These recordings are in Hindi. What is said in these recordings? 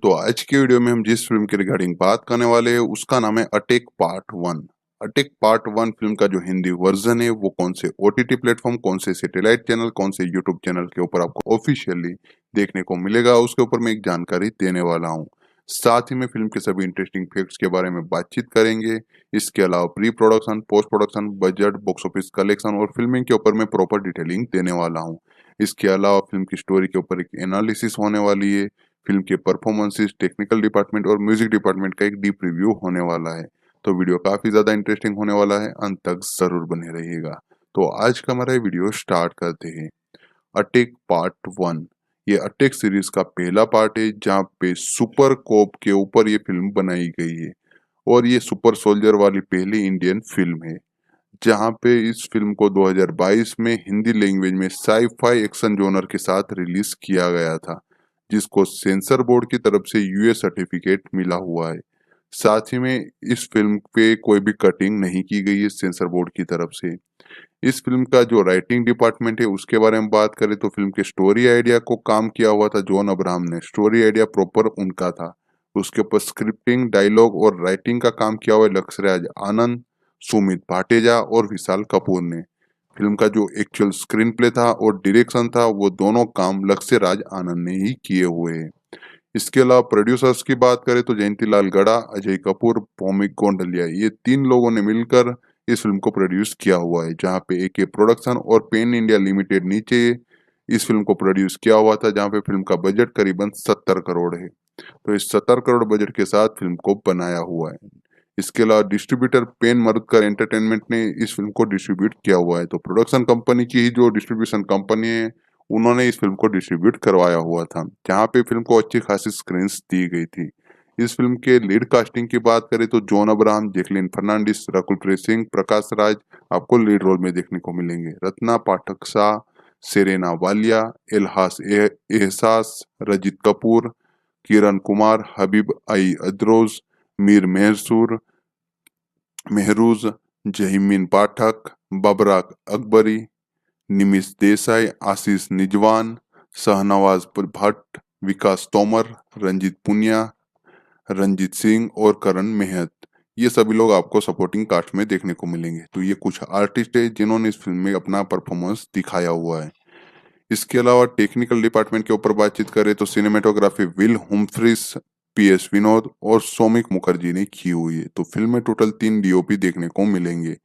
तो आज की वीडियो में हम जिस फिल्म के रिगार्डिंग बात करने वाले हैं उसका नाम है attack part one. Attack part one film का जो हिंदी वर्जन है वो कौन से ओटीटी प्लेटफॉर्म, कौन से सैटेलाइट चैनल, कौन से यूट्यूब चैनल के ऊपर आपको ऑफिशियली देखने को मिलेगा उसके ऊपर मैं एक जानकारी देने वाला हूँ। साथ ही में फिल्म के सभी इंटरेस्टिंग फैक्ट्स के बारे में बातचीत करेंगे। इसके अलावा pre production, post production, budget, box office collection और फिल्मिंग के ऊपर मैं प्रॉपर डिटेलिंग देने वाला हूँ। इसके अलावा फिल्म की स्टोरी के ऊपर एक एनालिसिस होने वाली है। फिल्म के परफॉर्मेंसेस, टेक्निकल डिपार्टमेंट और म्यूजिक डिपार्टमेंट का एक डीप रिव्यू होने वाला है। तो वीडियो काफी ज्यादा इंटरेस्टिंग होने वाला है, अंत तक जरूर बने रहिएगा। तो आज का हमारा वीडियो स्टार्ट करते हैं। अटैक पार्ट वन, ये अटैक सीरीज का पहला पार्ट है जहाँ पे सुपर कोप के ऊपर ये फिल्म बनाई गई है और ये सुपर सोल्जर वाली पहली इंडियन फिल्म है। जहाँ पे इस फिल्म को 2022 में हिंदी लैंग्वेज में साई-फाई एक्शन जॉनर के साथ रिलीज किया गया था, जिसको सेंसर बोर्ड की तरफ से यूएस सर्टिफिकेट मिला हुआ है। साथ ही में इस फिल्म पे कोई भी कटिंग नहीं की गई है सेंसर बोर्ड की तरफ से। इस फिल्म का जो राइटिंग डिपार्टमेंट है उसके बारे में बात करें तो फिल्म के स्टोरी आइडिया को काम किया हुआ था जॉन अब्राहम ने। स्टोरी आइडिया प्रॉपर उनका था। उसके ऊपर स्क्रिप्टिंग, डायलॉग और राइटिंग का काम किया हुआ है लक्ष्यराज आनंद, सुमित भाटेजा और विशाल कपूर ने। फिल्म का जो एक्चुअल स्क्रीन प्ले था और डायरेक्शन था वो दोनों काम लक्ष्यराज आनंद ने ही किए हुए हैं। इसके अलावा प्रोड्यूसर्स की बात करें तो जयंतीलाल गड़ा, अजय कपूर, भौमिक गोंडलिया, ये तीन लोगों ने मिलकर इस फिल्म को प्रोड्यूस किया हुआ है। जहां पे एके प्रोडक्शन और पेन इंडिया लिमिटेड नीचे इस फिल्म को प्रोड्यूस किया हुआ था, जहां पे फिल्म का बजट करीबन 70 करोड़ है। तो इस 70 करोड़ बजट के साथ फिल्म को बनाया हुआ है। इसके अलावा डिस्ट्रीब्यूटर पेन मरुदकर एंटरटेनमेंट ने इस फिल्म को डिस्ट्रीब्यूट किया हुआ है। तो प्रोडक्शन कंपनी की ही जो डिस्ट्रीब्यूशन कंपनी है उन्होंने इस फिल्म को डिस्ट्रीब्यूट करवाया हुआ था, जहाँ पे फिल्म को अच्छी खासी स्क्रीन्स दी गई थी। इस फिल्म के लीड कास्टिंग की बात करें तो जॉन अब्राहम, जैकलिन फर्नांडिस, रकुल प्रीत सिंह, प्रकाश राज आपको लीड रोल में देखने को मिलेंगे। रत्ना पाठक शाह, सेरेना वालिया, एहसास, रजित कपूर, किरण कुमार, हबीब आई अदरोज, मीर मेहरूज, जहीमीन पाठक, बबरा अकबरी, निमिष देसाई, आशीष निजवान, शाहनवाज भट्ट, विकास तोमर, रंजीत पुनिया, रंजीत सिंह और करण मेहत, ये सभी लोग आपको सपोर्टिंग कास्ट में देखने को मिलेंगे। तो ये कुछ आर्टिस्ट है जिन्होंने इस फिल्म में अपना परफॉर्मेंस दिखाया हुआ है। इसके अलावा टेक्निकल डिपार्टमेंट के ऊपर बातचीत करें तो सिनेमेटोग्राफी विल हुम्फ्रिस, पीएस विनोद और सौमिक मुखर्जी ने की हुई है। तो फिल्म में टोटल 3 डीओपी देखने को मिलेंगे।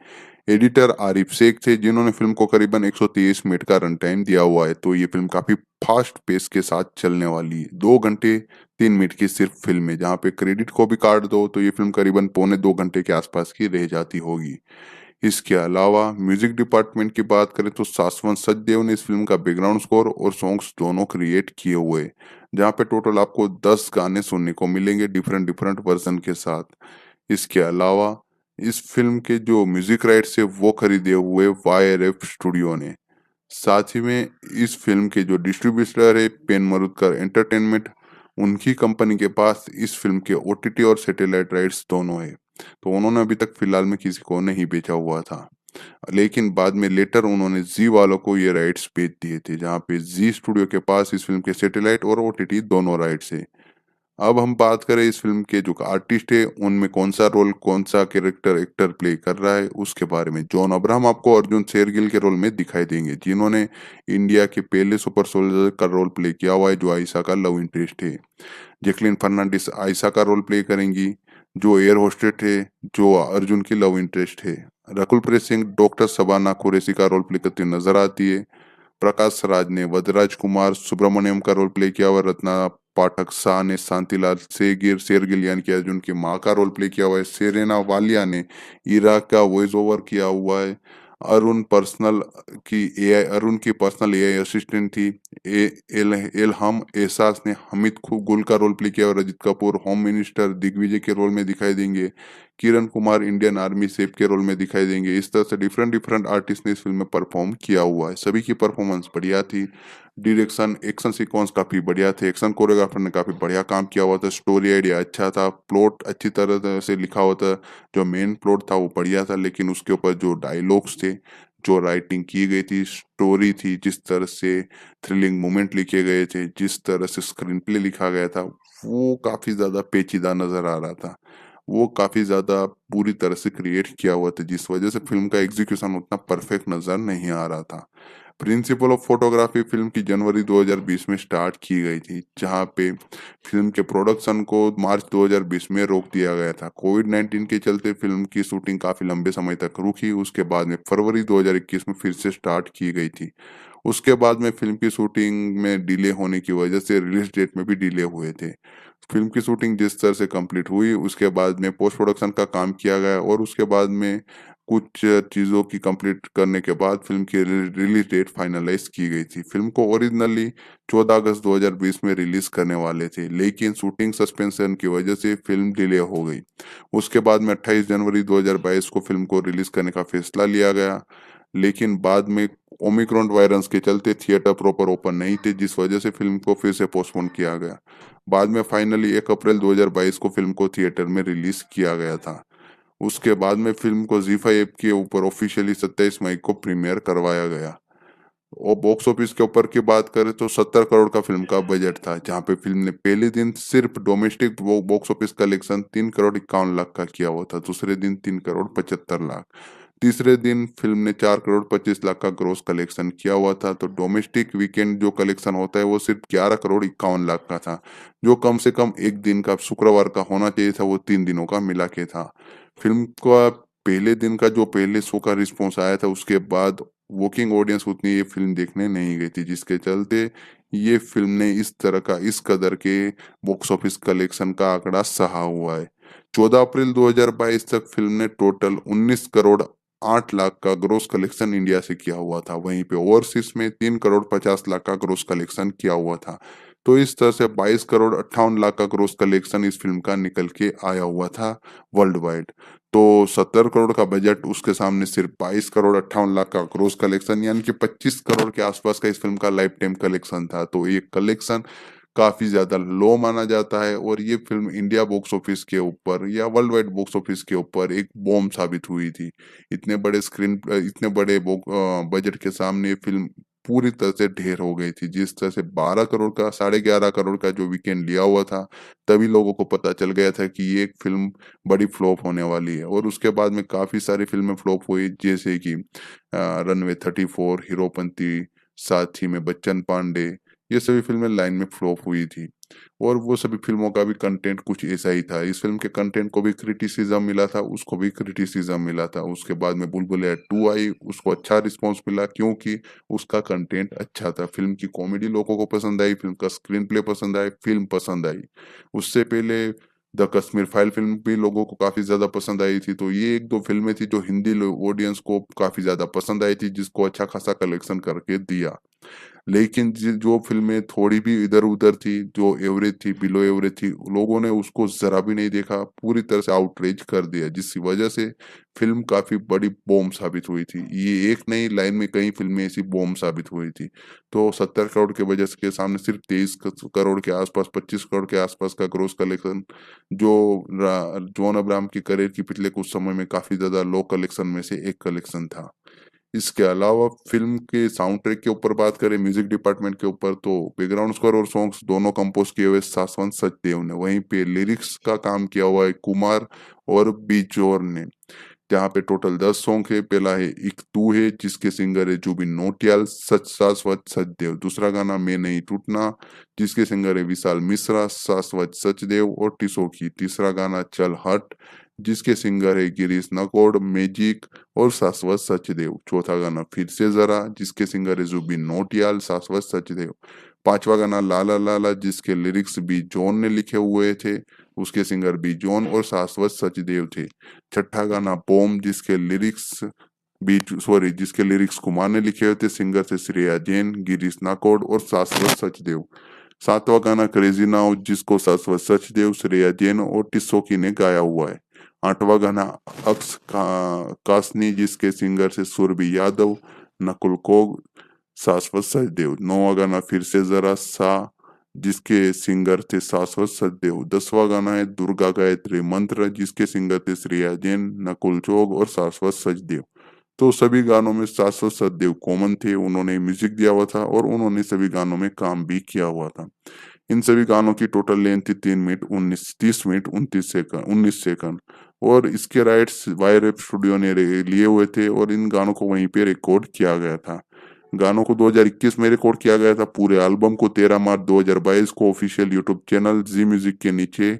एडिटर आरिफ शेख थे जिन्होंने फिल्म को करीबन 123 मिनट का रन टाइम दिया हुआ है। तो ये फिल्म काफी फास्ट पेस के साथ चलने वाली है। 2 घंटे 3 मिनट की सिर्फ फिल्म है, जहाँ पे क्रेडिट को भी काट दो तो ये फिल्म करीबन पौने 2 घंटे के आसपास की रह जाती होगी। इसके अलावा म्यूजिक डिपार्टमेंट की बात करें तो शाश्वत सचदेव ने इस फिल्म का बैकग्राउंड स्कोर और सॉन्ग्स दोनों क्रिएट किए हुए हैं, जहाँ पे टोटल आपको 10 गाने सुनने को मिलेंगे डिफरेंट डिफरेंट वर्जन के साथ। इसके अलावा इस फिल्म के जो म्यूजिक राइट्स है वो खरीदे हुए वाईआरएफ स्टूडियो ने। साथ ही में इस फिल्म के जो डिस्ट्रीब्यूटर है पेन मरुदकर एंटरटेनमेंट, उनकी कंपनी के पास इस फिल्म के ओटीटी और सैटेलाइट राइट्स दोनों है। तो उन्होंने अभी तक फिलहाल में किसी को नहीं बेचा हुआ था, लेकिन बाद में लेटर उन्होंने जी वालों को ये राइट्स बेच दिए थे, जहाँ पे जी स्टूडियो के पास इस फिल्म के सैटेलाइट और ओटीटी दोनों राइट्स है। अब हम बात करें इस फिल्म के जो आर्टिस्ट है उनमें कौन सा रोल, कौन सा कैरेक्टर एक्टर प्ले कर रहा है उसके बारे में। जॉन अब्राहम आपको अर्जुन शेरगिल के रोल में दिखाई देंगे, जिन्होंने इंडिया के पहले सुपर सोल्जर का रोल प्ले किया हुआ है जो आयशा का लव इंटरेस्ट है। जैकलिन फर्नांडिस आयशा का रोल प्ले करेंगी, जो एयर होस्टेस है, जो अर्जुन की लव इंटरेस्ट है। रकुल प्रीत सिंह डॉक्टर शबाना कुरैशी का रोल प्ले करती नजर आती है। प्रकाश राज ने वदराज कुमार सुब्रमण्यम का रोल प्ले किया हुआ। रत्ना पाठक शाह ने शांतिलाल शेरगिल यानी कि अर्जुन की माँ का रोल प्ले किया हुआ है। सेरेना वालिया ने इरा का वॉइस ओवर किया हुआ है। अरुण की पर्सनल एआई असिस्टेंट थी। एलहम एहसास ने हमिद गुल का रोल प्ले किया और रजित कपूर होम मिनिस्टर दिग्विजय के रोल में दिखाई देंगे। Kiran Kumar Indian army safe के रोल में दिखाई देंगे। इस तरह से डिफरेंट डिफरेंट आर्टिस्ट ने इस फिल्म में परफॉर्म किया हुआ है। सभी की परफॉर्मेंस बढ़िया थी। डायरेक्शन, एक्शन सीक्वेंस काफी बढ़िया थे। एक्शन कोरियोग्राफर ने काफी बढ़िया काम किया हुआ था। स्टोरी आइडिया अच्छा था। प्लॉट अच्छी तरह से लिखा हुआ था। जो मेन प्लॉट था वो बढ़िया था, लेकिन उसके ऊपर जो डायलॉग्स थे, जो राइटिंग की गई थी, स्टोरी थी, जिस तरह से थ्रिलिंग मोमेंट लिखे गए थे, जिस तरह से स्क्रीन प्ले लिखा गया था, वो काफी ज्यादा पेचीदा नजर आ रहा था। वो काफी ज्यादा पूरी तरह से क्रिएट किया हुआ था, जिस वजह से फिल्म का एग्जीक्यूशन उतना परफेक्ट नजर नहीं आ रहा था। प्रिंसिपल ऑफ फोटोग्राफी फिल्म की जनवरी 2020 में स्टार्ट की गई थी, जहां पे फिल्म के प्रोडक्शन को मार्च 2020 में रोक दिया गया था। कोविड-19 के चलते फिल्म की शूटिंग काफी लंबे समय तक रुकी। उसके बाद में फरवरी 2021 में फिर से स्टार्ट की गई थी। उसके बाद में फिल्म की शूटिंग में डिले होने की वजह से रिलीज डेट में भी डिले हुए थे। फिल्म की शूटिंग जिस तरह से कंप्लीट हुई, उसके बाद में पोस्ट प्रोडक्शन का काम किया गया और उसके बाद में कुछ चीज़ों की कंप्लीट करने के बाद फिल्म की रिलीज डेट फाइनलाइज की गई थी। फिल्म को ओरिजिनली 14 अगस्त 2020 में रिलीज करने वाले थे, लेकिन शूटिंग सस्पेंशन की वजह से फिल्म डिले हो गई। उसके बाद में 28 जनवरी 2022 को फिल्म को रिलीज करने का फैसला लिया गया, लेकिन बाद में ओमिक्रॉन वायरस के चलते थिएटर प्रॉपर ओपन नहीं थे, जिस वजह से फिल्म को फिर से पोस्टपोन किया गया। बाद में फाइनली 1 अप्रैल 2022 को फिल्म को थिएटर में रिलीज किया गया था। उसके बाद में फिल्म को ZEE5 ऐप के ऊपर ऑफिशियली 27 मई को प्रीमियर करवाया गया। और बॉक्स ऑफिस के ऊपर की बात करें तो 70 करोड़ का फिल्म का बजट था, जहां पे फिल्म ने पहले दिन सिर्फ domestic box office collection 3 crore 51 lakh का किया हुआ था, दूसरे दिन 3 करोड़ 75 लाख, तीसरे दिन फिल्म ने 4 करोड़ 25 लाख का ग्रोस कलेक्शन किया हुआ था। तो डोमेस्टिक वीकेंड जो कलेक्शन होता है वो सिर्फ 11 करोड़ 51 लाख का था, जो कम से कम एक दिन का शुक्रवार का होना चाहिए था, वो 3 दिनों का मिला के था। फिल्म का पहले दिन का जो पहले शो का रिस्पॉन्स आया था, उसके बाद वर्किंग ऑडियंस उतनी ये फिल्म देखने नहीं गई थी, जिसके चलते ये फिल्म ने इस तरह का इस कदर के बॉक्स ऑफिस कलेक्शन का आंकड़ा सहा हुआ है। 14 अप्रैल 2022 तक फिल्म ने टोटल 19 करोड़ 8 लाख का ग्रोस कलेक्शन इंडिया से किया हुआ था। वहीं पे ओवरसीज में 3 करोड़ 50 लाख का ग्रोस कलेक्शन किया हुआ था। तो इस तरह से 22 करोड़ 58 लाख का ग्रोस कलेक्शन इस फिल्म का निकल के आया हुआ था वर्ल्ड वाइड। तो 70 करोड़ का बजट, उसके सामने सिर्फ 22 करोड़ 58 लाख का ग्रोस कलेक्शन, यानी कि 25 करोड़ के आसपास का इस फिल्म का लाइफ टाइम कलेक्शन था। तो ये कलेक्शन काफी ज्यादा लो माना जाता है और ये फिल्म इंडिया बॉक्स ऑफिस के ऊपर या वर्ल्ड वाइड बॉक्स ऑफिस के ऊपर एक बॉम्ब साबित हुई थी। इतने बड़े बजट के सामने ये फिल्म पूरी तरह से ढेर हो गई थी। जिस तरह से 12 करोड़ का 11.5 करोड़ का जो वीकेंड लिया हुआ था, तभी लोगों को पता चल गया था कि ये एक फिल्म बड़ी फ्लॉप होने वाली है। और उसके बाद में काफी सारी फिल्में फ्लॉप हुई, जैसे कि रनवे 34, हीरोपंती, साथ ही में बच्चन पांडे, ये सभी फिल्में लाइन में फ्लॉप हुई थी। और वो सभी फिल्मों का भी कंटेंट कुछ ऐसा ही था। इस फिल्म के कंटेंट को भी क्रिटिसिज्म मिला था, उसको भी क्रिटिसिज्म मिला था। उसके बाद में बुलबुलैया 2 आई, उसको अच्छा रिस्पॉन्स मिला क्योंकि उसका कंटेंट अच्छा था। फिल्म की कॉमेडी लोगों को पसंद आई, फिल्म का स्क्रीन प्ले पसंद आई, फिल्म पसंद आई। उससे पहले द कश्मीर फाइल फिल्म भी लोगों को काफी ज्यादा पसंद आई थी। तो ये एक दो फिल्में थी जो हिंदी ऑडियंस को काफी ज्यादा पसंद आई थी, जिसको अच्छा खासा कलेक्शन करके दिया। लेकिन जो फिल्में थोड़ी भी इधर-उधर थी, जो एवरेज थी, बिलो एवरेज थी, लोगों ने उसको ज़रा भी नहीं देखा, पूरी तरह से आउटरीच कर दिया, जिसकी वजह से फिल्म काफ़ी बड़ी बॉम्ब साबित हुई थी। ये एक नहीं, लाइन में कई फिल्में ऐसी बॉम्ब साबित हुई थी। तो 70 करोड़ के बजट के सामने सिर्फ 23 करोड़ के आसपास, 25 करोड़ के आसपास का ग्रॉस कलेक्शन, जो जॉन अब्राहम की करियर की पिछले कुछ समय में काफ़ी ज़्यादा लो कलेक्शन में से एक कलेक्शन था। इसके अलावा फिल्म के साउंड ट्रैक के ऊपर बात करें, म्यूजिक डिपार्टमेंट के ऊपर, तो बैकग्राउंड स्कोर और सॉन्ग्स दोनों कंपोज किए हुए शाश्वत सचदेव ने। वहीं पे लिरिक्स का काम किया हुआ है कुमार और बिजोर ने, जहाँ पे टोटल 10 सॉन्ग है। पहला है एक तू है, जिसके सिंगर है जुबिन नौटियाल, सच शाश्वत सचदेव। दूसरा गाना मैं नहीं टूटना, जिसके सिंगर है विशाल मिश्रा, शाश्वत सचदेव और टिसोकी। तीसरा गाना चल हट, जिसके सिंगर है गिरीश नकोड़, मैजिक और शाश्वत सचदेव। चौथा गाना फिर से जरा, जिसके सिंगर है जुबिन नौटियाल, शाश्वत सचदेव। पांचवा गाना लाला लाला, जिसके लिरिक्स बी जॉन ने लिखे हुए थे, उसके सिंगर बी जॉन और शाश्वत सचदेव थे। छठा गाना बॉम, जिसके लिरिक्स कुमार ने लिखे हुए थे, सिंगर थे श्रेया जैन, गिरीश नाकोड और शाश्वत सचदेव। सातवां गाना क्रेजी नाउ, जिसको शाश्वत सचदेव, श्रेया जैन और टिस्सोकी ने गाया हुआ है। आठवां गाना कासनी, जिसके सिंगर से सुरभि यादव, नकुल कोग, शाश्वत सचदेव। नौवां गाना फिर से जरा सा, जिसके सिंगर थे शाश्वत सचदेव। 10वां गाना है दुर्गा गायत्री मंत्र, जिसके सिंगर थे श्रेया जैन, नकुल चोग और शाश्वत सचदेव। तो सभी गानों में शाश्वत सचदेव कॉमन थे, उन्होंने म्यूजिक दिया हुआ था और उन्होंने सभी गानों में काम भी किया हुआ था। इन सभी गानों की टोटल लेंथ थी 3 मिनट 30 मिनट 19 सेकंड और इसके राइट्स वायर स्टूडियो ने लिए हुए थे और इन गानों को वहीं पे रिकॉर्ड किया गया था। गानों को 2021 में रिकॉर्ड किया गया था। पूरे एल्बम को 13 मार्च 2022 को ऑफिशियल यूट्यूब चैनल जी म्यूजिक के नीचे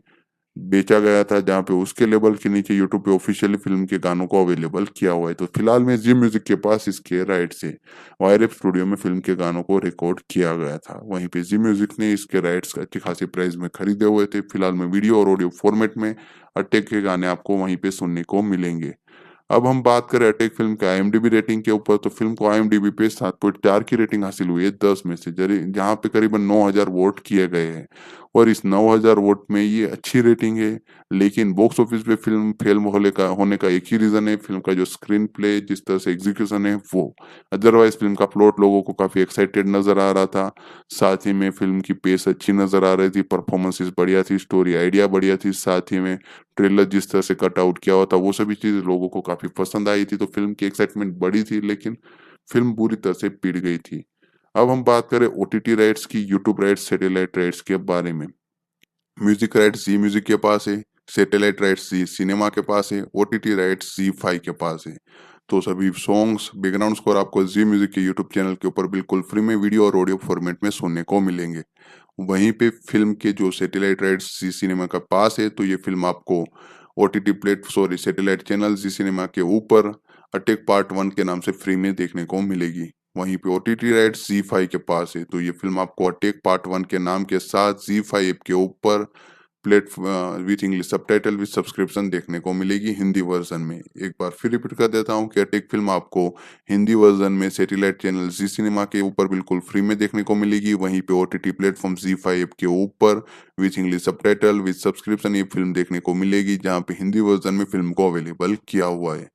बेचा गया था, जहाँ पे उसके लेबल के नीचे यूट्यूब पे ऑफिशियली फिल्म के गानों को अवेलेबल किया हुआ है। तो फिलहाल में जी म्यूजिक के पास इसके राइट से वायरएप स्टूडियो में फिल्म के गानों को रिकॉर्ड किया गया था। वहीं पे जी म्यूजिक ने इसके राइट्स अच्छी खासी प्राइस में खरीदे हुए थे। फिलहाल में वीडियो और ऑडियो फॉर्मेट में अटैक के गाने आपको वहीं पे सुनने को मिलेंगे। अब हम बात करें अटैक फिल्म के आईएमडीबी रेटिंग के ऊपर, तो फिल्म को आईएमडीबी पे 7.4 की रेटिंग हासिल हुई है 10 में से, जहाँ पे करीबन 9000 वोट किए गए हैं और इस 9000 वोट में ये अच्छी रेटिंग है। लेकिन बॉक्स ऑफिस पे फिल्म फेल होने का एक ही रीजन है, फिल्म का जो स्क्रीन प्ले जिस तरह से एग्जीक्यूशन है वो। अदरवाइज फिल्म का प्लॉट लोगों को काफी एक्साइटेड नजर आ रहा था। साथ ही में फिल्म की पेस अच्छी नजर आ रही थी, परफॉर्मेंसेस बढ़िया थी, स्टोरी आइडिया बढ़िया थी, साथ ही में ट्रेलर जिस तरह से कट आउट किया हुआ था वो सभी चीजें लोगों को काफी पसंद आई थी। तो फिल्म की एक्साइटमेंट बढ़ी थी, लेकिन फिल्म बुरी तरह से पिट गई थी। अब हम बात करें ओटीटी राइट्स की, यूट्यूब राइट्स, सैटेलाइट राइट्स के बारे में। म्यूजिक राइट्स जी म्यूजिक के पास है, सैटेलाइट राइट्स जी सिनेमा के पास है, ओटीटी राइट्स जी फाई के पास है। तो सभी सॉन्ग्स, बैकग्राउंड स्कोर आपको जी म्यूजिक के यूट्यूब चैनल के ऊपर बिल्कुल फ्री में वीडियो और ऑडियो फॉर्मेट में सुनने को मिलेंगे। वहीं पे फिल्म के जो सैटेलाइट राइट्स जी सिनेमा का पास है, तो ये फिल्म आपको ओटीटी सैटेलाइट चैनल जी सिनेमा के ऊपर अटैक पार्ट 1 के नाम से फ्री में देखने को मिलेगी। वहीं पे ओटीटी राइट्स जी फाई के पास है, तो ये फिल्म आपको अटैक पार्ट 1 के नाम के साथ जी फाई ऐप के ऊपर with English subtitle with subscription देखने को मिलेगी हिंदी वर्जन में। एक बार फिर रिपीट कर देता हूँ कि अटैक फिल्म आपको हिंदी वर्जन में सैटेलाइट चैनल जी सिनेमा के ऊपर बिल्कुल फ्री में देखने को मिलेगी। वहीं पे ओटीटी प्लेटफॉर्म जी फाई ऐप के ऊपर with English subtitle with subscription ये फिल्म देखने को मिलेगी, जहाँ पे हिंदी वर्जन में फिल्म को अवेलेबल किया हुआ है।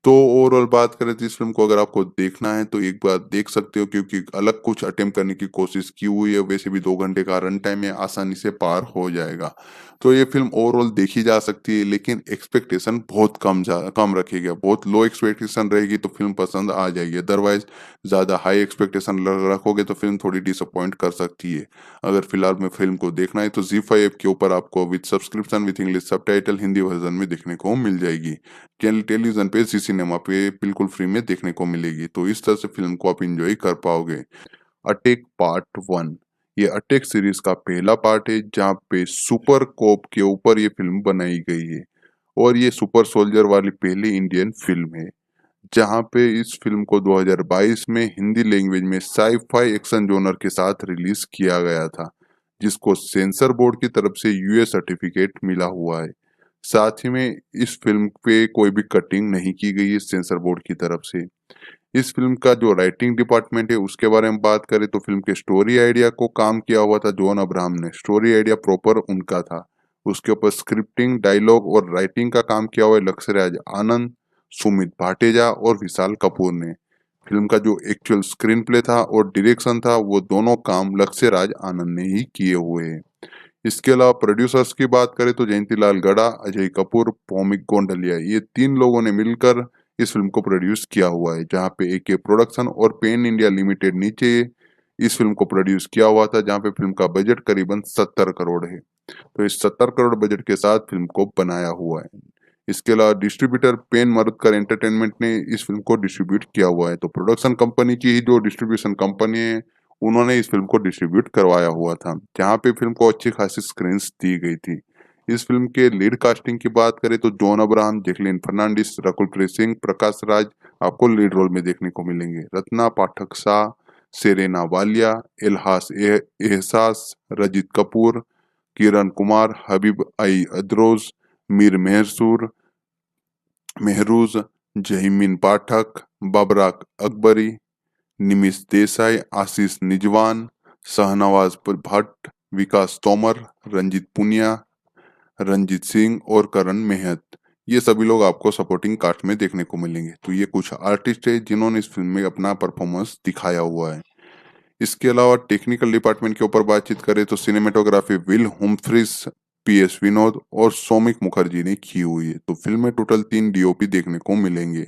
तो ओवरऑल बात करें तो इस फ़िल्म को अगर आपको देखना है तो एक बार देख सकते हो, क्योंकि अलग कुछ अटेम्प्ट करने की कोशिश की हुई है। वैसे भी 2 घंटे का रन टाइम है, आसानी से पार हो जाएगा। तो ये फ़िल्म ओवरऑल देखी जा सकती है, लेकिन एक्सपेक्टेशन बहुत कम रखिएगा। बहुत लो एक्सपेक्टेशन रहेगी तो फ़िल्म पसंद आ जाएगी। अदरवाइज़ ज़्यादा हाई एक्सपेक्टेशन रखोगे तो फ़िल्म थोड़ी डिसअपॉइंट कर सकती है। अगर फिलहाल में फ़िल्म को देखना है तो ज़ी5 ऐप के ऊपर आपको with subscription with English subtitle Hindi version में देखने को मिल जाएगी। टेलीविज़न पे जी सिनेमा पे बिल्कुल फ्री में देखने को मिलेगी। तो इस तरह से फ़िल्म को आप एन्जॉय कर पाओगे। अटैक पार्ट 1, ये अटैक सीरीज का पहला पार्ट है, जहाँ पे सुपर कोप के ऊपर ये फिल्म बनाई गई है और ये सुपर सोल्जर वाली पहली इंडियन फिल्म है। जहाँ पे इस फिल्म को 2022 में हिंदी लैंग्वेज में साई-फाई एक्शन जॉनर के साथ रिलीज किया गया था, जिसको सेंसर बोर्ड की तरफ से यूएस सर्टिफिकेट मिला हुआ है। साथ ही में इस फिल्म पे कोई भी कटिंग नहीं की गई है सेंसर बोर्ड की तरफ से। इस फिल्म का जो राइटिंग डिपार्टमेंट है उसके बारे में बात करें तो फिल्म के स्टोरी आइडिया को काम किया हुआ था जॉन अब्राहम ने। स्टोरी आइडिया प्रॉपर उनका था। उसके ऊपर स्क्रिप्टिंग, डायलॉग और राइटिंग का काम किया हुआ है लक्ष्यराज आनंद, सुमित भाटेजा और विशाल कपूर ने। फिल्म का जो एक्चुअल स्क्रीन प्ले था और डायरेक्शन था वो दोनों काम लक्ष्यराज आनंद ने ही किए हुए हैं। इसके अलावा प्रोड्यूसर्स की बात करें तो जयंतीलाल गड़ा, अजय कपूर, भौमिक गोंडलिया, ये 3 लोगों ने मिलकर इस फिल्म को प्रोड्यूस किया हुआ है। जहाँ पे एके प्रोडक्शन और पेन इंडिया लिमिटेड नीचे इस फिल्म को प्रोड्यूस किया हुआ था, जहाँ पे फिल्म का बजट करीबन 70 करोड़ है। तो इस 70 करोड़ बजट के साथ फिल्म को बनाया हुआ है। इसके अलावा डिस्ट्रीब्यूटर पेन मरुदकर एंटरटेनमेंट ने इस फिल्म को डिस्ट्रीब्यूट किया हुआ है। तो प्रोडक्शन कंपनी की ही जो डिस्ट्रीब्यूशन कंपनी है उन्होंने इस फिल्म को डिस्ट्रीब्यूट करवाया हुआ था, जहाँ पे फिल्म को अच्छी खासी स्क्रीन्स दी गई थी। इस फिल्म के लीड कास्टिंग की बात करें तो जॉन अब्राहम, जैकलीन फर्नांडिस, रकुल प्रीत सिंह, प्रकाश राज आपको लीड रोल में देखने को मिलेंगे। रत्ना पाठक शाह, सेरेना वालिया, एहसास, रजित कपूर, किरण कुमार, हबीब आई अदरोज, मीर मेहरूज, जहीमीन पाठक, बाबरा अकबरी, निमिष देसाई, आशीष निजवान, शाहनवाज भट्ट, विकास तोमर, रंजीत पुनिया, रंजीत सिंह और करण मेहत, ये सभी लोग आपको सपोर्टिंग कास्ट में देखने को मिलेंगे। तो ये कुछ आर्टिस्ट है जिन्होंने इस फिल्म में अपना परफॉर्मेंस दिखाया हुआ है। इसके अलावा टेक्निकल डिपार्टमेंट के ऊपर बातचीत करें तो सिनेमेटोग्राफी विल हुम्फ्रीज, पीएस विनोद और सौमिक मुखर्जी ने की हुई है। तो फिल्म में टोटल 3 डीओपी देखने को मिलेंगे।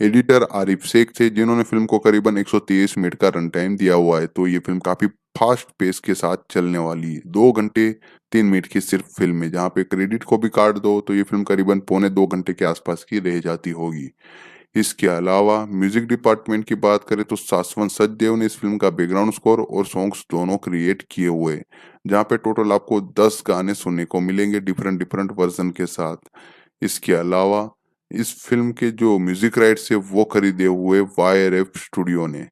एडिटर आरिफ शेख थे जिन्होंने फिल्म को करीबन 123 मिनट का रन टाइम दिया हुआ है। तो ये फिल्म काफी फास्ट पेस के साथ चलने वाली है। 2 घंटे 3 मिनट की सिर्फ फिल्म है, जहाँ पे क्रेडिट को भी काट दो तो ये फिल्म करीबन पौने 2 घंटे के आसपास की रह जाती होगी। इसके अलावा म्यूजिक डिपार्टमेंट की बात करें तो शाश्वत सचदेव ने इस फिल्म का बैकग्राउंड स्कोर और सॉन्ग्स दोनों क्रिएट किए हुए हैं, जहाँ पे टोटल आपको 10 गाने सुनने को मिलेंगे डिफरेंट डिफरेंट वर्जन के साथ। इसके अलावा इस फिल्म के जो म्यूजिक राइट्स है वो खरीदे हुए वाईआरएफ स्टूडियो ने।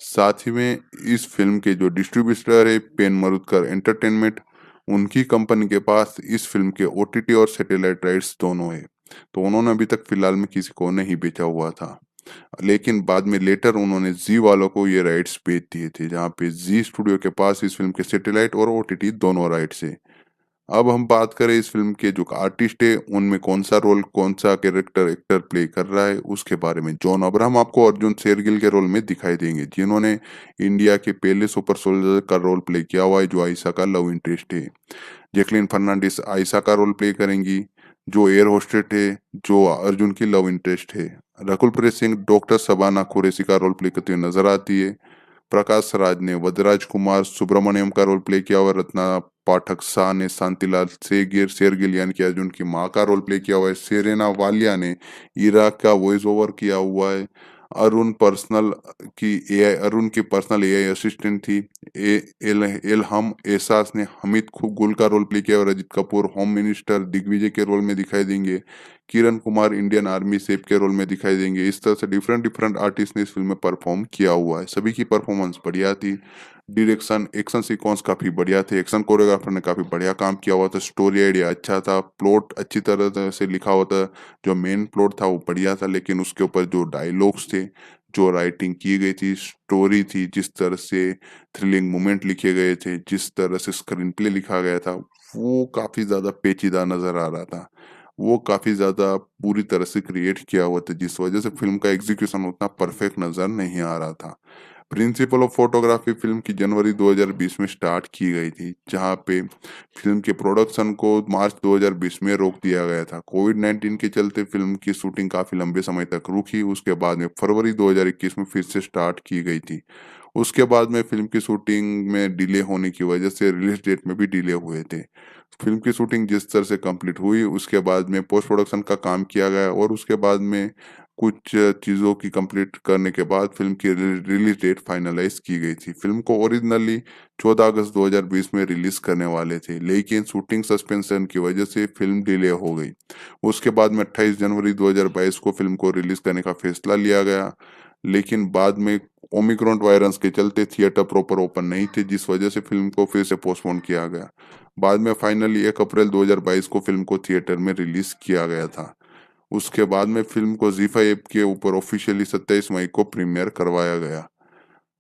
साथ ही में इस फिल्म के जो डिस्ट्रीब्यूटर है पेन मरुदकर एंटरटेनमेंट, उनकी कंपनी के पास इस फिल्म के ओटीटी और सैटेलाइट राइट्स दोनों है। तो उन्होंने अभी तक फिलहाल में किसी को नहीं बेचा हुआ था, लेकिन बाद में लेटर उन्होंने जी वालों को ये राइट्स बेच दिए थे, जहाँ पे जी स्टूडियो के पास इस फिल्म के सैटेलाइट और ओटीटी दोनों राइट्स है। अब हम बात करें इस फिल्म के जो आर्टिस्ट है उनमें कौन सा रोल कौन सा कैरेक्टर एक्टर प्ले कर रहा है उसके बारे में। जॉन अब्राहम आपको अर्जुन शेरगिल के रोल में दिखाई देंगे, जिन्होंने इंडिया के पहले सुपर सोल्जर का रोल प्ले किया हुआ है जो आयशा का लव इंटरेस्ट है। जैकलिन फर्नांडिस आयशा का रोल प्ले करेंगी, जो एयर होस्टेट है, जो अर्जुन की लव इंटरेस्ट है। रकुल प्रीत सिंह डॉक्टर शबाना कुरैशी का रोल प्ले करते हुए नजर आती है। प्रकाश राज ने वदराज कुमार सुब्रमण्यम का रोल प्ले किया हुआ है। रत्ना पाठक शाह ने शांतिलाल शेरगिल यानी कि अर्जुन की माँ का रोल प्ले किया हुआ है। सेरेना वालिया ने इराक का वॉइस ओवर किया हुआ है। अरुण की पर्सनल एआई असिस्टेंट थी। एलहम एहसास ने हमीद गुल का रोल प्ले किया और अजित कपूर होम मिनिस्टर दिग्विजय के रोल में दिखाई देंगे। Kiran Kumar Indian army safe के रोल में दिखाई देंगे। इस तरह से डिफरेंट डिफरेंट आर्टिस्ट ने इस फिल्म में परफॉर्म किया हुआ है। सभी की परफॉर्मेंस बढ़िया थी। डायरेक्शन एक्शन सीक्वेंस काफी बढ़िया थे। एक्शन कोरियोग्राफर ने काफी बढ़िया काम किया हुआ था। स्टोरी आइडिया अच्छा था। प्लॉट अच्छी तरह से लिखा हुआ था। जो मेन प्लॉट था वो बढ़िया था, लेकिन उसके ऊपर जो डायलॉग्स थे, जो राइटिंग की गई थी, स्टोरी थी, जिस तरह से थ्रिलिंग मोमेंट लिखे गए थे, जिस तरह से स्क्रीन प्ले लिखा गया था, वो काफी ज्यादा पेचीदा नजर आ रहा था। वो काफी ज्यादा पूरी तरह से क्रिएट किया हुआ था, जिस वजह से फिल्म का एग्जीक्यूशन उतना परफेक्ट नजर नहीं आ रहा था। प्रिंसिपल ऑफ फोटोग्राफी फिल्म की जनवरी 2020 में स्टार्ट की गई थी, जहां पे फिल्म के प्रोडक्शन को मार्च 2020 में रोक दिया गया था। कोविड-19 के चलते फिल्म की शूटिंग काफी लंबे समय तक रुकी। उसके बाद में फरवरी 2021 में फिर से स्टार्ट की गई थी। उसके बाद में फिल्म की शूटिंग में डिले होने की वजह से रिलीज डेट में भी डिले हुए थे। फिल्म की शूटिंग जिस तरह से कंप्लीट हुई, उसके बाद में पोस्ट प्रोडक्शन का काम किया गया और उसके बाद में कुछ चीज़ों की कंप्लीट करने के बाद फिल्म की रिलीज डेट फाइनलाइज की गई थी। फिल्म को ओरिजिनली 14 अगस्त 2020 में रिलीज करने वाले थे, लेकिन शूटिंग सस्पेंशन की वजह से फिल्म डिले हो गई। उसके बाद में 28 जनवरी 2022 को फिल्म को रिलीज करने का फैसला लिया गया, लेकिन बाद में ओमिक्रॉन वायरस के चलते थिएटर प्रॉपर ओपन नहीं थे, जिस वजह से फिल्म को फिर से पोस्टपोन किया गया। बाद में फाइनली 1 अप्रैल 2022 को फिल्म को थिएटर में रिलीज किया गया था। उसके बाद में फिल्म को जी5 ऐप के ऊपर ऑफिशियली 27 मई को प्रीमियर करवाया गया।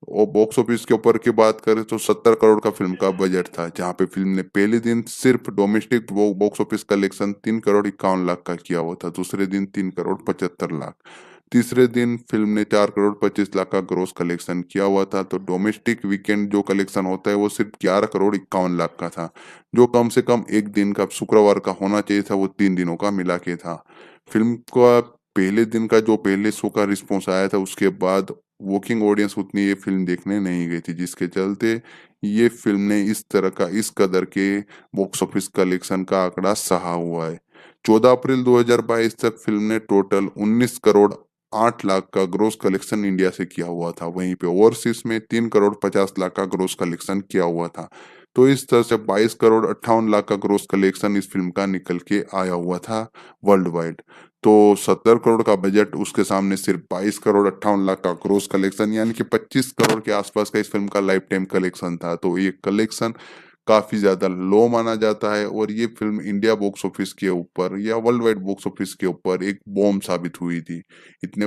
और बॉक्स ऑफिस के ऊपर की बात करें तो 70 करोड़ का फिल्म का बजट था, जहां पे फिल्म ने पहले दिन सिर्फ domestic box office collection 3 crore 51 lakh का किया हुआ था। दूसरे दिन 3 करोड़ 75 लाख। तीसरे दिन फिल्म ने 4 करोड़ 25 लाख का ग्रोस कलेक्शन किया हुआ था। तो डोमेस्टिक वीकेंड जो कलेक्शन होता है वो सिर्फ 11 करोड़ 51 लाख का था, जो कम से कम एक दिन का शुक्रवार का होना चाहिए था, वो 3 दिनों का मिला के था। फिल्म का पहले दिन का जो पहले शो का रिस्पॉन्स आया था, उसके बाद वर्किंग ऑडियंस उतनी ये फिल्म देखने नहीं गई थी, जिसके चलते ये फिल्म ने इस तरह का इस कदर के बॉक्स ऑफिस कलेक्शन का आंकड़ा सहा हुआ है। 14 अप्रैल 2022 तक फिल्म ने टोटल 19 करोड़ 8 लाख का ग्रोस कलेक्शन इंडिया से किया हुआ था। वहीं पे ओवरसीज में 3 करोड़ 50 लाख का ग्रोस कलेक्शन किया हुआ था। तो इस तरह से 22 करोड़ 58 लाख का ग्रोस कलेक्शन इस फिल्म का निकल के आया हुआ था वर्ल्ड वाइड। तो 70 करोड़ का बजट, उसके सामने सिर्फ 22 करोड़ 58 लाख का ग्रोस कलेक्शन, यानी कि 25 करोड़ के आसपास का इस फिल्म का लाइफ टाइम कलेक्शन था। तो ये कलेक्शन काफी ज्यादा लो माना जाता है और ये फिल्म इंडिया बॉक्स ऑफिस के ऊपर या वर्ल्ड वाइड बॉक्स ऑफिस के ऊपर एक बॉम्ब साबित हुई थी। इतने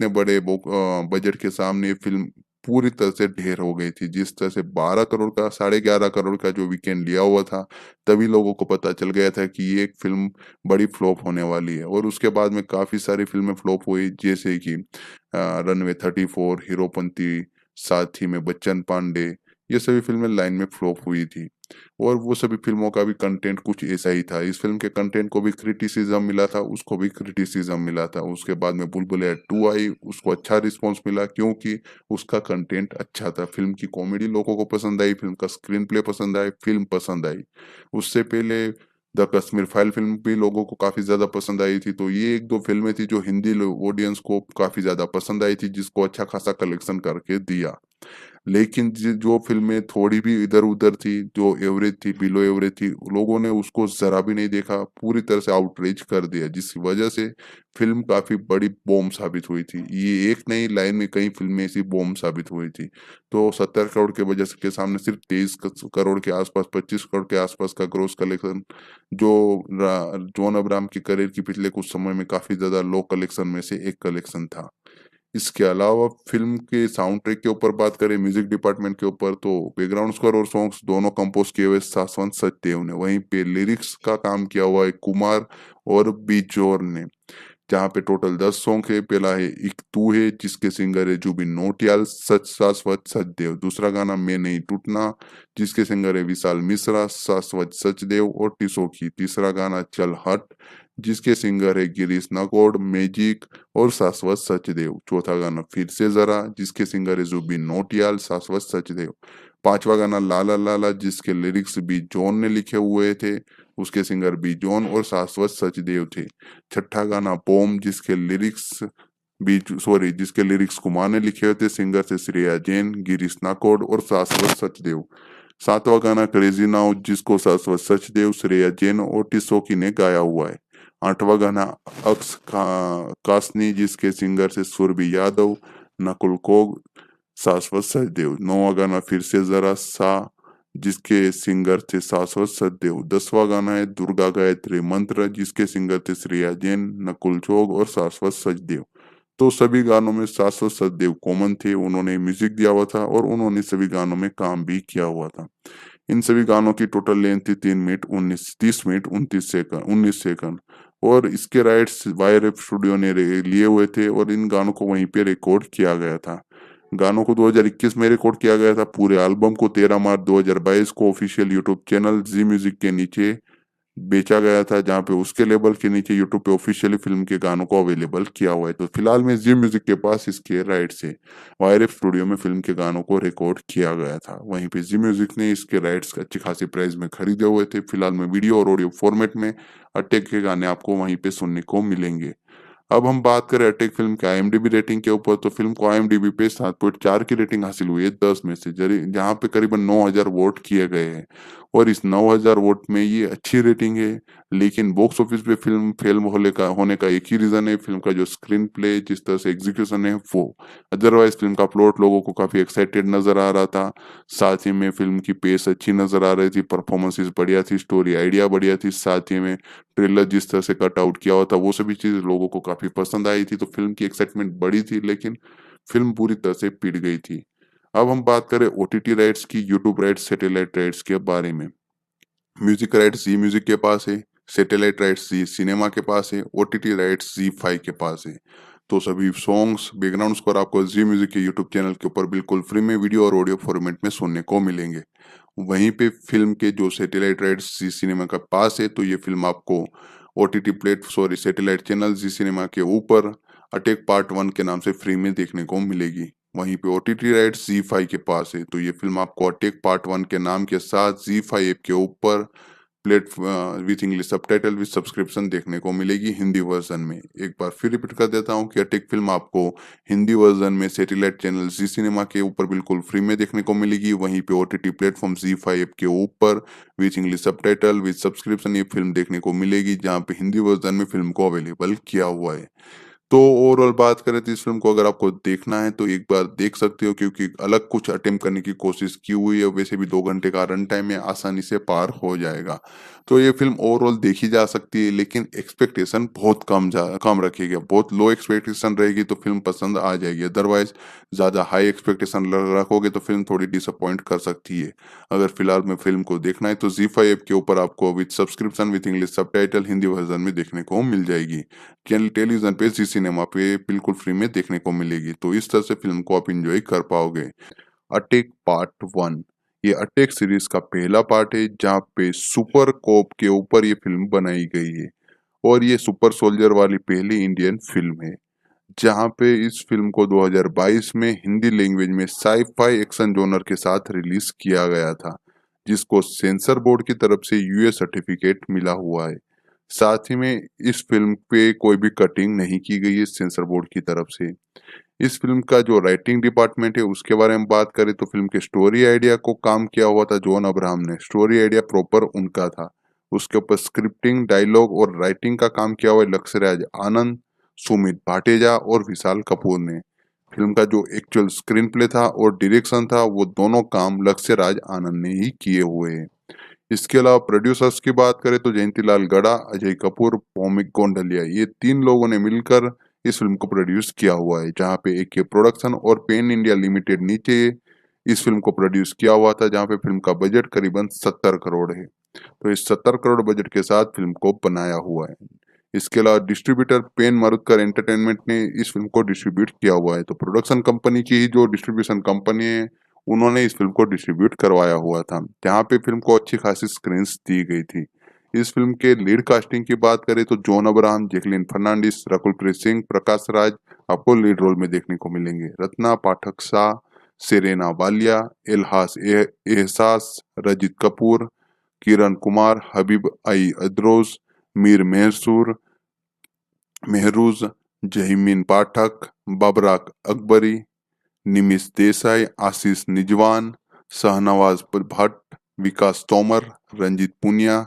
बड़े बजट के सामने ये फिल्म पूरी तरह से ढेर हो गई थी। जिस तरह से 12 करोड़ का 11.5 करोड़ का जो वीकेंड लिया हुआ था, तभी लोगों को पता चल गया था कि ये एक फिल्म बड़ी फ्लॉप होने वाली है। और उसके बाद में काफी सारी फिल्में फ्लॉप हुई, जैसे कि रनवे 34, हीरोपंती, साथ ही में बच्चन पांडे, ये सभी फिल्में लाइन में फ्लॉप हुई थी। और वो सभी फिल्मों का भी कंटेंट कुछ ऐसा ही था। इस फिल्म के कंटेंट को भी क्रिटिसिज्म मिला था, उसको भी क्रिटिसिज्म मिला था। उसके बाद में बुलबुलैया 2 आई, उसको अच्छा रिस्पॉन्स मिला क्योंकि उसका कंटेंट अच्छा था। फिल्म की कॉमेडी लोगों को पसंद आई, फिल्म का स्क्रीन प्ले पसंद आई, फिल्म पसंद आई। उससे पहले द कश्मीर फाइल फिल्म भी लोगों को काफी ज्यादा पसंद आई थी। तो ये एक दो फिल्में थी जो हिंदी ऑडियंस को काफी ज्यादा पसंद आई थी, जिसको अच्छा खासा कलेक्शन करके दिया। लेकिन जो फिल्में थोड़ी भी इधर-उधर थी, जो एवरेज थी, बिलो एवरेज थी, लोगों ने उसको ज़रा भी नहीं देखा, पूरी तरह से आउटरीच कर दिया, जिसकी वजह से फ़िल्म काफ़ी बड़ी बॉम्ब साबित हुई थी। ये एक नहीं, लाइन में कई फ़िल्में ऐसी बॉम्ब साबित हुई थी। तो 70 करोड़ के बजट के सामने सिर्फ 23 करोड़ के आसपास, 25 करोड़ के आसपास का ग्रॉस कलेक्शन, जो जॉन अब्राहम के करियर की पिछले कुछ समय में काफ़ी ज़्यादा लो कलेक्शन में से एक कलेक्शन था। इसके अलावा फ़िल्म के साउंड ट्रैक के ऊपर बात करें, म्यूज़िक डिपार्टमेंट के ऊपर, तो बैकग्राउंड स्कोर और सॉन्ग्स दोनों कंपोज़ किए हुए शाश्वत सचदेव ने। वहीं पे लिरिक्स का काम किया हुआ है कुमार और बिजोर ने। जहाँ पे टोटल 10 सॉन्ग है। पहला है एक तू है, जिसके सिंगर है जुबिन नौटियाल, सच शाश्वत सचदेव। दूसरा गाना मैं नहीं टूटना, जिसके सिंगर है विशाल मिश्रा, शाश्वत सचदेव और टिसोकी। तीसरा गाना चल हट, जिसके सिंगर है गिरीश नाकोड़, मैजिक और शाश्वत सचदेव। चौथा गाना फिर से जरा, जिसके सिंगर है जुबिन नौटियाल, शाश्वत सचदेव। पांचवा गाना लाला लाला, जिसके लिरिक्स बी जॉन ने लिखे हुए थे, उसके सिंगर बी जॉन और शाश्वत सचदेव थे। छठा गाना बॉम, जिसके लिरिक्स कुमार ने लिखे हुए थे, सिंगर थे श्रेया जैन, गिरीश नाकोड़ और शाश्वत सचदेव। सातवां गाना क्रेजी नाउ, जिसको शाश्वत सचदेव, श्रेया जैन और टिसोकी ने गाया हुआ है। आठवां गाना कासनी, जिसके सिंगर थे सुरभि यादव, नकुल कोग, शाश्वत सचदेव। नौवां गाना फिर से जरा सा, जिसके सिंगर थे शाश्वत सचदेव। 10वां गाना है दुर्गा गायत्री मंत्र, जिसके सिंगर थे श्रेया जैन, नकुल चोग और शाश्वत सचदेव। तो सभी गानों में शाश्वत सचदेव कॉमन थे, उन्होंने म्यूजिक दिया हुआ था और उन्होंने सभी गानों में काम भी किया हुआ था। इन सभी गानों की टोटल लेंथ थी 30 मिनट 19 सेकंड। और इसके राइट्स वाईआरएफ स्टूडियो ने लिए हुए थे और इन गानों को वहीं पे रिकॉर्ड किया गया था। गानों को 2021 में रिकॉर्ड किया गया था। पूरे एल्बम को 13 मार्च 2022 को ऑफिशियल यूट्यूब चैनल जी म्यूजिक के नीचे बेचा गया था, जहाँ पे उसके लेबल के नीचे यूट्यूब पे ऑफिशियली फिल्म के गानों को अवेलेबल किया हुआ है। तो फिलहाल में जी म्यूजिक के पास इसके राइट्स है। वाईआरएफ स्टूडियो में फिल्म के गानों को रिकॉर्ड किया गया था, वहीं पे जी म्यूजिक ने इसके राइट्स अच्छी खासी प्राइस में खरीदे हुए थे। फिलहाल में वीडियो और ऑडियो फॉर्मेट में अटैक के गाने आपको वहीं पे सुनने को मिलेंगे। अब हम बात करें अटैक फिल्म के आईएमडीबी रेटिंग के ऊपर, तो फिल्म को आईएमडीबी पे 7.4 की रेटिंग हासिल हुई है 10 में से, जहाँ पे करीबन 9000 वोट किए गए हैं। और इस 9000 वोट में ये अच्छी रेटिंग है। लेकिन बॉक्स ऑफिस पे फिल्म फेल होने का एक ही रीजन है, फिल्म का जो स्क्रीन प्ले, जिस तरह से एग्जीक्यूशन है वो। अदरवाइज फिल्म का प्लॉट लोगों को काफी एक्साइटेड नजर आ रहा था। साथ ही में फिल्म की पेस अच्छी नजर आ रही थी, परफॉर्मेंसेस बढ़िया थी, स्टोरी आइडिया बढ़िया थी। साथ ही में ट्रेलर जिस तरह से कट आउट किया हुआ था, वो सभी चीजें लोगों को काफी पसंद आई थी। तो फिल्म की एक्साइटमेंट बड़ी थी, लेकिन फिल्म पूरी तरह से पिट गई थी। अब हम बात करें ओटीटी राइट्स की, यूट्यूब राइट्स, सैटेलाइट राइट्स के बारे में। म्यूजिक राइट्स जी म्यूजिक के पास है, सैटेलाइट राइट्स जी सिनेमा के पास है, ओटीटी राइट्स जी फाइव के पास है। तो सभी सॉन्ग्स, बैकग्राउंड स्कोर आपको जी म्यूजिक के यूट्यूब चैनल के ऊपर बिल्कुल फ्री में वीडियो और ऑडियो फॉर्मेट में सुनने को मिलेंगे। वहीं पे फिल्म के जो सैटेलाइट राइट्स जी सिनेमा का पास है, तो ये फिल्म आपको सैटेलाइट चैनल जी सिनेमा के ऊपर अटैक पार्ट 1 के नाम से फ्री में देखने को मिलेगी। वहीं पे ओटीटी राइट्स जी फाइव के पास है, तो ये फिल्म आपको अटैक पार्ट 1 के नाम के साथ जी फाइव ऐप के ऊपर with English subtitle with subscription देखने को मिलेगी हिंदी वर्जन में। एक बार फिर रिपीट कर देता हूँ कि अटैक फिल्म आपको हिंदी वर्जन में सैटेलाइट चैनल जी सिनेमा के ऊपर बिल्कुल फ्री में देखने को मिलेगी। वहीं पे ओटीटी प्लेटफॉर्म जी फाइव ऐप के ऊपर with English subtitle with subscription ये फिल्म देखने को मिलेगी, जहाँ पे हिंदी वर्जन में फिल्म को अवेलेबल किया हुआ है। तो ओवरऑल बात करें तो इस फ़िल्म को अगर आपको देखना है तो एक बार देख सकते हो, क्योंकि अलग कुछ अटेम्प्ट करने की कोशिश की हुई है। वैसे भी 2 घंटे का रन टाइम है, आसानी से पार हो जाएगा। तो ये फ़िल्म ओवरऑल देखी जा सकती है, लेकिन एक्सपेक्टेशन बहुत कम रखिएगा। बहुत लो एक्सपेक्टेशन रहेगी तो फ़िल्म पसंद आ जाएगी। अदरवाइज़ ज़्यादा हाई एक्सपेक्टेशन रखोगे तो फ़िल्म थोड़ी डिसअपॉइंट कर सकती है। अगर फिलहाल में फ़िल्म को देखना है तो ज़ी5 ऐप के ऊपर आपको with subscription with English subtitle Hindi version में देखने को मिल जाएगी। टेलीविजन पे जी सिनेमा पे बिल्कुल फ्री में देखने को मिलेगी। तो इस तरह से फिल्म को आप एंजॉय कर पाओगे। अटैक पार्ट 1 ये अटैक सीरीज का पहला पार्ट है जहाँ पे सुपर कोप के ऊपर ये फिल्म बनाई गई है और ये सुपर सोल्जर वाली पहली इंडियन फिल्म है, जहाँ पे इस फिल्म को 2022 में हिंदी लैंग्वेज में साई-फाई एक्शन जॉनर के साथ रिलीज किया गया था, जिसको सेंसर बोर्ड की तरफ से यूएस सर्टिफिकेट मिला हुआ है। साथ ही में इस फिल्म पे कोई भी कटिंग नहीं की गई है सेंसर बोर्ड की तरफ से। इस फिल्म का जो राइटिंग डिपार्टमेंट है उसके बारे में बात करें तो फिल्म के स्टोरी आइडिया को काम किया हुआ था जॉन अब्राहम ने। स्टोरी आइडिया प्रॉपर उनका था। उसके ऊपर स्क्रिप्टिंग, डायलॉग और राइटिंग का काम किया हुआ है लक्ष्यराज आनंद, सुमित भाटेजा और विशाल कपूर ने। फिल्म का जो एक्चुअल स्क्रीन प्ले था और डायरेक्शन था वो दोनों काम लक्ष्यराज आनंद ने ही किए हुए हैं। इसके अलावा प्रोड्यूसर्स की बात करें तो जयंतीलाल गड़ा, अजय कपूर, भौमिक गोंडलिया, ये 3 लोगों ने मिलकर इस फिल्म को प्रोड्यूस किया हुआ है, जहाँ पे एके प्रोडक्शन और पेन इंडिया लिमिटेड नीचे इस फिल्म को प्रोड्यूस किया हुआ था, जहाँ पे फिल्म का बजट करीबन 70 करोड़ है। तो इस 70 करोड़ बजट के साथ फिल्म को बनाया हुआ है। इसके अलावा डिस्ट्रीब्यूटर पेन मारुतकर एंटरटेनमेंट ने इस फिल्म को डिस्ट्रीब्यूट किया हुआ है। तो प्रोडक्शन कंपनी की ही जो डिस्ट्रीब्यूशन कंपनी है उन्होंने इस फिल्म को डिस्ट्रीब्यूट करवाया हुआ था, जहाँ पे फिल्म को अच्छी खासी स्क्रीन्स दी गई थी। इस फिल्म के लीड कास्टिंग की बात करें तो जॉन अब्राहम, जैकलीन फर्नांडिस, रकुलप्रीत सिंह, प्रकाश राज आपको लीड रोल में देखने को मिलेंगे। रत्ना पाठक शाह, सेरेना वालिया, एहसास, रजित कपूर, किरण कुमार, हबीब आई अदरोज, मीर मेहरूज, जहीमीन पाठक, बबराक अकबरी, निमिष देसाई, आशीष निजवान, शाहनवाज भट्ट, विकास तोमर, रंजीत पुनिया,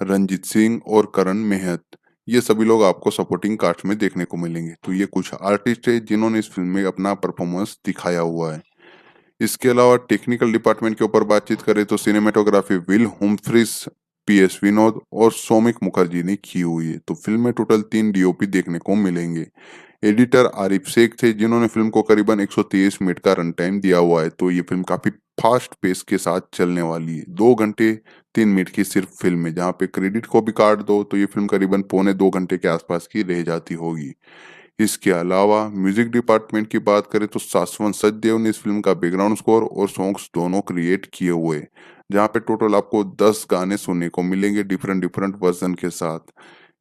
रंजीत सिंह और करण मेहत, ये सभी लोग आपको सपोर्टिंग कास्ट में देखने को मिलेंगे। तो ये कुछ आर्टिस्ट है जिन्होंने इस फिल्म में अपना परफॉर्मेंस दिखाया हुआ है। इसके अलावा टेक्निकल डिपार्टमेंट के ऊपर बातचीत करें तो सिनेमेटोग्राफी विल हुम्फ्रिस, पीएस विनोद और सौमिक मुखर्जी ने की हुई है। तो फिल्म में टोटल 3 डीओपी देखने को मिलेंगे। एडिटर आरिफ शेख थे जिन्होंने फिल्म को करीबन 123 मिनट का रन टाइम दिया हुआ है। तो ये फिल्म काफी फास्ट पेस के साथ चलने वाली है। 2 घंटे 3 मिनट की सिर्फ फिल्म है, जहाँ पे क्रेडिट को भी काट दो तो ये फिल्म करीबन पौने 2 घंटे के आसपास की रह जाती होगी। इसके अलावा म्यूजिक डिपार्टमेंट की बात करें तो शाश्वत सचदेव ने इस फिल्म का बैकग्राउंड स्कोर और सॉन्ग्स दोनों क्रिएट किए हुए, जहाँ पे टोटल आपको 10 गाने सुनने को मिलेंगे डिफरेंट डिफरेंट वर्जन के साथ।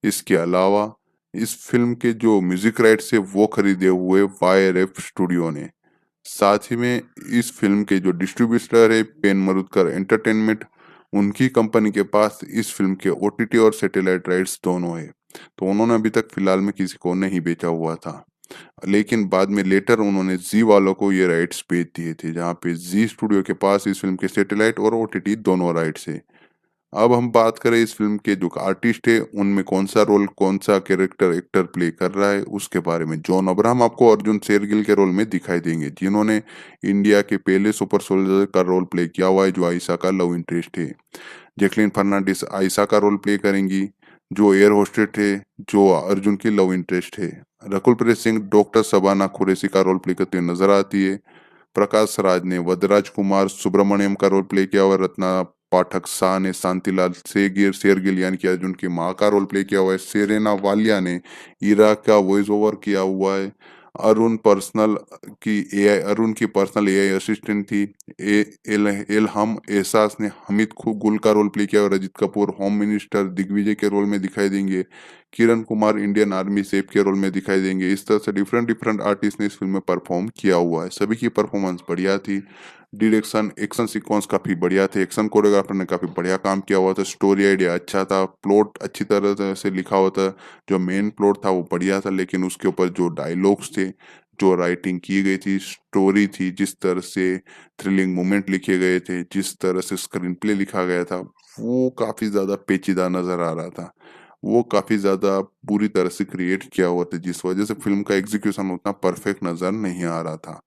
इसके अलावा इस फिल्म के जो म्यूजिक राइट्स है वो खरीदे हुए वाईआरएफ स्टूडियो ने। साथ ही में इस फिल्म के जो डिस्ट्रीब्यूटर है पेन मारुतकर एंटरटेनमेंट, उनकी कंपनी के पास इस फिल्म के ओटीटी और सैटेलाइट राइट्स दोनों है। तो उन्होंने अभी तक फिलहाल में किसी को नहीं बेचा हुआ था, लेकिन बाद में लेटर उन्होंने जी वालों को ये राइट्स बेच दिए थे, जहाँ पे जी स्टूडियो के पास इस फिल्म के सैटेलाइट और ओटीटी दोनों राइट्स है। अब हम बात करें इस फिल्म के जो आर्टिस्ट है उनमें कौन सा रोल, कौन सा कैरेक्टर एक्टर प्ले कर रहा है उसके बारे में। जॉन अब्राहम आपको अर्जुन शेरगिल के रोल में दिखाई देंगे, जिन्होंने इंडिया के पहले सुपर सोल्जर का रोल प्ले किया हुआ है जो आयशा का लव इंटरेस्ट है। जैकलीन फर्नांडिस आयशा का रोल प्ले करेंगी, जो एयर होस्टेस है, जो अर्जुन की लव इंटरेस्ट है। रकुलप्रीत सिंह डॉक्टर शबाना कुरैशी का रोल प्ले करते हुए नजर आती है। प्रकाश राज ने वदराज कुमार सुब्रमण्यम का रोल प्ले किया हुआ है। रत्ना पाठक शाह ने शांतिलाल शेरगिल यानी कि अर्जुन की माँ का रोल प्ले किया हुआ है। सेरेना वालिया ने ईरा का वॉइस ओवर किया हुआ है। अरुण की पर्सनल एआई असिस्टेंट थी। एलहम एहसास ने हमीद गुल का रोल प्ले किया और रजित कपूर होम मिनिस्टर दिग्विजय के रोल में दिखाई देंगे। Kiran Kumar Indian army safe के रोल में दिखाई देंगे। इस तरह से डिफरेंट डिफरेंट आर्टिस्ट ने इस फिल्म में परफॉर्म किया हुआ है। सभी की परफॉर्मेंस बढ़िया थी। डायरेक्शन, एक्शन सीक्वेंस काफी बढ़िया थे। एक्शन कोरियोग्राफर ने काफी बढ़िया काम किया हुआ था। स्टोरी आइडिया अच्छा था। प्लॉट अच्छी तरह से लिखा हुआ था। जो मेन प्लॉट था वो बढ़िया था, लेकिन उसके ऊपर जो डायलॉग्स थे, जो राइटिंग की गई थी, स्टोरी थी, जिस तरह से थ्रिलिंग मोमेंट लिखे गए थे, जिस तरह से स्क्रीन प्ले लिखा गया था, वो काफी ज्यादा पेचीदा नजर आ रहा था। वो काफी ज्यादा बुरी तरह से क्रिएट किया हुआ था, जिस वजह से फिल्म का एग्जीक्यूशन उतना परफेक्ट नजर नहीं आ रहा था।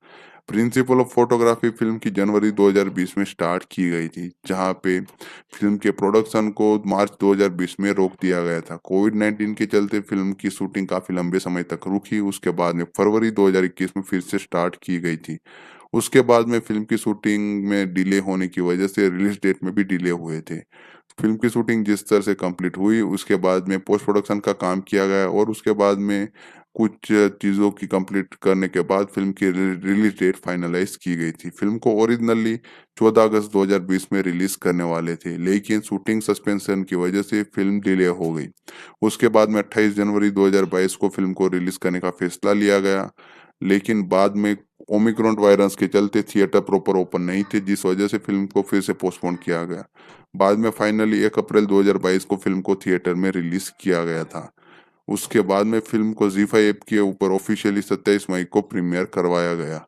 प्रिंसिपल ऑफ फोटोग्राफी फिल्म की जनवरी 2020 में स्टार्ट की गई थी, जहां पे फिल्म के प्रोडक्शन को मार्च 2020 में रोक दिया गया था। कोविड-19 के चलते फिल्म की शूटिंग काफी लंबे समय तक रुकी। उसके बाद में फरवरी 2021 में फिर से स्टार्ट की गई थी। उसके बाद में फिल्म की शूटिंग में डिले होने की वजह से रिलीज डेट में भी डिले हुए थे। फिल्म की शूटिंग जिस तरह से कंप्लीट हुई, उसके बाद में पोस्ट प्रोडक्शन का काम किया गया और उसके बाद में कुछ चीज़ों की कंप्लीट करने के बाद फिल्म की रिलीज डेट फाइनलाइज की गई थी। फिल्म को ओरिजिनली 14 अगस्त 2020 में रिलीज करने वाले थे, लेकिन शूटिंग सस्पेंशन की वजह से फिल्म डिले हो गई। उसके बाद में 28 जनवरी 2022 को फिल्म को रिलीज करने का फैसला लिया गया, लेकिन बाद में ओमिक्रॉन वायरस के चलते थिएटर प्रॉपर ओपन नहीं थे, जिस वजह से फिल्म को फिर से पोस्टपोन किया गया। बाद में फाइनली 1 अप्रैल 2022 को फिल्म को थिएटर में रिलीज किया गया था। उसके बाद में फिल्म को ZEE5 ऐप के ऊपर ऑफिशियली 27 मई को प्रीमियर करवाया गया।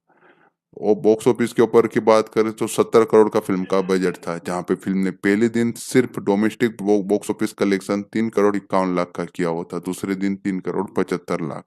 और बॉक्स ऑफिस के ऊपर की बात करें तो 70 करोड़ का फिल्म का बजट था, जहां पे फिल्म ने पहले दिन सिर्फ domestic box office collection 3 crore 51 lakh का किया हुआ था, दूसरे दिन 3 करोड़ 75 लाख,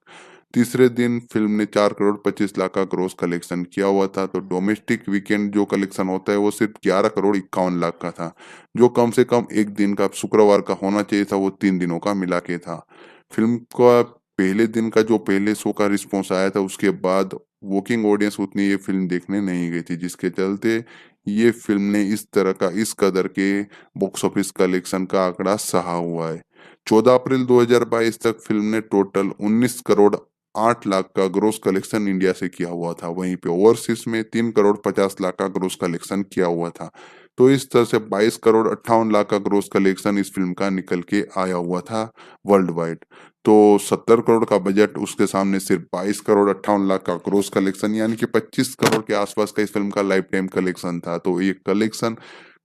तीसरे दिन फिल्म ने 4 करोड़ 25 लाख का ग्रोस कलेक्शन किया हुआ था। तो डोमेस्टिक वीकेंड जो कलेक्शन होता है वो सिर्फ 11 करोड़ 51 लाख का था, जो कम से कम एक दिन का शुक्रवार का होना चाहिए था, वो 3 दिनों का मिला के था। फिल्म का पहले दिन का जो पहले शो का रिस्पॉन्स आया था, उसके बाद वर्किंग ऑडियंस उतनी ये फिल्म देखने नहीं गई थी, जिसके चलते ये फिल्म ने इस तरह का इस कदर के बॉक्स ऑफिस कलेक्शन का आंकड़ा सहा हुआ है। 14 अप्रैल 2022 तक फिल्म ने टोटल 19 करोड़ 8 लाख का ग्रोस कलेक्शन इंडिया से किया हुआ था। वहीं पे ओवरसीज में 3 करोड़ 50 लाख का ग्रोस कलेक्शन किया हुआ था। तो इस तरह से 22 करोड़ 58 लाख का ग्रोस कलेक्शन इस फिल्म का निकल के आया हुआ था वर्ल्ड वाइड। तो 70 करोड़ का बजट, उसके सामने सिर्फ 22 करोड़ 58 लाख का ग्रोस कलेक्शन, यानी कि 25 करोड़ के आसपास का इस फिल्म का लाइफ टाइम कलेक्शन था। तो ये कलेक्शन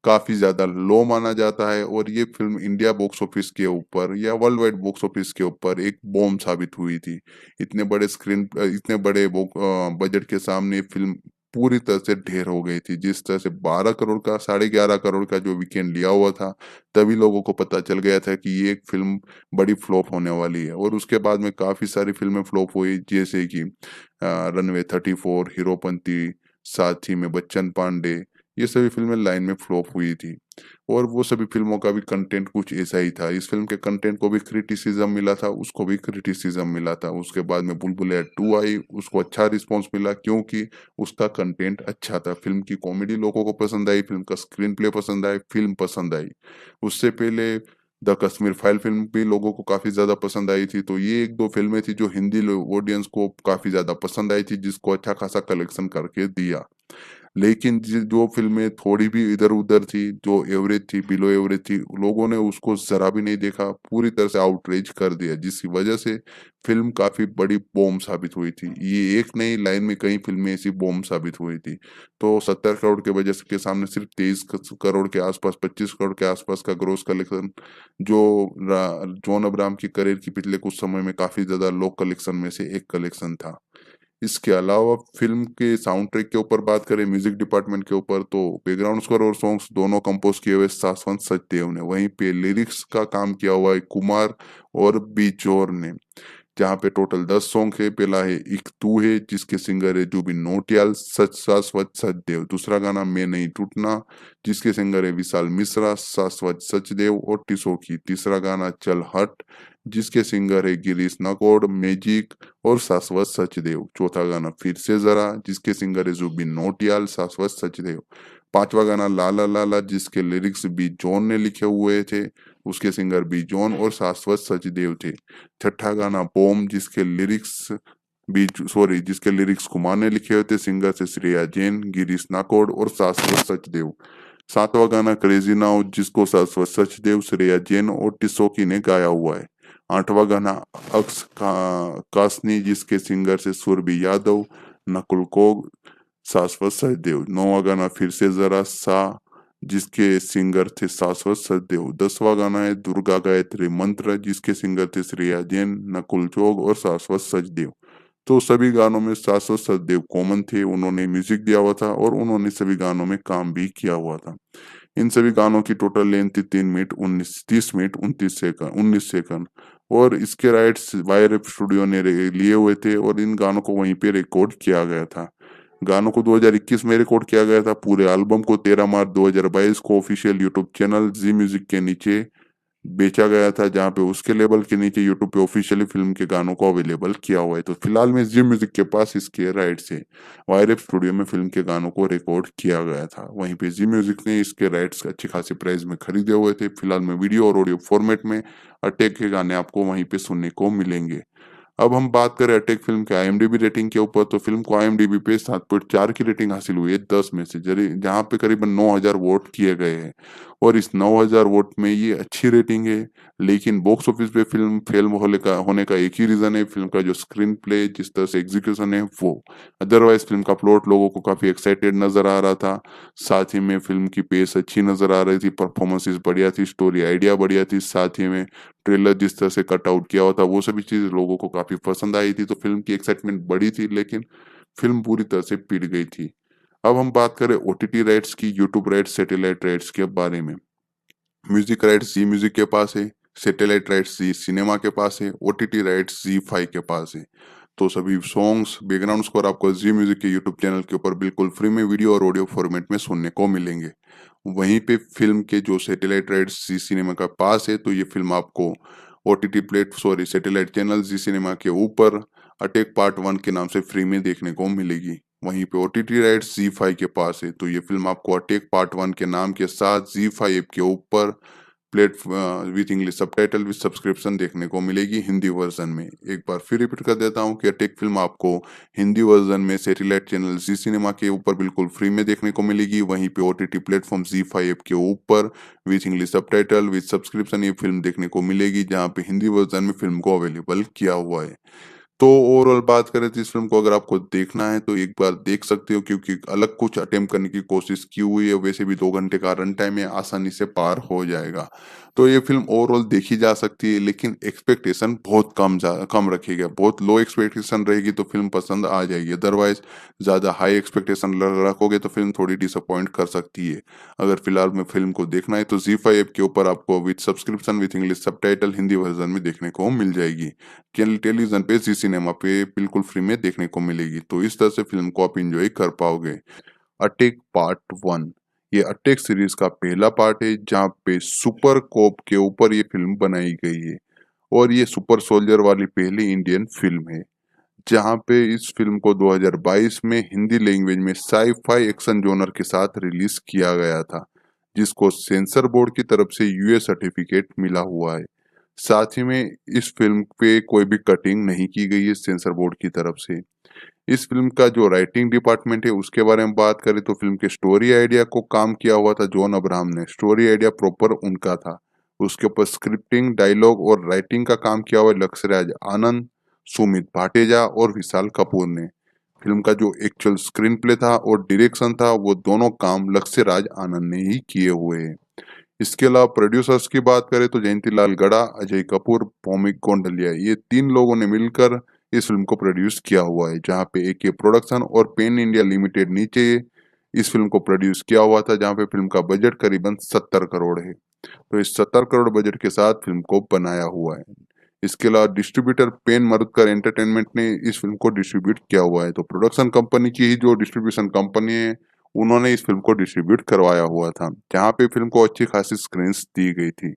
काफी ज्यादा लो माना जाता है, और ये फिल्म इंडिया बॉक्स ऑफिस के ऊपर या वर्ल्ड वाइड बॉक्स ऑफिस के ऊपर एक बॉम्ब साबित हुई थी। इतने बड़े बजट के सामने फिल्म पूरी तरह से ढेर हो गई थी। जिस तरह से 12 करोड़ का 11.5 करोड़ का जो वीकेंड लिया हुआ था, तभी लोगों को पता चल गया था कि ये एक फिल्म बड़ी फ्लॉप होने वाली है। और उसके बाद में काफी सारी फिल्में फ्लॉप हुई, जैसे कि रनवे 34, हीरोपंती, साथ ही में बच्चन पांडे, ये सभी फिल्में लाइन में फ्लॉप हुई थी। और वो सभी फिल्मों का भी कंटेंट कुछ ऐसा ही था। इस फिल्म के कंटेंट को भी क्रिटिसिज्म मिला था, उसको भी क्रिटिसिज्म मिला था। उसके बाद में बुलबुलैया 2 आई, उसको अच्छा रिस्पॉन्स मिला क्योंकि उसका कंटेंट अच्छा था। फिल्म की कॉमेडी लोगों को पसंद आई, फिल्म का स्क्रीन प्ले पसंद आई, फिल्म पसंद आई। उससे पहले द कश्मीर फाइल फिल्म भी लोगों को काफी ज्यादा पसंद आई थी। तो ये एक दो फिल्में थी जो हिंदी ऑडियंस को काफी ज्यादा पसंद आई थी, जिसको अच्छा खासा कलेक्शन करके दिया। लेकिन जो फिल्में थोड़ी भी इधर-उधर थी, जो एवरेज थी, बिलो एवरेज थी, लोगों ने उसको ज़रा भी नहीं देखा, पूरी तरह से आउटरीच कर दिया, जिसकी वजह से फ़िल्म काफ़ी बड़ी बॉम्ब साबित हुई थी। ये एक नहीं, लाइन में कई फ़िल्में ऐसी बॉम्ब साबित हुई थी। तो 70 करोड़ के बजट के सामने सिर्फ 23 करोड़ के आसपास, 25 करोड़ के आसपास का ग्रॉस कलेक्शन, जो जॉन अब्राहम की करियर की पिछले कुछ समय में काफ़ी ज़्यादा लो कलेक्शन में से एक कलेक्शन था। इसके अलावा फिल्म के साउंड ट्रैक के ऊपर बात करें, म्यूजिक डिपार्टमेंट के ऊपर, तो बैकग्राउंड स्कोर और सॉन्ग्स दोनों कंपोज किए हुए शाश्वत सचदेव ने। वहीं पे लिरिक्स का काम किया हुआ है कुमार और बीजोर ने, जहाँ पे टोटल 10 सॉन्ग है। पहला है एक तू है, जिसके सिंगर है जुबिन नौटियाल, सच शाश्वत सचदेव। दूसरा गाना मैं नहीं टूटना, जिसके सिंगर है विशाल मिश्रा, शाश्वत सचदेव और टिसोकी। तीसरा गाना चल हट, जिसके सिंगर है गिरीश नकोड़, मैजिक और शाश्वत सचदेव। चौथा गाना फिर से जरा, जिसके सिंगर है जुबिन नौटियाल, शाश्वत सचदेव। पांचवा गाना लाला लाला, जिसके लिरिक्स बी जॉन ने लिखे हुए थे, उसके सिंगर बी जॉन और शाश्वत सचदेव थे। छठा गाना बॉम, जिसके लिरिक्स कुमार ने लिखे हुए थे, सिंगर से श्रेया जैन, गिरीश नाकोड़ और शाश्वत सचदेव। सातवां गाना क्रेजी नाउ, जिसको शाश्वत सचदेव, श्रेया जैन और टिसोकी ने गाया हुआ है। आठवां गाना कासनी, जिसके सिंगर से सुरभि यादव, नकुल कोग, शाश्वत सचदेव। नौवां गाना फिर से जरा सा, जिसके सिंगर थे शाश्वत सचदेव। 10वां गाना है दुर्गा गायत्री मंत्र, जिसके सिंगर थे श्रेया जैन, नकुल चोग और शाश्वत सचदेव। तो सभी गानों में शाश्वत सचदेव कॉमन थे, उन्होंने म्यूजिक दिया हुआ था और उन्होंने सभी गानों में काम भी किया हुआ था। इन सभी गानों की टोटल लेंथ थी 30 मिनट 19 सेकंड। और इसके राइट्स वाईआरएफ स्टूडियो ने लिए हुए थे, और इन गानों को वहीं पे रिकॉर्ड किया गया था। गानों को 2021 में रिकॉर्ड किया गया था। पूरे एल्बम को 13 मार्च 2022 को ऑफिशियल यूट्यूब चैनल जी म्यूजिक के नीचे बेचा गया था, जहां पे उसके लेबल के नीचे यूट्यूब पे ऑफिशियली फिल्म के गानों को अवेलेबल किया हुआ है। तो फिलहाल में जी म्यूजिक के पास इसके राइट्स है। वायरएफ स्टूडियो में फिल्म के गानों को रिकॉर्ड किया गया था, वहीं पे जी म्यूजिक ने इसके राइट्स अच्छी खासी प्राइस में खरीदे हुए थे। फिलहाल में वीडियो और ऑडियो फॉर्मेट में अटैक के गाने आपको वहीं पे सुनने को मिलेंगे। अब हम बात करें अटैक फिल्म के आईएमडीबी रेटिंग के ऊपर, तो फिल्म को आईएमडीबी पे 7.4 की रेटिंग हासिल हुई है 10 में से, जहाँ पे करीबन 9000 वोट किए गए हैं। और इस 9000 वोट में ये अच्छी रेटिंग है, लेकिन बॉक्स ऑफिस पे फिल्म फेल होने का एक ही रीजन है, फिल्म का जो स्क्रीन प्ले, जिस तरह से एग्जीक्यूशन है वो। अदरवाइज फिल्म का प्लॉट लोगों को काफी एक्साइटेड नजर आ रहा था। साथ ही में फिल्म की पेस अच्छी नजर आ रही थी, परफॉर्मेंसेस बढ़िया थी, स्टोरी आइडिया बढ़िया थी, साथ ही में ट्रेलर जिस तरह से कट आउट किया हुआ था वो सभी चीज़ लोगों को काफ़ी पसंद आई थी, तो फ़िल्म की एक्साइटमेंट बढ़ी थी, लेकिन फ़िल्म पूरी तरह से पिट गई थी। अब हम बात करें ओटीटी राइट्स की, यूट्यूब राइट्स, सैटेलाइट राइट्स के बारे में। म्यूजिक राइट्स जी म्यूजिक के पास है, सैटेलाइट राइट्स जी सिनेमा के पास है, ओटीटी राइट्स जी फाइव के पास है। तो सभी सॉन्ग्स, बैकग्राउंड स्कोर आपको जी म्यूजिक के यूट्यूब चैनल के ऊपर बिल्कुल फ्री में वीडियो और ऑडियो फॉर्मेट में सुनने को मिलेंगे। वहीं पे फिल्म के जो सैटेलाइट राइट्स जी सिनेमा का पास है, तो ये फिल्म आपको सैटेलाइट चैनल जी सिनेमा के ऊपर अटैक पार्ट 1 के नाम से फ्री में देखने को मिलेगी। वहीं पे ओटीटी राइट्स जी फाइव के पास है, तो ये फिल्म आपको अटैक पार्ट 1 के नाम के साथ जी फाइव के ऊपर with English subtitle with subscription देखने को मिलेगी हिंदी वर्जन में। एक बार फिर रिपीट कर देता हूँ कि अटैक फिल्म आपको हिंदी वर्जन में सैटेलाइट चैनल जी सिनेमा के ऊपर बिल्कुल फ्री में देखने को मिलेगी। वहीं पे ओटीटी प्लेटफॉर्म जी फाइव के ऊपर with English subtitle with subscription ये फिल्म देखने को मिलेगी, जहाँ पे हिंदी वर्जन में फिल्म को अवेलेबल किया हुआ है। तो ओवरऑल बात करें तो इस फ़िल्म को अगर आपको देखना है तो एक बार देख सकते हो, क्योंकि अलग कुछ अटेम्प्ट करने की कोशिश की हुई है। वैसे भी 2 घंटे का रन टाइम है, आसानी से पार हो जाएगा। तो ये फ़िल्म ओवरऑल देखी जा सकती है, लेकिन एक्सपेक्टेशन बहुत कम रखिएगा। बहुत लो एक्सपेक्टेशन रहेगी तो फ़िल्म पसंद आ जाएगी। अदरवाइज़ ज़्यादा हाई एक्सपेक्टेशन रखोगे तो फ़िल्म थोड़ी डिसअपॉइंट कर सकती है। अगर फ़िलहाल में फ़िल्म को देखना है तो ज़ी5 ऐप के ऊपर आपको with subscription with English subtitle Hindi version में देखने को मिल जाएगी। टेलीविजन पे जी सिनेमा पे बिल्कुल फ्री में देखने को मिलेगी, तो इस तरह से फिल्म को आप एंजॉय कर पाओगे। अटैक पार्ट 1, ये अटैक सीरीज का पहला पार्ट है, जहाँ पे सुपर कोप के ऊपर ये फिल्म बनाई गई है और ये सुपर सोल्जर वाली पहली इंडियन फिल्म है। जहाँ पे इस फिल्म को 2022 में हिंदी लैंग्वेज में साई-फाई एक्शन जॉनर के साथ रिलीज किया गया था, जिसको सेंसर बोर्ड की तरफ से यूएस सर्टिफिकेट मिला हुआ है। साथ ही में इस फिल्म पे कोई भी कटिंग नहीं की गई है सेंसर बोर्ड की तरफ से। इस फिल्म का जो राइटिंग डिपार्टमेंट है उसके बारे में बात करें तो फिल्म के स्टोरी आइडिया को काम किया हुआ था जॉन अब्राहम ने, स्टोरी आइडिया प्रॉपर उनका था। उसके ऊपर स्क्रिप्टिंग, डायलॉग और राइटिंग का काम किया हुआ लक्ष्यराज आनंद, सुमित भाटेजा और विशाल कपूर ने। फिल्म का जो एक्चुअल स्क्रीन प्ले था और डायरेक्शन था वो दोनों काम लक्ष्यराज आनंद ने ही किए हुए हैं। इसके अलावा प्रोड्यूसर्स की बात करें तो जयंतीलाल गड़ा, अजय कपूर, भौमिक गोंडलिया, ये 3 लोगों ने मिलकर इस फिल्म को प्रोड्यूस किया हुआ है, जहाँ पे एके प्रोडक्शन और पेन इंडिया लिमिटेड नीचे इस फिल्म को प्रोड्यूस किया हुआ था, जहाँ पे फिल्म का बजट करीबन 70 करोड़ है। तो इस 70 करोड़ बजट के साथ फिल्म को बनाया हुआ है। इसके अलावा डिस्ट्रीब्यूटर पेन मरुदकर एंटरटेनमेंट ने इस फिल्म को डिस्ट्रीब्यूट किया हुआ है, तो प्रोडक्शन कंपनी की ही जो डिस्ट्रीब्यूशन कंपनी है उन्होंने इस फिल्म को डिस्ट्रीब्यूट करवाया हुआ था, जहाँ पे फिल्म को अच्छी खासी स्क्रीन्स दी गई थी।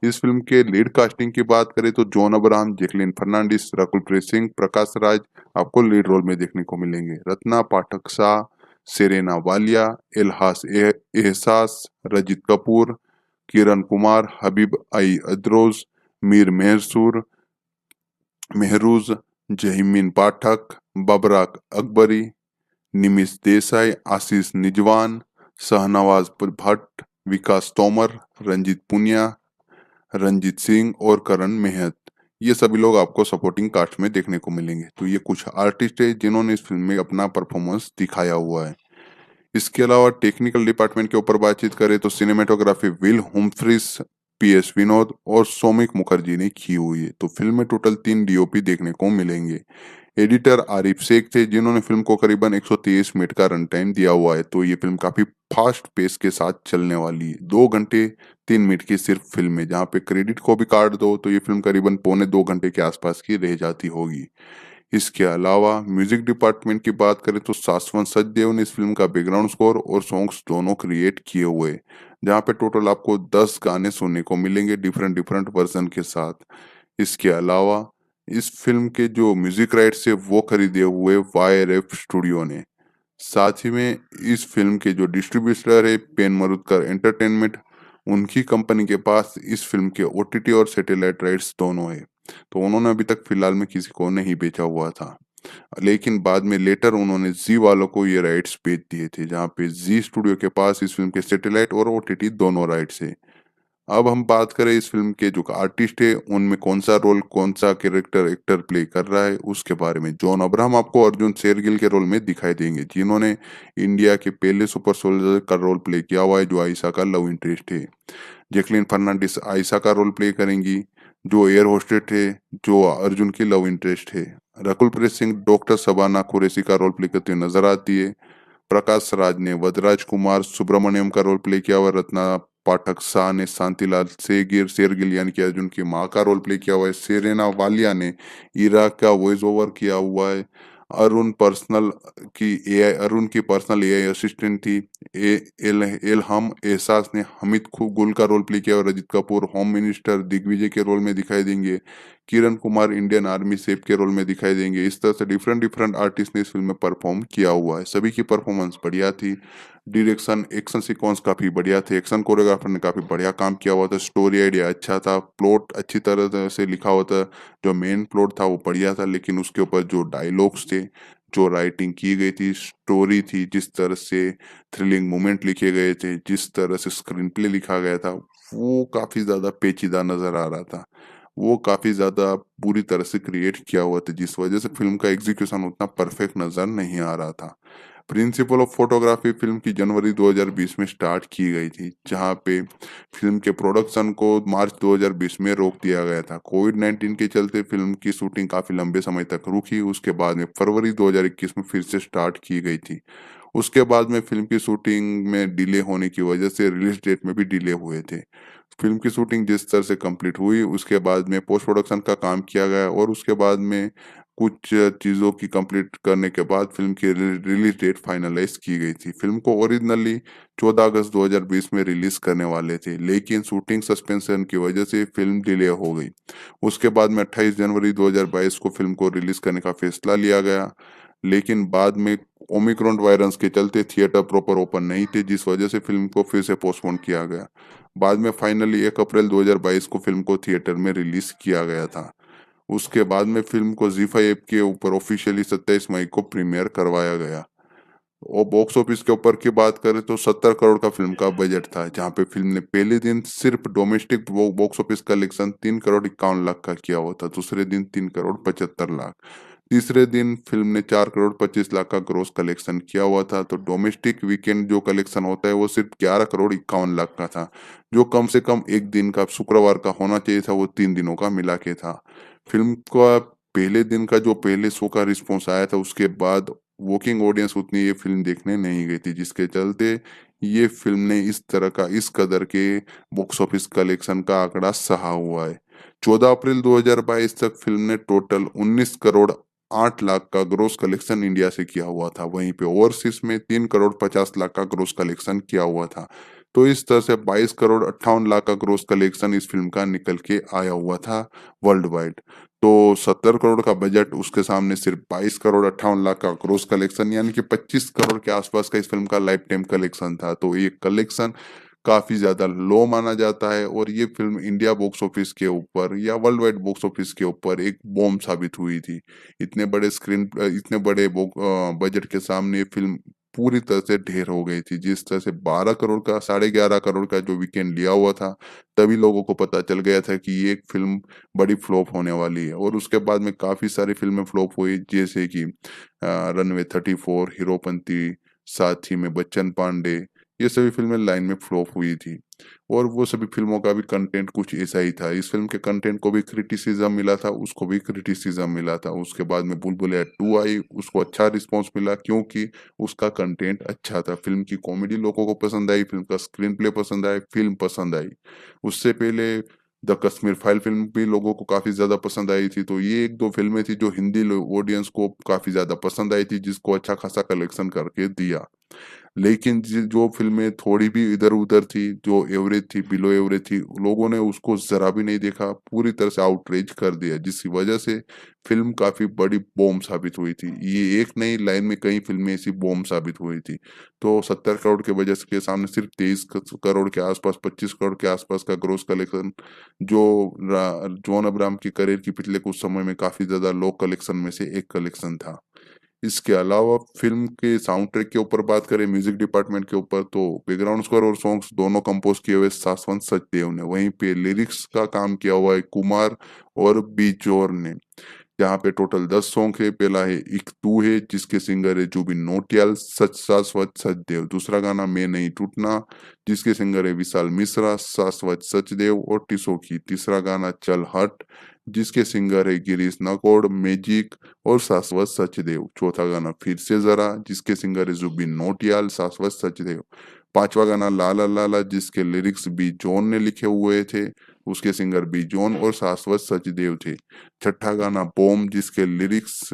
इस फिल्म के लीड कास्टिंग की बात करें तो जॉन अब्राहम, जैकलिन फर्नांडिस, रकुलप्रीत सिंह, प्रकाश राज आपको लीड रोल में देखने को मिलेंगे। रत्ना पाठक शाह, सेरेना वालिया, एहसास, रजित कपूर, किरण कुमार, हबीब आई अदरोज, मीर मेहरूज, जहीमीन पाठक, बबराक अकबरी, निमिष देसाई, आशीष निजवान, शाहनवाज भट्ट, विकास तोमर, रंजीत पुनिया, रंजीत सिंह और करण मेहत, ये सभी लोग आपको सपोर्टिंग कास्ट में देखने को मिलेंगे। तो ये कुछ आर्टिस्ट है जिन्होंने इस फिल्म में अपना परफॉर्मेंस दिखाया हुआ है। इसके अलावा टेक्निकल डिपार्टमेंट के ऊपर बातचीत करें तो सिनेमेटोग्राफी विल हुम्फ्रिस, पीएस विनोद और सौमिक मुखर्जी ने की हुई है। तो फिल्म में टोटल 3 डीओपी देखने को मिलेंगे। एडिटर आरिफ शेख थे, जिन्होंने फिल्म को करीबन 123 मिनट का रन टाइम दिया हुआ है। तो ये फिल्म काफी फास्ट पेस के साथ चलने वाली है। 2 घंटे 3 मिनट की सिर्फ फिल्म है, जहाँ पे क्रेडिट को भी काट दो तो ये फिल्म करीबन पौने 2 घंटे के आसपास की रह जाती होगी। इसके अलावा म्यूजिक डिपार्टमेंट की बात करें तो शाश्वत सचदेव ने इस फिल्म का बैकग्राउंड स्कोर और सॉन्ग्स दोनों क्रिएट किए हुए, जहाँ पे टोटल आपको 10 गाने सुनने को मिलेंगे डिफरेंट डिफरेंट वर्जन के साथ। इसके अलावा इस फिल्म के जो म्यूजिक राइट्स है वो खरीदे हुए वाईआरएफ स्टूडियो ने। साथ ही में इस फिल्म के जो डिस्ट्रीब्यूटर है पेन मरुदकर एंटरटेनमेंट, उनकी कंपनी के पास इस फिल्म के ओटीटी और सैटेलाइट राइट्स दोनों है। तो उन्होंने अभी तक फिलहाल में किसी को नहीं बेचा हुआ था। लेकिन बाद में लेटर उन्होंने जी वालों को ये राइट्स बेच दिए थे, जहाँ पे जी स्टूडियो के पास इस फिल्म के सैटेलाइट और ओटीटी दोनों राइट्स है। अब हम बात करें इस फिल्म के जो आर्टिस्ट है उनमें कौन सा रोल, कौन सा कैरेक्टर एक्टर प्ले कर रहा है उसके बारे में। जॉन अब्राहम आपको अर्जुन शेरगिल के रोल में दिखाई देंगे, जिन्होंने इंडिया के पहले सुपर सोल्जर का रोल प्ले किया हुआ है, जो आयशा का लव इंटरेस्ट है। जैकलिन फर्नांडिस आयशा का रोल प्ले करेंगी, जो एयर होस्टेस है, जो अर्जुन की लव इंटरेस्ट है। रकुल प्रीत सिंह डॉक्टर शबाना कुरैशी का रोल प्ले करते हुए नजर आती है। प्रकाश राज ने वदराज कुमार सुब्रमण्यम का रोल प्ले किया हुआ। रत्ना पाठक शाह ने शांतिलाल शेरगिल यानी कि अर्जुन की माँ का रोल प्ले किया हुआ है। सेरेना वालिया ने इराक का वॉइस ओवर किया हुआ है। अरुण की पर्सनल एआई असिस्टेंट थी। एलहम एहसास ने हमिद गुल का रोल प्ले किया और रजित कपूर होम मिनिस्टर दिग्विजय के रोल में दिखाई देंगे। Kiran Kumar Indian army safe के रोल में दिखाई देंगे। इस तरह से डिफरेंट डिफरेंट आर्टिस्ट ने इस फिल्म में परफॉर्म किया हुआ है। सभी की परफॉर्मेंस बढ़िया थी। डायरेक्शन, एक्शन सीक्वेंस काफी बढ़िया थे। एक्शन कोरियोग्राफर ने काफी बढ़िया काम किया हुआ था। स्टोरी आइडिया अच्छा था। प्लॉट अच्छी तरह से लिखा हुआ था। जो मेन प्लॉट था वो बढ़िया था, लेकिन उसके ऊपर जो डायलॉग्स थे, जो राइटिंग की गई थी, स्टोरी थी, जिस तरह से थ्रिलिंग मोमेंट लिखे गए थे, जिस तरह से स्क्रीन प्ले लिखा गया था, वो काफी ज्यादा पेचीदा नजर आ रहा था। वो काफी ज्यादा पूरी तरह से क्रिएट किया हुआ था, जिस वजह से फिल्म का एग्जीक्यूशन उतना परफेक्ट नजर नहीं आ रहा था। प्रिंसिपल ऑफ फोटोग्राफी फिल्म की जनवरी 2020 में स्टार्ट की गई थी, जहां पे फिल्म के प्रोडक्शन को मार्च 2020 में रोक दिया गया था। कोविड-19 के चलते फिल्म की शूटिंग काफी लंबे समय तक रुकी। उसके बाद में फरवरी 2021 में फिर से स्टार्ट की गई थी। उसके बाद में फिल्म की शूटिंग में डिले होने की वजह से रिलीज डेट में भी डिले हुए थे। फिल्म की शूटिंग जिस तरह से कंप्लीट हुई, उसके बाद में पोस्ट प्रोडक्शन का काम किया गया और उसके बाद में कुछ चीज़ों की कंप्लीट करने के बाद फिल्म की रिलीज डेट फाइनलाइज की गई थी। फिल्म को ओरिजिनली 14 अगस्त 2020 में रिलीज करने वाले थे, लेकिन शूटिंग सस्पेंशन की वजह से फिल्म डिले हो गई। उसके बाद में 28 जनवरी 2022 को फिल्म को रिलीज करने का फैसला लिया गया, लेकिन बाद में ओमिक्रॉन वायरस के चलते थिएटर प्रॉपर ओपन नहीं थे, जिस वजह से फिल्म को फिर से पोस्टपोन किया गया। बाद में फाइनली 1 अप्रैल 2022 को फिल्म को थिएटर में रिलीज किया गया था। उसके बाद में फिल्म को जी5 ऐप के ऊपर ऑफिशियली 27 मई को प्रीमियर करवाया गया। और बॉक्स ऑफिस के ऊपर की बात करें तो 70 करोड़ का फिल्म का बजट था, जहां पे फिल्म ने पहले दिन सिर्फ domestic box office collection 3 crore 51 lakh का किया हुआ था। दूसरे दिन 3 करोड़ 75 लाख। तीसरे दिन फिल्म ने 4 करोड़ 25 लाख का ग्रोस कलेक्शन किया हुआ था। तो डोमेस्टिक वीकेंड जो कलेक्शन होता है वो सिर्फ 11 करोड़ 51 लाख का था, जो कम से कम एक दिन का शुक्रवार का होना चाहिए था, वो 3 दिनों का मिला के था। फिल्म का पहले दिन का जो पहले शो का रिस्पॉन्स आया था, उसके बाद वर्किंग ऑडियंस उतनी ये फिल्म देखने नहीं गई थी, जिसके चलते ये फिल्म ने इस तरह का इस कदर के बॉक्स ऑफिस कलेक्शन का आंकड़ा सहा हुआ है। 14 अप्रैल 2022 तक फिल्म ने टोटल 19 करोड़ 8 लाख का ग्रोस कलेक्शन इंडिया से किया हुआ था। वहीं पे ओवरसीज में 3 करोड़ 50 लाख का ग्रोस कलेक्शन किया हुआ था। तो इस तरह से 22 करोड़ 58 लाख का ग्रोस कलेक्शन इस फिल्म का निकल के आया हुआ था वर्ल्ड वाइड। तो 70 करोड़ का बजट, उसके सामने सिर्फ 22 करोड़ 58 लाख का ग्रोस कलेक्शन, यानी कि 25 करोड़ के आसपास का इस फिल्म का लाइफ टाइम कलेक्शन था। तो ये कलेक्शन काफी ज्यादा लो माना जाता है और ये फिल्म इंडिया बॉक्स ऑफिस के ऊपर या वर्ल्ड वाइड बॉक्स ऑफिस के ऊपर एक बॉम्ब साबित हुई थी। इतने बड़े बजट के सामने ये फिल्म पूरी तरह से ढेर हो गई थी। जिस तरह से 12 करोड़ का 11.5 करोड़ का जो वीकेंड लिया हुआ था, तभी लोगों को पता चल गया था कि ये एक फिल्म बड़ी फ्लॉप होने वाली है। और उसके बाद में काफी सारी फिल्में फ्लॉप हुई, जैसे कि रनवे 34, हीरोपंती, साथ ही में बच्चन पांडे, ये सभी फिल्में लाइन में फ्लॉप हुई थी। और वो सभी फिल्मों का भी कंटेंट कुछ ऐसा ही था। इस फिल्म के कंटेंट को भी क्रिटिसिज्म मिला था, उसको भी क्रिटिसिज्म मिला था। उसके बाद में बुलबुलैया 2 आई, उसको अच्छा रिस्पॉन्स मिला क्योंकि उसका कंटेंट अच्छा था। फिल्म की कॉमेडी लोगों को पसंद आई, फिल्म का स्क्रीन प्ले पसंद आई, फिल्म पसंद आई। उससे पहले द कश्मीर फाइल फिल्म भी लोगों को काफी ज्यादा पसंद आई थी। तो ये एक दो फिल्में थी जो हिंदी ऑडियंस को काफी ज्यादा पसंद आई थी, जिसको अच्छा खासा कलेक्शन करके दिया। लेकिन जो फिल्में थोड़ी भी इधर उधर थी, जो एवरेज थी, बिलो एवरेज थी, लोगों ने उसको जरा भी नहीं देखा, पूरी तरह से आउटरीच कर दिया, जिसकी वजह से फिल्म काफी बड़ी बॉम्ब साबित हुई थी। ये एक नहीं, लाइन में कई फिल्में ऐसी बॉम्ब साबित हुई थी। तो 70 करोड़ के बजट के सामने सिर्फ 23 करोड़ के आसपास, 25 करोड़ के आसपास का ग्रोस कलेक्शन, जो जॉन अब्राहम की करियर की पिछले कुछ समय में काफी ज्यादा लो कलेक्शन में से एक कलेक्शन था। इसके अलावा फिल्म के साउंड ट्रैक के ऊपर बात करें, म्यूजिक डिपार्टमेंट के ऊपर, तो बैकग्राउंड स्कोर और सॉन्ग्स दोनों कंपोज किए हुए शाश्वत सचदेव ने, वहीं पे लिरिक्स का काम किया हुआ है कुमार और बीजोर ने। यहाँ पे टोटल 10 सॉन्ग है। पहला है इक तू है, जिसके सिंगर है जुबिन नौटियाल, सच शाश्वत सचदेव। दूसरा गाना मैं नहीं टूटना, जिसके सिंगर है विशाल मिश्रा, शाश्वत सचदेव और टिसोकी। तीसरा गाना चल हट, जिसके सिंगर है गिरीश नकोड़, मैजिक और शाश्वत सचदेव। चौथा गाना फिर से जरा, जिसके सिंगर है जुबिन नौटियाल, शाश्वत सचदेव। पांचवा गाना लाला लाला, जिसके लिरिक्स बी जॉन ने लिखे हुए थे, उसके सिंगर बी जॉन और शाश्वत सचदेव थे। छठा गाना बॉम, जिसके लिरिक्स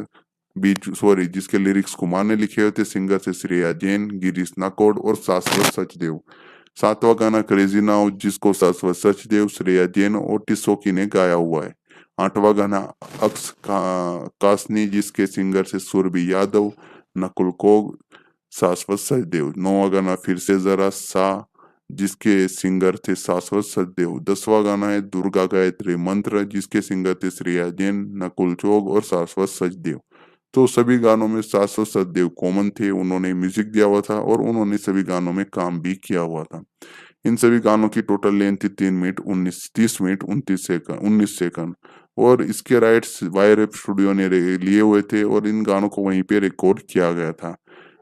कुमार ने लिखे हुए थे, सिंगर थे श्रेया जैन, गिरीश नाकोड और शाश्वत सचदेव। सातवां गाना क्रेजी नाउ, जिसको शाश्वत सचदेव, श्रेया जैन और टिसोकी ने गाया हुआ है। आठवां गाना कासनी, जिसके सिंगर से सुरभि यादव, नकुल कोग, शाश्वत सचदेव। नौवां गाना फिर से जरा सा, जिसके सिंगर थे शाश्वत सचदेव। 10वां गाना है दुर्गा गायत्री मंत्र, जिसके सिंगर थे श्रेया जैन, नकुल चोग और शाश्वत सचदेव। तो सभी गानों में शाश्वत सचदेव कॉमन थे, उन्होंने म्यूजिक दिया हुआ था और उन्होंने सभी गानों में काम भी किया हुआ था। इन सभी गानों की टोटल लेंथ थी 30 मिनट 19 सेकंड। और इसके राइट्स वायर स्टूडियो ने लिए हुए थे और इन गानों को वहीं पे रिकॉर्ड किया गया था।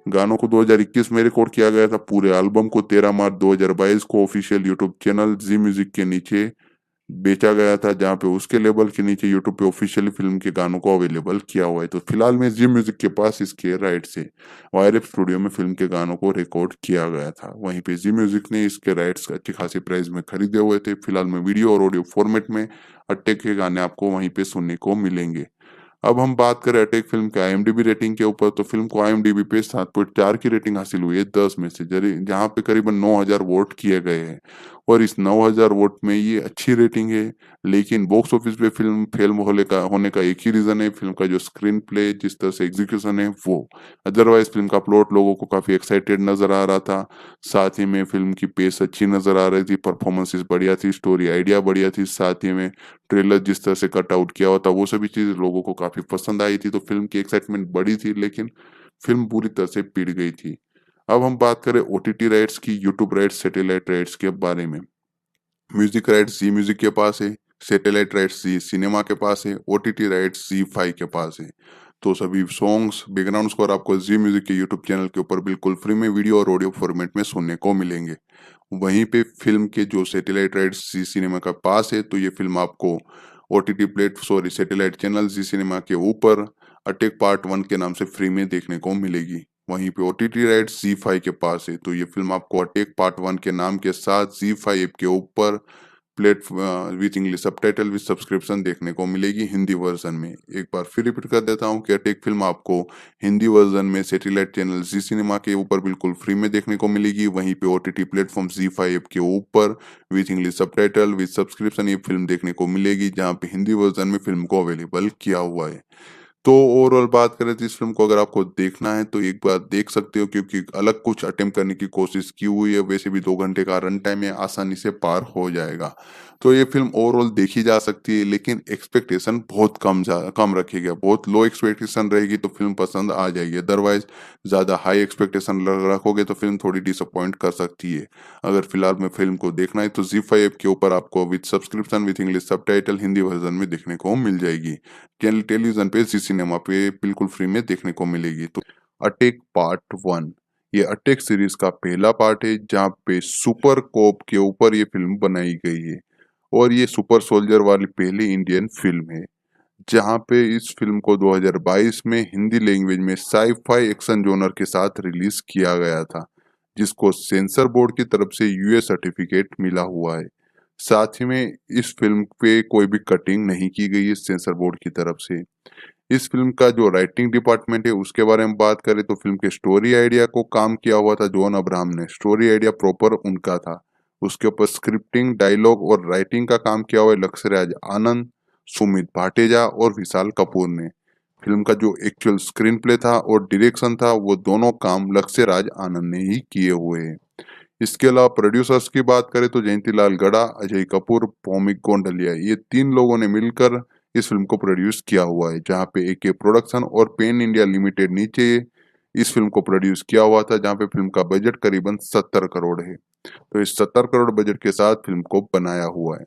गानों को 2021 में रिकॉर्ड किया गया था। पूरे एल्बम को 13 मार्च 2022 को ऑफिशियल यूट्यूब चैनल जी म्यूजिक के नीचे बेचा गया था, जहाँ पे उसके लेबल के नीचे यूट्यूब पे ऑफिशियली फिल्म के गानों को अवेलेबल किया हुआ है। तो फिलहाल में जी म्यूजिक के पास इसके राइट से वायरएप स्टूडियो में फिल्म के गानों को रिकॉर्ड किया गया था। वहीं पे जी म्यूजिक ने इसके राइट्स अच्छी खासी प्राइस में खरीदे हुए थे। फिलहाल में वीडियो और ऑडियो फॉर्मेट में अटैक के गाने आपको वहीं पे सुनने को मिलेंगे। अब हम बात करें अटैक फिल्म के आईएमडीबी रेटिंग के ऊपर, तो फिल्म को आईएमडीबी पे 7.4 की रेटिंग हासिल हुई है 10 में से, जहां पे करीबन 9000 वोट किए गए हैं। और इस 9000 वोट में ये अच्छी रेटिंग है। लेकिन बॉक्स ऑफिस पे फिल्म फेल होने का एक ही रीजन है, फिल्म का जो स्क्रीन प्ले, जिस तरह से एग्जीक्यूशन है वो। अदरवाइज फिल्म का प्लॉट लोगों को काफी एक्साइटेड नजर आ रहा था। साथ ही में फिल्म की पेस अच्छी नजर आ रही थी, परफॉर्मेंसेस बढ़िया थी, स्टोरी आइडिया बढ़िया थी। साथ ही में ट्रेलर जिस तरह से कट आउट किया हुआ था, वो सभी चीजें लोगों को काफी पसंद आई थी। तो फिल्म की एक्साइटमेंट बड़ी थी, लेकिन फिल्म पूरी तरह से पिट गई थी। अब हम बात करें ओटीटी राइट्स की, यूट्यूब राइट्स, सैटेलाइट राइट्स के बारे में। म्यूजिक राइट्स जी म्यूजिक के पास है, सैटेलाइट राइट्स जी सिनेमा के पास है, ओटीटी राइट्स जी फाई के पास है। तो सभी सॉन्ग्स, बैकग्राउंड स्कोर आपको जी म्यूजिक के यूट्यूब चैनल के ऊपर बिल्कुल फ्री में वीडियो और ऑडियो फॉर्मेट में सुनने को मिलेंगे। वहीं पे फिल्म के जो सैटेलाइट राइट्स जी सिनेमा का पास है, तो ये फिल्म आपको सैटेलाइट चैनल जी सिनेमा के ऊपर अटैक पार्ट 1 के नाम से फ्री में देखने को मिलेगी। वहीं पे ओटीटी राइट्स जी फाई के पास है, तो ये फिल्म आपको अटैक पार्ट 1 के नाम के साथ जी फाई ऐप के ऊपर with English subtitle with subscription देखने को मिलेगी हिंदी वर्जन में। एक बार फिर रिपीट कर देता हूँ कि अटैक फिल्म आपको हिंदी वर्जन में सैटेलाइट चैनल जी सिनेमा के ऊपर बिल्कुल फ्री में देखने को मिलेगी। वहीं पे ओटीटी प्लेटफॉर्म जी फाई ऐप के ऊपर with English subtitle with subscription ये फिल्म देखने को मिलेगी, जहाँ पे हिंदी वर्जन में फिल्म को अवेलेबल किया हुआ है। तो ओवरऑल बात करें तो इस फिल्म को अगर आपको देखना है तो एक बार देख सकते हो, क्योंकि अलग कुछ अटेम्प्ट करने की कोशिश की हुई है। वैसे भी 2 घंटे का रन टाइम है, आसानी से पार हो जाएगा। तो ये फिल्म ओवरऑल देखी जा सकती है, लेकिन एक्सपेक्टेशन बहुत कम रखिएगा। बहुत लो एक्सपेक्टेशन रहेगी तो फिल्म पसंद आ जाएगी। अदरवाइज ज्यादा हाई एक्सपेक्टेशन रखोगे तो फिल्म थोड़ी डिसअपॉइंट कर सकती है। अगर फिलहाल में फिल्म को देखना है तो जी फाइव ऐप के ऊपर आपको with subscription with English subtitle Hindi version में देखने को मिल जाएगी। टेलीविजन पे जी सिनेमा पे बिल्कुल फ्री में देखने को मिलेगी। तो अटैक पार्ट 1, ये अटैक सीरीज का पहला पार्ट है, जहाँ पे सुपर कोप के ऊपर ये फिल्म बनाई गई है। और ये सुपर सोल्जर वाली पहली इंडियन फिल्म है, जहाँ पे इस फिल्म को 2022 में हिंदी लैंग्वेज में साई-फाई एक्शन जोनर के साथ रिलीज किया गया था, जिसको सेंसर बोर्ड की तरफ से यूएस सर्टिफिकेट मिला हुआ है। साथ ही में इस फिल्म पे कोई भी कटिंग नहीं की गई है सेंसर बोर्ड की तरफ से। इस फिल्म का जो राइटिंग डिपार्टमेंट है उसके बारे में बात करें तो फिल्म के स्टोरी आइडिया को काम किया हुआ था जॉन अब्राहम ने। स्टोरी आइडिया प्रॉपर उनका था। उसके ऊपर स्क्रिप्टिंग, डायलॉग और राइटिंग का काम किया हुआ है लक्ष्यराज आनंद, सुमित भाटेजा और विशाल कपूर ने। फिल्म का जो एक्चुअल स्क्रीन प्ले था और डायरेक्शन था वो दोनों काम लक्ष्यराज आनंद ने ही किए हुए हैं। इसके अलावा प्रोड्यूसर्स की बात करें तो जयंतीलाल गड़ा, अजय कपूर, भौमिक गोंडलिया, ये 3 लोगों ने मिलकर इस फिल्म को प्रोड्यूस किया हुआ है, जहां पे एके प्रोडक्शन और पेन इंडिया लिमिटेड नीचे इस फिल्म को प्रोड्यूस किया हुआ था, जहां पे फिल्म का बजट करीबन 70 करोड़ है। तो इस 70 करोड़ बजट के साथ फिल्म को बनाया हुआ है।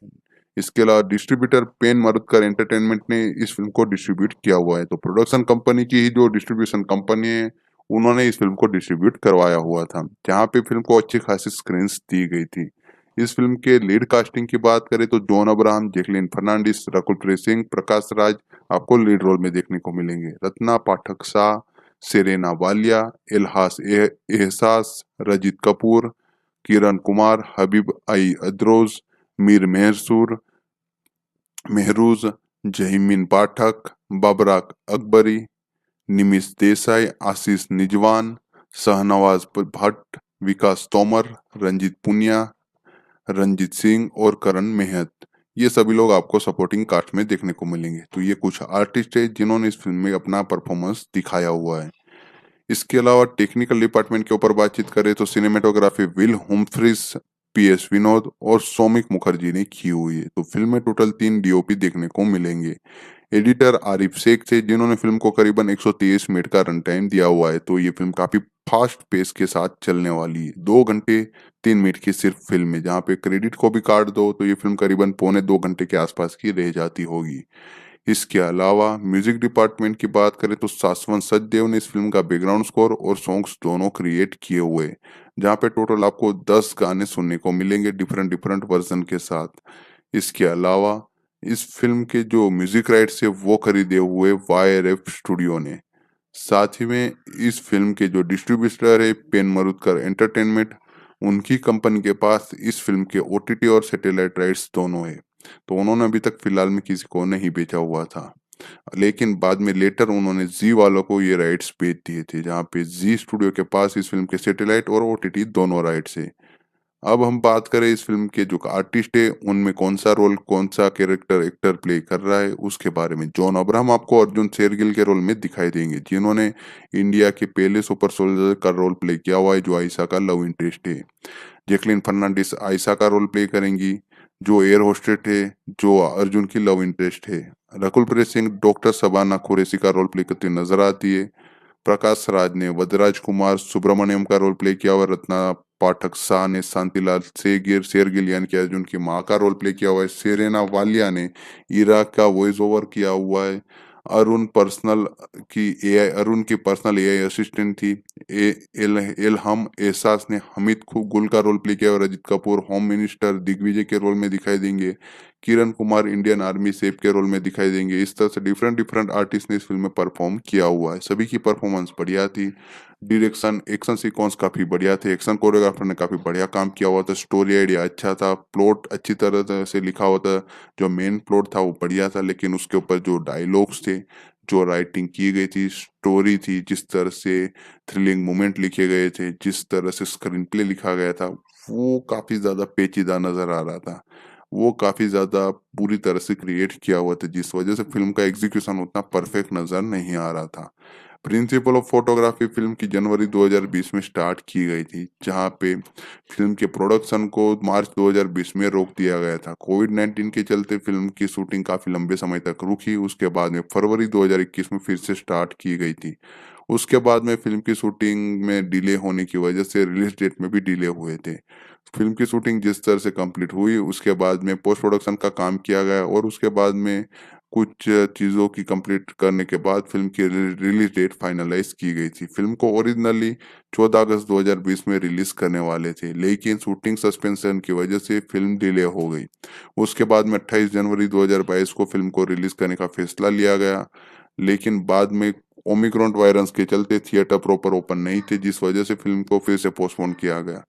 इसके अलावा डिस्ट्रीब्यूटर पेन मारुतकर एंटरटेनमेंट ने इस फिल्म को डिस्ट्रीब्यूट किया हुआ है। तो प्रोडक्शन कंपनी की ही जो डिस्ट्रीब्यूशन कंपनी है उन्होंने इस फिल्म को डिस्ट्रीब्यूट करवाया हुआ था, जहाँ पे फिल्म को अच्छी खासी स्क्रीन्स दी गई थी। इस फिल्म के लीड कास्टिंग की बात करें तो जॉन अब्राहम, जैकलीन फर्नांडिस, रकुल प्रीत सिंह, प्रकाश राज आपको लीड रोल में देखने को मिलेंगे। रत्ना पाठक शाह, सेरेना वालिया, एहसास, रजित कपूर, किरण कुमार, हबीब आई अद्रोज, मीर मेहरूज, जहीमीन पाठक, बाबराक अकबरी, निमिष देसाई, आशीष निजवान, शाहनवाज भट्ट, विकास तोमर, रंजीत पुनिया, रंजीत सिंह और करण मेहत, ये सभी लोग आपको सपोर्टिंग कास्ट में देखने को मिलेंगे। तो ये कुछ आर्टिस्ट है जिन्होंने इस फिल्म में अपना परफॉर्मेंस दिखाया हुआ है। इसके अलावा टेक्निकल डिपार्टमेंट के ऊपर बातचीत करें तो सिनेमेटोग्राफी विल हुम्फ्रिस, पीएस विनोद और सौमिक मुखर्जी ने की हुई है। तो फिल्म में टोटल 3 डीओपी देखने को मिलेंगे। एडिटर आरिफ शेख थे जिन्होंने फिल्म को करीबन 123 मिनट का रन टाइम दिया हुआ है। तो ये फिल्म काफी फास्ट पेस के साथ चलने वाली है। 2 घंटे 3 मिनट की सिर्फ फिल्म है, जहाँ पे क्रेडिट को भी काट दो तो ये फिल्म करीबन पौने 2 घंटे के आसपास की रह जाती होगी। इसके अलावा म्यूजिक डिपार्टमेंट की बात करें तो शाश्वत सचदेव ने इस फिल्म का बैकग्राउंड स्कोर और सॉन्ग्स दोनों क्रिएट किए हुए हैं, जहाँ पे टोटल आपको 10 गाने सुनने को मिलेंगे डिफरेंट डिफरेंट वर्जन के साथ। इसके अलावा इस फिल्म के जो म्यूजिक राइट्स है वो खरीदे हुए वाईआरएफ स्टूडियो ने। साथ ही में इस फिल्म के जो डिस्ट्रीब्यूटर है पेन मारुतकर एंटरटेनमेंट, उनकी कंपनी के पास इस फिल्म के ओटीटी और सैटेलाइट राइट्स दोनों है। तो उन्होंने अभी तक फिलहाल में किसी को नहीं बेचा हुआ था, लेकिन बाद में लेटर उन्होंने जी वालों को ये राइट्स बेच दिए थे, जहाँ पे जी स्टूडियो के पास इस फिल्म के सैटेलाइट और ओटीटी दोनों राइट्स है। अब हम बात करें इस फिल्म के जो आर्टिस्ट है उनमें कौन सा रोल, कौन सा कैरेक्टर एक्टर प्ले कर रहा है उसके बारे में। जॉन अब्राहम आपको अर्जुन शेरगिल के रोल में दिखाई देंगे, जिन्होंने इंडिया के पहले सुपर सोल्जर का रोल प्ले किया हुआ है जो आयशा का लव इंटरेस्ट है। जैकलीन फर्नांडिस आयशा का रोल प्ले करेंगी, जो एयर होस्टेस है, जो अर्जुन की लव इंटरेस्ट है। रकुल प्रीत सिंह डॉक्टर शबाना कुरैशी का रोल प्ले करती नजर आती है। प्रकाश राज ने वदराज कुमार सुब्रमण्यम का रोल प्ले किया हुआ है। रत्ना पाठक शाह ने शांतिलाल शेरगिल यानी कि अर्जुन की माँ का रोल प्ले किया हुआ है। सेरेना वालिया ने इराक का वॉइस ओवर किया हुआ है। अरुण की पर्सनल एआई असिस्टेंट थी। एलहम एहसास ने हमीद गुल का रोल प्ले किया और रजित कपूर होम मिनिस्टर दिग्विजय के रोल में दिखाई देंगे। Kiran Kumar Indian army safe के रोल में दिखाई देंगे। इस तरह से डिफरेंट डिफरेंट आर्टिस्ट ने इस फिल्म में परफॉर्म किया हुआ है। सभी की परफॉर्मेंस बढ़िया थी। डायरेक्शन, एक्शन सीक्वेंस काफी बढ़िया थे। एक्शन कोरियोग्राफर ने काफी बढ़िया काम किया हुआ था। स्टोरी आइडिया अच्छा था। प्लॉट अच्छी तरह से लिखा हुआ था। जो मेन प्लॉट था वो बढ़िया था, लेकिन उसके ऊपर जो डायलॉग्स थे, जो राइटिंग की गई थी, स्टोरी थी, जिस तरह से थ्रिलिंग मोमेंट लिखे गए थे, जिस तरह से स्क्रीन प्ले लिखा गया था, वो काफी ज्यादा पेचीदा नजर आ रहा था। वो काफी ज्यादा पूरी तरह से क्रिएट किया हुआ था, जिस वजह से फिल्म का एग्जीक्यूशन उतना परफेक्ट नजर नहीं आ रहा था। प्रिंसिपल ऑफ फोटोग्राफी फिल्म की जनवरी 2020 में स्टार्ट की गई थी, जहां पे फिल्म के प्रोडक्शन को मार्च 2020 में रोक दिया गया था। कोविड-19 के चलते फिल्म की शूटिंग काफी लंबे समय तक रुकी। उसके बाद में फरवरी 2021 में फिर से स्टार्ट की गई थी। उसके बाद में फिल्म की शूटिंग में डिले होने की वजह से रिलीज डेट में भी डिले हुए थे। फिल्म की शूटिंग जिस तरह से कंप्लीट हुई, उसके बाद में पोस्ट प्रोडक्शन का काम किया गया और उसके बाद में कुछ चीज़ों की कंप्लीट करने के बाद फिल्म की रिलीज डेट फाइनलाइज की गई थी। फिल्म को ओरिजिनली 14 अगस्त 2020 में रिलीज करने वाले थे, लेकिन शूटिंग सस्पेंशन की वजह से फिल्म डिले हो गई। उसके बाद में 28 जनवरी 2022 को फिल्म को रिलीज करने का फैसला लिया गया, लेकिन बाद में ओमिक्रॉन वायरस के चलते थिएटर प्रॉपर ओपन नहीं थे, जिस वजह से फिल्म को फिर से पोस्टपोन किया गया।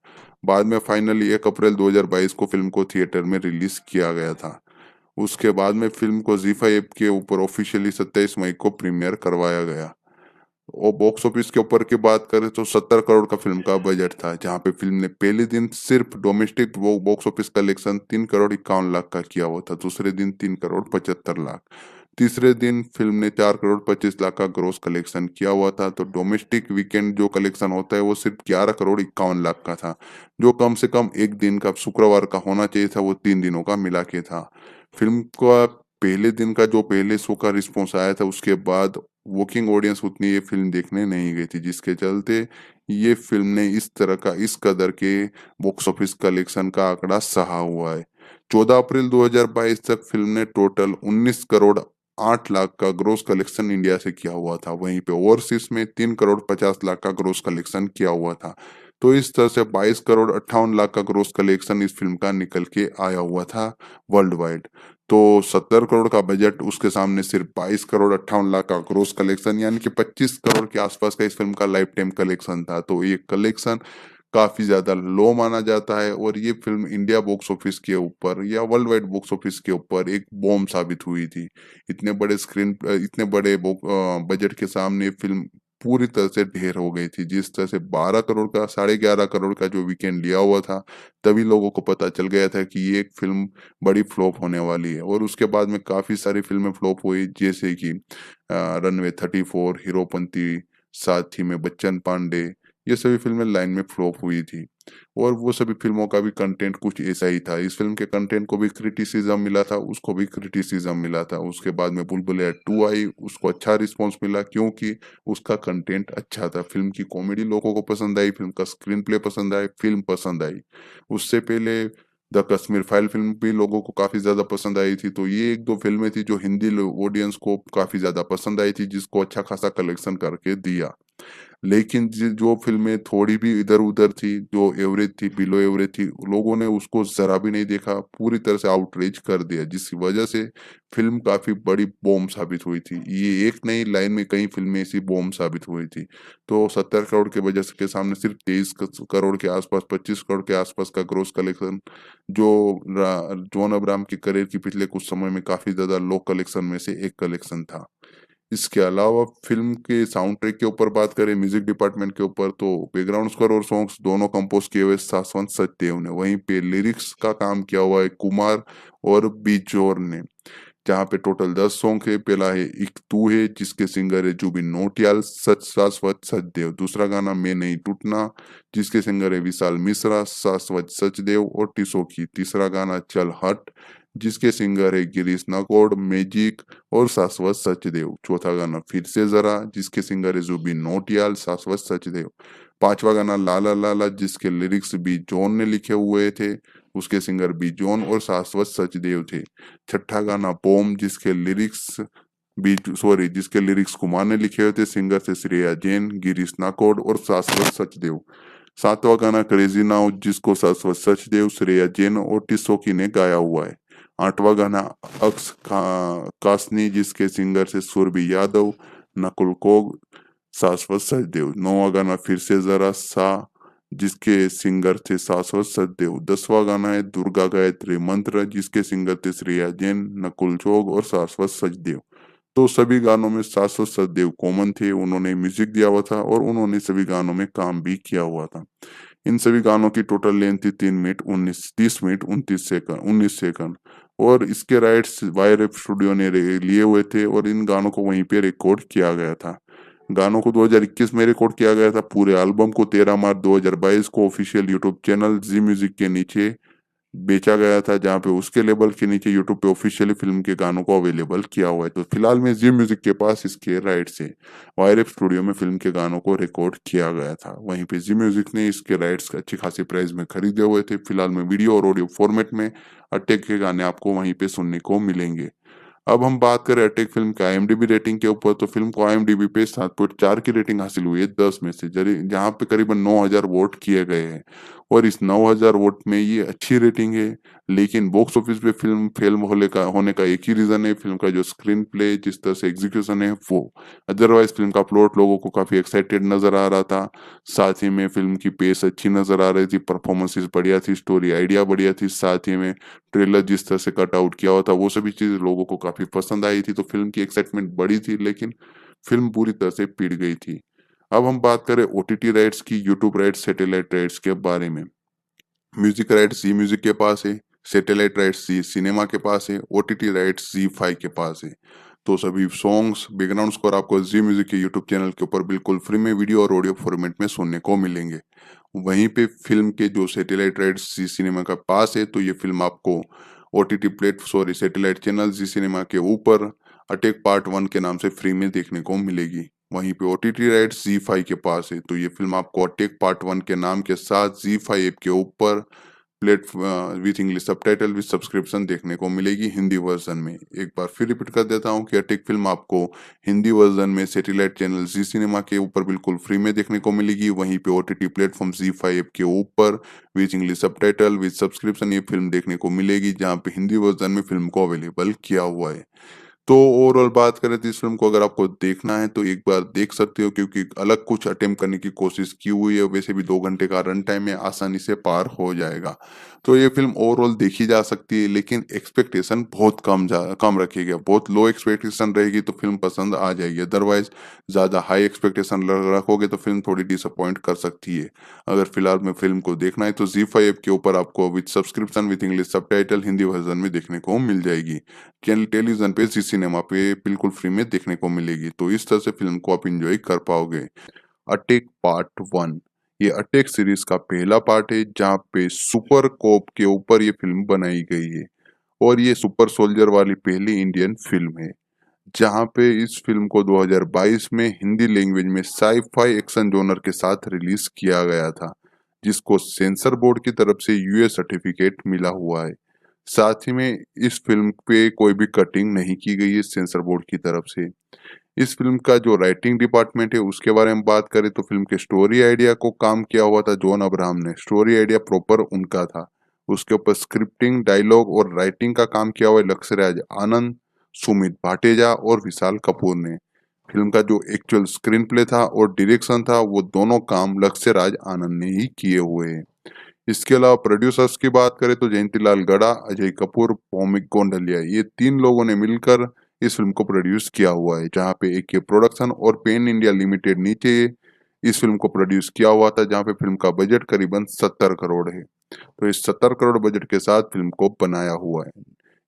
बाद में फाइनली 1 अप्रैल 2022 को फिल्म को थिएटर में रिलीज किया गया था। उसके बाद में फिल्म को ZEE5 के ऊपर ऑफिशियली 27 मई को प्रीमियर करवाया गया। और बॉक्स ऑफिस के ऊपर की बात करें तो 70 करोड़ का फिल्म का बजट था, जहां पे फिल्म ने पहले दिन सिर्फ domestic box office collection 3 crore 51 lakh का किया हुआ था, दूसरे दिन 3 करोड़ 75 लाख, तीसरे दिन फिल्म ने 4 करोड़ 25 लाख का ग्रोस कलेक्शन किया हुआ था। तो डोमेस्टिक वीकेंड जो कलेक्शन होता है वो सिर्फ 11 करोड़ 51 लाख का था, जो कम से कम एक दिन का शुक्रवार का होना चाहिए था, वो 3 दिनों का मिला के था। फिल्म का पहले दिन का जो पहले शो का रिस्पॉन्स आया था, उसके बाद वर्किंग ऑडियंस उतनी ये फिल्म देखने नहीं गई थी, जिसके चलते ये फिल्म ने इस तरह का इस कदर के बॉक्स ऑफिस कलेक्शन का आंकड़ा सहा हुआ है। 14 अप्रैल 2022 तक फिल्म ने टोटल 19 करोड़ 8 लाख का ग्रोस कलेक्शन इंडिया से किया हुआ था। वहीं पे ओवरसीज में 3 करोड़ 50 लाख का ग्रोस कलेक्शन किया हुआ था। तो इस तरह से 22 करोड़ 58 लाख का ग्रोस कलेक्शन इस फिल्म का निकल के आया हुआ था वर्ल्ड वाइड। तो 70 करोड़ का बजट, उसके सामने सिर्फ 22 करोड़ 58 लाख का ग्रोस कलेक्शन, यानी कि 25 करोड़ के आसपास का इस फिल्म का लाइफ टाइम कलेक्शन था। तो ये कलेक्शन काफी ज्यादा लो माना जाता है, और ये फिल्म इंडिया बॉक्स ऑफिस के ऊपर या वर्ल्ड वाइड बॉक्स ऑफिस के ऊपर एक बॉम्ब साबित हुई थी। इतने बड़े बजट के सामने फिल्म पूरी तरह से ढेर हो गई थी। जिस तरह से 12 करोड़ का 11.5 करोड़ का जो वीकेंड लिया हुआ था, तभी लोगों को पता चल गया था कि ये एक फिल्म बड़ी फ्लॉप होने वाली है। और उसके बाद में काफी सारी फिल्में फ्लॉप हुई, जैसे कि रनवे 34, हीरोपंती, साथ ही में बच्चन पांडे, ये सभी फिल्में लाइन में फ्लॉप हुई थी। और वो सभी फिल्मों का भी कंटेंट कुछ ऐसा ही था। इस फिल्म के कंटेंट को भी क्रिटिसिज्म मिला था, उसको भी क्रिटिसिज्म मिला था। उसके बाद में बुलबुलैया 2 आई, उसको अच्छा रिस्पॉन्स मिला क्योंकि उसका कंटेंट अच्छा था। फिल्म की कॉमेडी लोगों को पसंद आई, फिल्म का स्क्रीन प्ले पसंद आई, फिल्म पसंद आई। उससे पहले द कश्मीर फाइल फिल्म भी लोगों को काफी ज्यादा पसंद आई थी। तो ये एक दो फिल्में थी जो हिंदी ऑडियंस को काफी ज्यादा पसंद आई थी, जिसको अच्छा खासा कलेक्शन करके दिया। लेकिन जो फिल्में थोड़ी भी इधर-उधर थी, जो एवरेज थी, बिलो एवरेज थी, लोगों ने उसको ज़रा भी नहीं देखा, पूरी तरह से आउटरीच कर दिया, जिसकी वजह से फ़िल्म काफ़ी बड़ी बॉम्ब साबित हुई थी। ये एक नहीं, लाइन में कई फ़िल्में ऐसी बॉम्ब साबित हुई थी। तो 70 करोड़ के बजट के सामने सिर्फ 23 करोड़ के आसपास, 25 करोड़ के आसपास का ग्रॉस कलेक्शन, जो जॉन अब्राहम के करियर की पिछले कुछ समय में काफ़ी ज़्यादा लो कलेक्शन में से एक कलेक्शन था। इसके अलावा फिल्म के साउंड ट्रैक के ऊपर बात करें, म्यूजिक डिपार्टमेंट के ऊपर, तो बैकग्राउंड स्कोर और सॉन्ग्स दोनों कंपोज किए हुए शाश्वत सचदेव ने। वहीं पे लिरिक्स का काम किया हुआ है कुमार और बिजोर ने, जहाँ पे टोटल 10 सॉन्ग है। पहला है एक तू है, जिसके सिंगर है जुबिन नौटियाल, शाश्वत सचदेव। दूसरा गाना मैं नहीं टूटना, जिसके सिंगर है विशाल मिश्रा, शाश्वत सचदेव और टिसोकी। तीसरा गाना चल हट, जिसके सिंगर है गिरीश नाकोड़, मैजिक और शाश्वत सचदेव। चौथा गाना फिर से जरा, जिसके सिंगर है जुबिन नौटियाल, शाश्वत सचदेव। पांचवा गाना लाला लाला, जिसके लिरिक्स बी जॉन ने लिखे हुए थे, उसके सिंगर बी जॉन और शाश्वत सचदेव थे। छठा गाना बॉम, जिसके लिरिक्स कुमार ने लिखे हुए थे, सिंगर थे श्रेया जैन, गिरीश नाकोड़ और शाश्वत सचदेव। सातवां गाना क्रेजी नाउ, जिसको शाश्वत सचदेव, श्रेया जैन और टिसोकी ने गाया हुआ है। आठवां गाना कासनी, जिसके सिंगर से सुरभि यादव, नकुल कोग, शाश्वत सचदेव। नौवां गाना फिर से जरा सा, जिसके सिंगर थे शाश्वत सचदेव। 10वां गाना है दुर्गा गायत्री मंत्र, जिसके सिंगर थे श्रेया जैन, नकुल चोग और शाश्वत सचदेव। तो सभी गानों में शाश्वत सचदेव कॉमन थे, उन्होंने म्यूजिक दिया हुआ था और उन्होंने सभी गानों में काम भी किया हुआ था। इन सभी गानों की टोटल लेंथ थी 30 मिनट 19 सेकंड। और इसके राइट्स वाईआरएफ स्टूडियो ने लिए हुए थे, और इन गानों को वहीं पे रिकॉर्ड किया गया था। गानों को 2021 में रिकॉर्ड किया गया था। पूरे एल्बम को 13 मार्च 2022 को ऑफिशियल यूट्यूब चैनल जी म्यूजिक के नीचे बेचा गया था, जहाँ पे उसके लेबल के नीचे यूट्यूब पे ऑफिशियली फिल्म के गानों को अवेलेबल किया हुआ है। तो फिलहाल में जी म्यूजिक के पास इसके राइट्स है। वाईआरएफ स्टूडियो में फिल्म के गानों को रिकॉर्ड किया गया था, वहीं पे जी म्यूजिक ने इसके राइट्स अच्छी खासी प्राइस में खरीदे हुए थे। फिलहाल में वीडियो और ऑडियो फॉर्मेट में अटैक के गाने आपको वहीं पे सुनने को मिलेंगे। अब हम बात करें अटैक फिल्म के आईएमडीबी रेटिंग के ऊपर, तो फिल्म को आईएमडीबी पे 7.4 की रेटिंग हासिल हुई है 10 में से, जहाँ पे करीबन 9,000 वोट किए गए हैं। और इस 9000 वोट में ये अच्छी रेटिंग है। लेकिन बॉक्स ऑफिस पे फिल्म फेल होने का एक ही रीजन है, फिल्म का जो स्क्रीन प्ले, जिस तरह से एग्जीक्यूशन है वो। अदरवाइज फिल्म का प्लॉट लोगों को काफी एक्साइटेड नजर आ रहा था। साथ ही में फिल्म की पेस अच्छी नजर आ रही थी, परफॉर्मेंसेस बढ़िया थी, स्टोरी आइडिया बढ़िया थी। साथ ही में ट्रेलर जिस तरह से कट आउट किया हुआ था वो सभी चीजें लोगों को काफी पसंद आई थी। तो फिल्म की एक्साइटमेंट बढ़ी थी, लेकिन फिल्म पूरी तरह से पिट गई थी। अब हम बात करें ओटीटी राइट्स की, यूट्यूब राइट्स, सैटेलाइट राइट्स के बारे में। म्यूजिक राइट्स जी म्यूजिक के पास है, सैटेलाइट राइट्स जी सिनेमा के पास है, ओटीटी राइट्स जी फाइव के पास है। तो सभी सॉन्ग्स, बैकग्राउंड स्कोर आपको जी म्यूजिक के यूट्यूब चैनल के ऊपर बिल्कुल फ्री में वीडियो और ऑडियो फॉर्मेट में सुनने को मिलेंगे। वहीं पे फिल्म के जो सैटेलाइट राइट्स जी सिनेमा का पास है, तो ये फिल्म आपको ओटीटी सैटेलाइट चैनल जी सिनेमा के ऊपर अटैक पार्ट 1 के नाम से फ्री में देखने को मिलेगी। वहीं पे ओटीटी राइट्स जी फाइव के पास है, तो ये फिल्म आपको अटैक पार्ट 1 के नाम के साथ जी फाइव ऐप के ऊपर with English subtitle with subscription देखने को मिलेगी हिंदी वर्जन में। एक बार फिर रिपीट कर देता हूँ कि अटैक फिल्म आपको हिंदी वर्जन में सैटेलाइट चैनल जी सिनेमा के ऊपर बिल्कुल फ्री में देखने को मिलेगी। वहीं पे ओटीटी प्लेटफॉर्म जी फाइव ऐप के ऊपर with English subtitle with subscription ये फिल्म देखने को मिलेगी, जहाँ पे हिंदी वर्जन में फिल्म को अवेलेबल किया हुआ है। तो ओवरऑल बात करें तो इस फ़िल्म को अगर आपको देखना है तो एक बार देख सकते हो, क्योंकि अलग कुछ अटेम्प्ट करने की कोशिश की हुई है। वैसे भी 2 घंटे का रन टाइम है, आसानी से पार हो जाएगा। तो ये फ़िल्म ओवरऑल देखी जा सकती है, लेकिन एक्सपेक्टेशन बहुत कम रखिएगा। बहुत लो एक्सपेक्टेशन रहेगी तो फ़िल्म पसंद आ जाएगी। अदरवाइज़ ज़्यादा हाई एक्सपेक्टेशन ल रखोगे तो फ़िल्म थोड़ी डिसअपॉइंट कर सकती है। अगर फ़िलहाल में फ़िल्म को देखना है तो ज़ी5 ऐप के ऊपर आपको with subscription with English subtitle Hindi version में देखने को मिल जाएगी। टेलीविजन पे जी सिनेमा पे बिल्कुल फ्री में देखने को मिलेगी। तो इस तरह से फिल्म को आप एंजॉय कर पाओगे। अटैक पार्ट 1, ये अटैक सीरीज का पहला पार्ट है, जहाँ पे सुपर कोप के ऊपर ये फिल्म बनाई गई है। और ये सुपर सोल्जर वाली पहली इंडियन फिल्म है, जहाँ पे इस फिल्म को 2022 में हिंदी लैंग्वेज में साई-फाई एक्शन जॉनर के साथ रिलीज किया गया था, जिसको सेंसर बोर्ड की तरफ से यूएस सर्टिफिकेट मिला हुआ है। साथ ही में इस फिल्म पे कोई भी कटिंग नहीं की गई है सेंसर बोर्ड की तरफ से। इस फिल्म का जो राइटिंग डिपार्टमेंट है उसके बारे में बात करें तो फिल्म के स्टोरी आइडिया को काम किया हुआ था जॉन अब्राहम ने। स्टोरी आइडिया प्रॉपर उनका था। उसके ऊपर स्क्रिप्टिंग, डायलॉग और राइटिंग का काम किया हुआ है लक्ष्यराज आनंद, सुमित भाटेजा और विशाल कपूर ने। फिल्म का जो एक्चुअल स्क्रीन प्ले था और डायरेक्शन था वो दोनों काम लक्ष्यराज आनंद ने ही किए हुए हैं। इसके अलावा प्रोड्यूसर्स की बात करें तो जयंतीलाल गड़ा, अजय कपूर, भौमिक गोंडलिया, ये 3 लोगों ने मिलकर इस फिल्म को प्रोड्यूस किया हुआ है, जहाँ पे एके प्रोडक्शन और पेन इंडिया लिमिटेड नीचे इस फिल्म को प्रोड्यूस किया हुआ था, जहाँ पे फिल्म का बजट करीबन 70 करोड़ है। तो इस 70 करोड़ बजट के साथ फिल्म को बनाया हुआ है।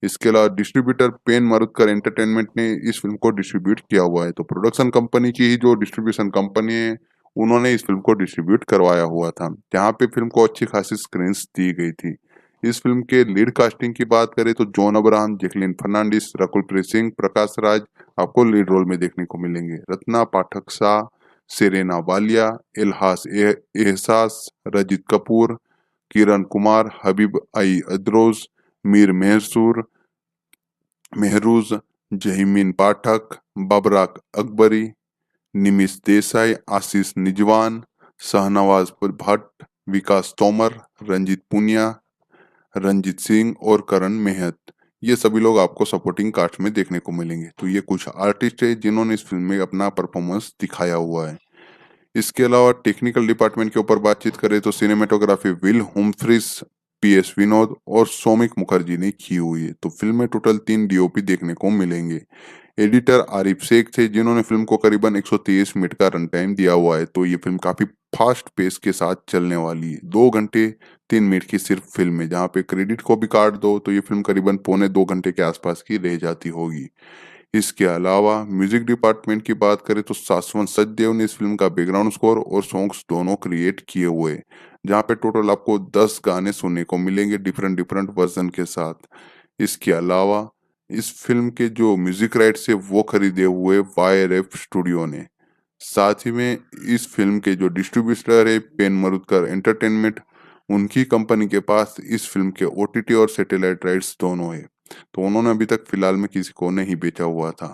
इसके अलावा डिस्ट्रीब्यूटर पेन मारुतकर एंटरटेनमेंट ने इस फिल्म को डिस्ट्रीब्यूट किया हुआ है। तो प्रोडक्शन कंपनी की ही जो डिस्ट्रीब्यूशन कंपनी है, उन्होंने इस फिल्म को डिस्ट्रीब्यूट करवाया हुआ था, जहाँ पे फिल्म को अच्छी खासी स्क्रीन्स दी गई थी। इस फिल्म के लीड कास्टिंग की बात करें तो जॉन अब्राहम, जैकलीन फर्नांडिस, रकुलप्रीत सिंह, प्रकाश राज आपको लीड रोल में देखने को मिलेंगे। रत्ना पाठक शाह, सेरेना वालिया, एहसास, रजित कपूर, किरण कुमार, हबीब आई अदरोज, मीर मेहरूज, जहीमीन पाठक, बबराक अकबरी, निमिष देसाई, आशीष निजवान, शाहनवाज भट्ट, विकास तोमर, रंजीत पुनिया, रंजीत सिंह और करण मेहत, ये सभी लोग आपको सपोर्टिंग कास्ट में देखने को मिलेंगे। तो ये कुछ आर्टिस्ट है जिन्होंने इस फिल्म में अपना परफॉर्मेंस दिखाया हुआ है। इसके अलावा टेक्निकल डिपार्टमेंट के ऊपर बातचीत करें तो सिनेमेटोग्राफी विल हुम्फ्रिस, पीएस विनोद और सौमिक मुखर्जी ने की हुई है। तो फिल्म में टोटल 3 डीओपी देखने को मिलेंगे। एडिटर आरिफ शेख थे, जिन्होंने फिल्म को करीबन 123 मिनट का रन टाइम दिया हुआ है। तो ये फिल्म काफी फास्ट पेस के साथ चलने वाली है। 2 घंटे 3 मिनट की सिर्फ फिल्म है, जहाँ पे क्रेडिट को भी काट दो तो ये फिल्म करीबन पौने 2 घंटे के आसपास की रह जाती होगी। इसके अलावा म्यूजिक डिपार्टमेंट की बात करें तो शाश्वत सचदेव ने इस फिल्म का बैकग्राउंड स्कोर और सॉन्ग्स दोनों क्रिएट किए हुए, जहाँ पे टोटल आपको 10 गाने सुनने को मिलेंगे डिफरेंट डिफरेंट वर्जन के साथ। इसके अलावा इस फिल्म के जो म्यूजिक राइट्स है वो खरीदे हुए वाईआरएफ स्टूडियो ने। साथ ही में इस फिल्म के जो डिस्ट्रीब्यूटर है पेन मारुतकर एंटरटेनमेंट, उनकी कंपनी के पास इस फिल्म के ओटीटी और सैटेलाइट राइट्स दोनों है। तो उन्होंने अभी तक फिलहाल में किसी को नहीं बेचा हुआ था।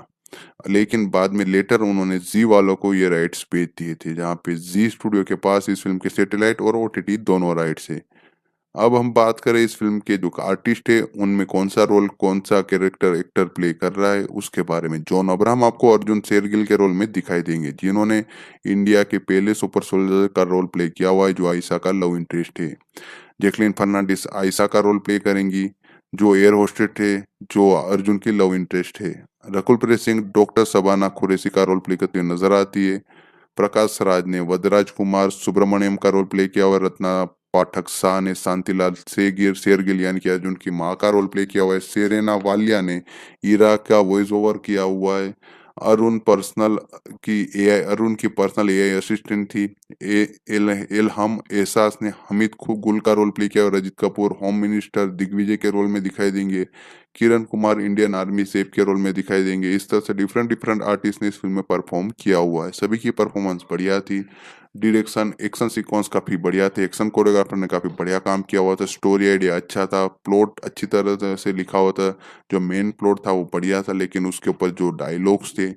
लेकिन बाद में लेटर उन्होंने जी वालों को ये राइट्स बेच दिए थे, जहाँ पे जी स्टूडियो के पास इस फिल्म के सैटेलाइट और ओटीटी दोनों राइट्स है। अब हम बात करें इस फिल्म के जो आर्टिस्ट है उनमें कौन सा रोल, कौन सा कैरेक्टर एक्टर प्ले कर रहा है उसके बारे में। जॉन अब्राहम आपको अर्जुन शेरगिल के रोल में दिखाई देंगे, जिन्होंने इंडिया के पहले सुपर सोल्जर का रोल प्ले किया हुआ है, जो आयशा का लव इंटरेस्ट है। जैकलीन फर्नांडिस आयशा का रोल प्ले करेंगी, जो एयर होस्टेस है, जो अर्जुन की लव इंटरेस्ट है। रकुल प्रीत सिंह डॉक्टर शबाना कुरैशी का रोल प्ले करते हुए नजर आती है। प्रकाश राज ने वदराज कुमार सुब्रमण्यम का रोल प्ले किया हुआ है। रत्ना पाठक शाह ने शांतिलाल शेरगिल यानी कि अर्जुन की माँ का रोल प्ले किया हुआ है। सेरेना वालिया ने ईरा का वॉइस ओवर किया हुआ है। अरुण की पर्सनल एआई असिस्टेंट थी। इल्हम एहसास ने हमीद गुल का रोल प्ले किया और रजित कपूर होम मिनिस्टर दिग्विजय के रोल में दिखाई देंगे। Kiran Kumar Indian army safe के रोल में दिखाई देंगे। इस तरह से डिफरेंट डिफरेंट आर्टिस्ट ने इस फिल्म में परफॉर्म किया हुआ है। सभी की परफॉर्मेंस बढ़िया थी। डायरेक्शन, एक्शन सीक्वेंस काफी बढ़िया थे। एक्शन कोरियोग्राफर ने काफी बढ़िया काम किया हुआ था। स्टोरी आइडिया अच्छा था। प्लॉट अच्छी तरह से लिखा हुआ था। जो मेन प्लॉट था वो बढ़िया था, लेकिन उसके ऊपर जो डायलॉग्स थे,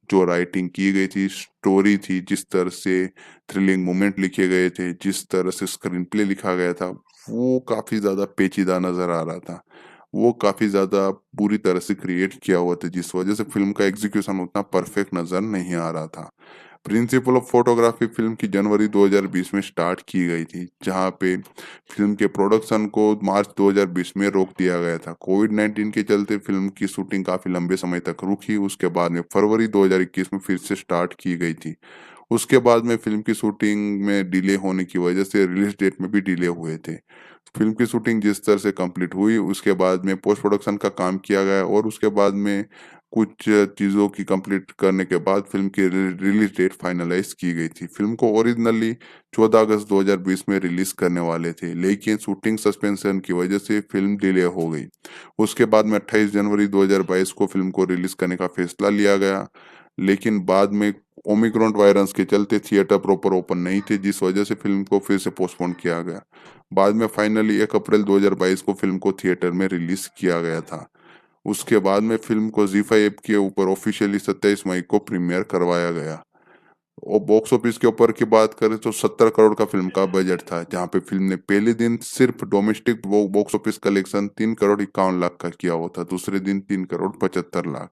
जो राइटिंग की गई थी, स्टोरी थी, जिस तरह से थ्रिलिंग मोमेंट लिखे गए थे, जिस तरह से स्क्रीन प्ले लिखा गया था, वो काफी ज्यादा पेचीदा नजर आ रहा था। वो काफी ज्यादा बुरी तरह से क्रिएट किया हुआ था, जिस वजह से फिल्म का एग्जीक्यूशन उतना परफेक्ट नजर नहीं आ रहा था। प्रिंसिपल ऑफ फोटोग्राफी फिल्म की जनवरी 2020 में स्टार्ट की गई थी, जहां पे फिल्म के प्रोडक्शन को मार्च 2020 में रोक दिया गया था। कोविड-19 के चलते फिल्म की शूटिंग काफी लंबे समय तक रुकी। उसके बाद में फरवरी 2021 में फिर से स्टार्ट की गई थी। उसके बाद में फिल्म की शूटिंग में डिले होने की वजह से रिलीज डेट में भी डिले हुए थे। फिल्म की शूटिंग जिस तरह से कंप्लीट हुई, उसके बाद में पोस्ट प्रोडक्शन का काम किया गया और उसके बाद में कुछ चीज़ों की कंप्लीट करने के बाद फिल्म की रिलीज डेट फाइनलाइज की गई थी। फिल्म को ओरिजिनली 14 अगस्त 2020 में रिलीज करने वाले थे, लेकिन शूटिंग सस्पेंशन की वजह से फिल्म डिले हो गई। उसके बाद में 28 जनवरी 2022 को फिल्म को रिलीज करने का फैसला लिया गया, लेकिन बाद में ओमिक्रॉन वायरस के चलते थिएटर प्रॉपर ओपन नहीं थे, जिस वजह से फिल्म को फिर से पोस्टपोन किया गया। बाद में फाइनली 1 अप्रैल 2022 को फिल्म को थिएटर में रिलीज किया गया था। उसके बाद में फिल्म को जी5 ऐप के ऊपर ऑफिशियली 27 मई को प्रीमियर करवाया गया। और बॉक्स ऑफिस के ऊपर की बात करें तो 70 करोड़ का फिल्म का बजट था, जहां पे फिल्म ने पहले दिन सिर्फ domestic box office collection 3 crore 51 lakh का किया हुआ था। दूसरे दिन 3 करोड़ 75 लाख।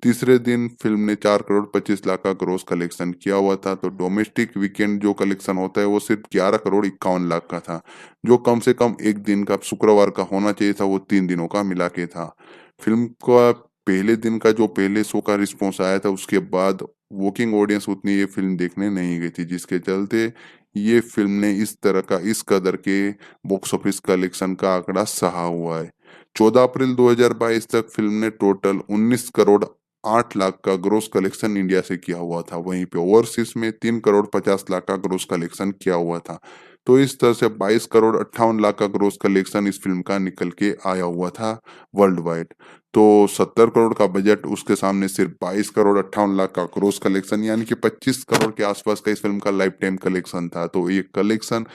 तीसरे दिन फिल्म ने 4 करोड़ 25 लाख का ग्रोस कलेक्शन किया हुआ था। तो डोमेस्टिक वीकेंड जो कलेक्शन होता है वो सिर्फ 11 करोड़ 51 लाख का था, जो कम से कम एक दिन का शुक्रवार का होना चाहिए था, वो 3 दिनों का मिला के था। फिल्म का पहले दिन का जो पहले शो का रिस्पॉन्स आया था, उसके बाद वर्किंग ऑडियंस उतनी ये फिल्म देखने नहीं गई थी, जिसके चलते ये फिल्म ने इस तरह का इस कदर के बॉक्स ऑफिस कलेक्शन का आंकड़ा सहा हुआ है। 14 अप्रैल 2022 तक फिल्म ने टोटल 19 करोड़ 8 लाख का ग्रोस कलेक्शन इंडिया से किया हुआ था। वहीं पे ओवरसीज में 3 करोड़ 50 लाख का ग्रोस कलेक्शन किया हुआ था। तो इस तरह से 22 करोड़ 58 लाख का ग्रोस कलेक्शन इस फिल्म का निकल के आया हुआ था वर्ल्ड वाइड। तो 70 करोड़ का बजट, उसके सामने सिर्फ 22 करोड़ 58 लाख का ग्रोस कलेक्शन, यानी कि 25 करोड़ के आसपास का इस फिल्म का लाइफ टाइम कलेक्शन था। तो ये कलेक्शन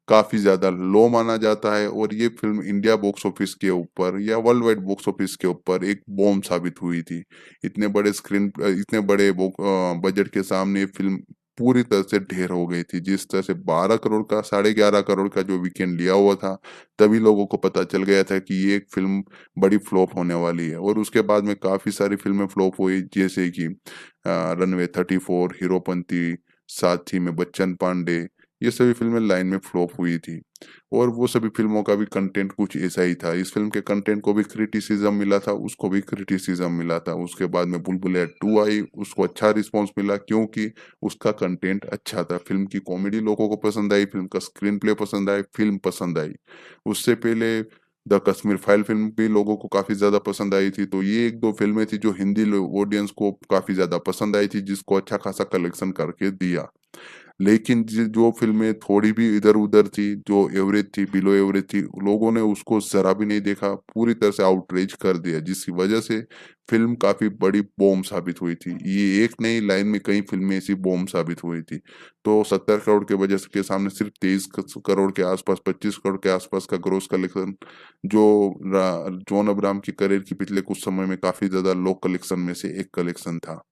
काफी ज्यादा लो माना जाता है और ये फिल्म इंडिया बॉक्स ऑफिस के ऊपर या वर्ल्ड वाइड बॉक्स ऑफिस के ऊपर एक बॉम्ब साबित हुई थी। इतने बड़े बजट के सामने ये फिल्म पूरी तरह से ढेर हो गई थी। जिस तरह से 12 करोड़ का 11.5 करोड़ का जो वीकेंड लिया हुआ था, तभी लोगों को पता चल गया था कि ये एक फिल्म बड़ी फ्लॉप होने वाली है। और उसके बाद में काफी सारी फिल्में फ्लॉप हुई, जैसे कि रनवे 34, हीरोपंती, साथी में बच्चन पांडे, ये सभी फिल्में लाइन में फ्लॉप हुई थी। और वो सभी फिल्मों का भी कंटेंट कुछ ऐसा ही था। इस फिल्म के कंटेंट को भी क्रिटिसिज्म मिला था, उसको भी क्रिटिसिज्म मिला था। उसके बाद में बुलबुलैया 2 आई, उसको अच्छा रिस्पॉन्स मिला क्योंकि उसका कंटेंट अच्छा था। फिल्म की कॉमेडी लोगों को पसंद आई, फिल्म का स्क्रीन प्ले पसंद आई, फिल्म पसंद आई। उससे पहले द कश्मीर फाइल फिल्म भी लोगों को काफी ज्यादा पसंद आई थी। तो ये एक दो फिल्में थी जो हिंदी ऑडियंस को काफी ज्यादा पसंद आई थी, जिसको अच्छा खासा कलेक्शन करके दिया। लेकिन जो फिल्में थोड़ी भी इधर उधर थी, जो एवरेज थी, बिलो एवरेज थी, लोगों ने उसको जरा भी नहीं देखा, पूरी तरह से आउटरीच कर दिया, जिसकी वजह से फिल्म काफी बड़ी बॉम्ब साबित हुई थी। ये एक नहीं, लाइन में कई फिल्में ऐसी बॉम्ब साबित हुई थी। तो 70 करोड़ के वजह के सामने सिर्फ 23 करोड़ के आसपास, 25 करोड़ के आसपास का ग्रोस कलेक्शन, जो जॉन अब्राहम की करियर की पिछले कुछ समय में काफी ज्यादा लो कलेक्शन में से एक कलेक्शन था।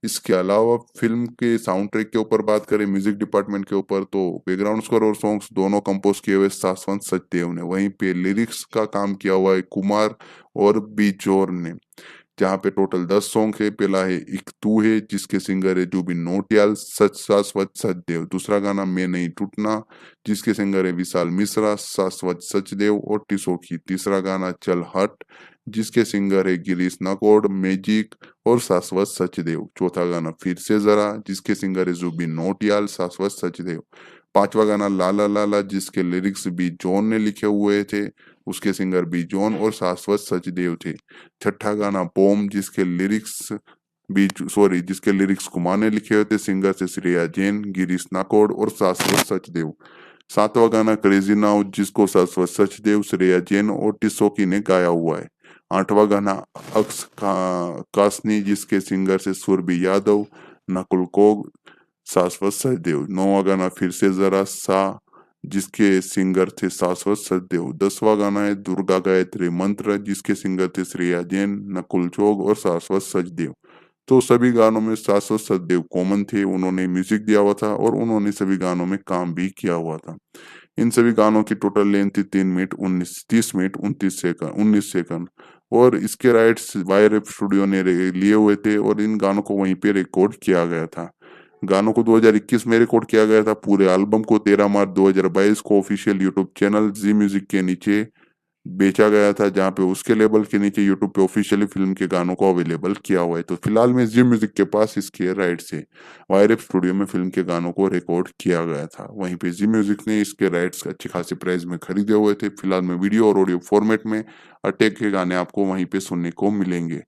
इसके अलावा फिल्म के साउंड ट्रैक के ऊपर बात करें, म्यूजिक डिपार्टमेंट के ऊपर, तो बैकग्राउंड स्कोर और सॉन्ग्स दोनों कंपोज किए हुए शाश्वत सचदेव ने। वहीं पे लिरिक्स का काम किया हुआ है कुमार और बीजोर ने, जहाँ पे टोटल 10 सॉन्ग है। पहला है एक तू है, जिसके सिंगर है जुबिन नौटियाल, सच शाश्वत सचदेव। दूसरा गाना मैं नहीं टूटना, जिसके सिंगर है विशाल मिश्रा, शाश्वत सचदेव और टिसोकी। तीसरा गाना चल हट, जिसके सिंगर है गिरीश नकोड़, मैजिक और शाश्वत सचदेव। चौथा गाना फिर से जरा, जिसके सिंगर है जुबिन नौटियाल, शाश्वत सचदेव। पांचवा गाना लाला लाला, जिसके लिरिक्स बी जॉन ने लिखे हुए थे, उसके सिंगर बी जॉन और शाश्वत सचदेव थे। छठा गाना बॉम, जिसके लिरिक्स कुमार ने लिखे हुए थे, सिंगर से श्रेया जैन, गिरीश नाकोड़ और शाश्वत सचदेव। सातवां गाना क्रेजी नाउ, जिसको शाश्वत सचदेव, श्रेया जैन और टिसोकी ने गाया हुआ है। आठवां गाना कासनी, जिसके सिंगर से सुरभि यादव, नकुल कोग, शाश्वत सचदेव। नौवां गाना फिर से जरा सा, जिसके सिंगर थे शाश्वत सचदेव। 10वां गाना है दुर्गा गायत्री मंत्र, जिसके सिंगर थे श्रेया जैन, नकुल चोग और शाश्वत सचदेव। तो सभी गानों में शाश्वत सचदेव कॉमन थे, उन्होंने म्यूजिक दिया हुआ था और उन्होंने सभी गानों में काम भी किया हुआ था। इन सभी गानों की टोटल लेंथ थी 30 मिनट 19 सेकंड। और इसके राइट्स वायर स्टूडियो ने लिए हुए थे और इन गानों को वहीं पे रिकॉर्ड किया गया था। गानों को 2021 में रिकॉर्ड किया गया था। पूरे एल्बम को 13 मार्च 2022 को ऑफिशियल यूट्यूब चैनल जी म्यूजिक के नीचे बेचा गया था, जहां पे उसके लेबल के नीचे यूट्यूब पे ऑफिशियली फिल्म के गानों को अवेलेबल किया हुआ है। तो फिलहाल में जी म्यूजिक के पास इसके राइट्स है। वायरएप स्टूडियो में फिल्म के गानों को रिकॉर्ड किया गया था, वहीं पे जी म्यूजिक ने इसके राइट्स अच्छी खासी प्राइस में खरीदे हुए थे। फिलहाल में वीडियो और ऑडियो फॉर्मेट में अटैक के गाने आपको वहीं पे सुनने को मिलेंगे।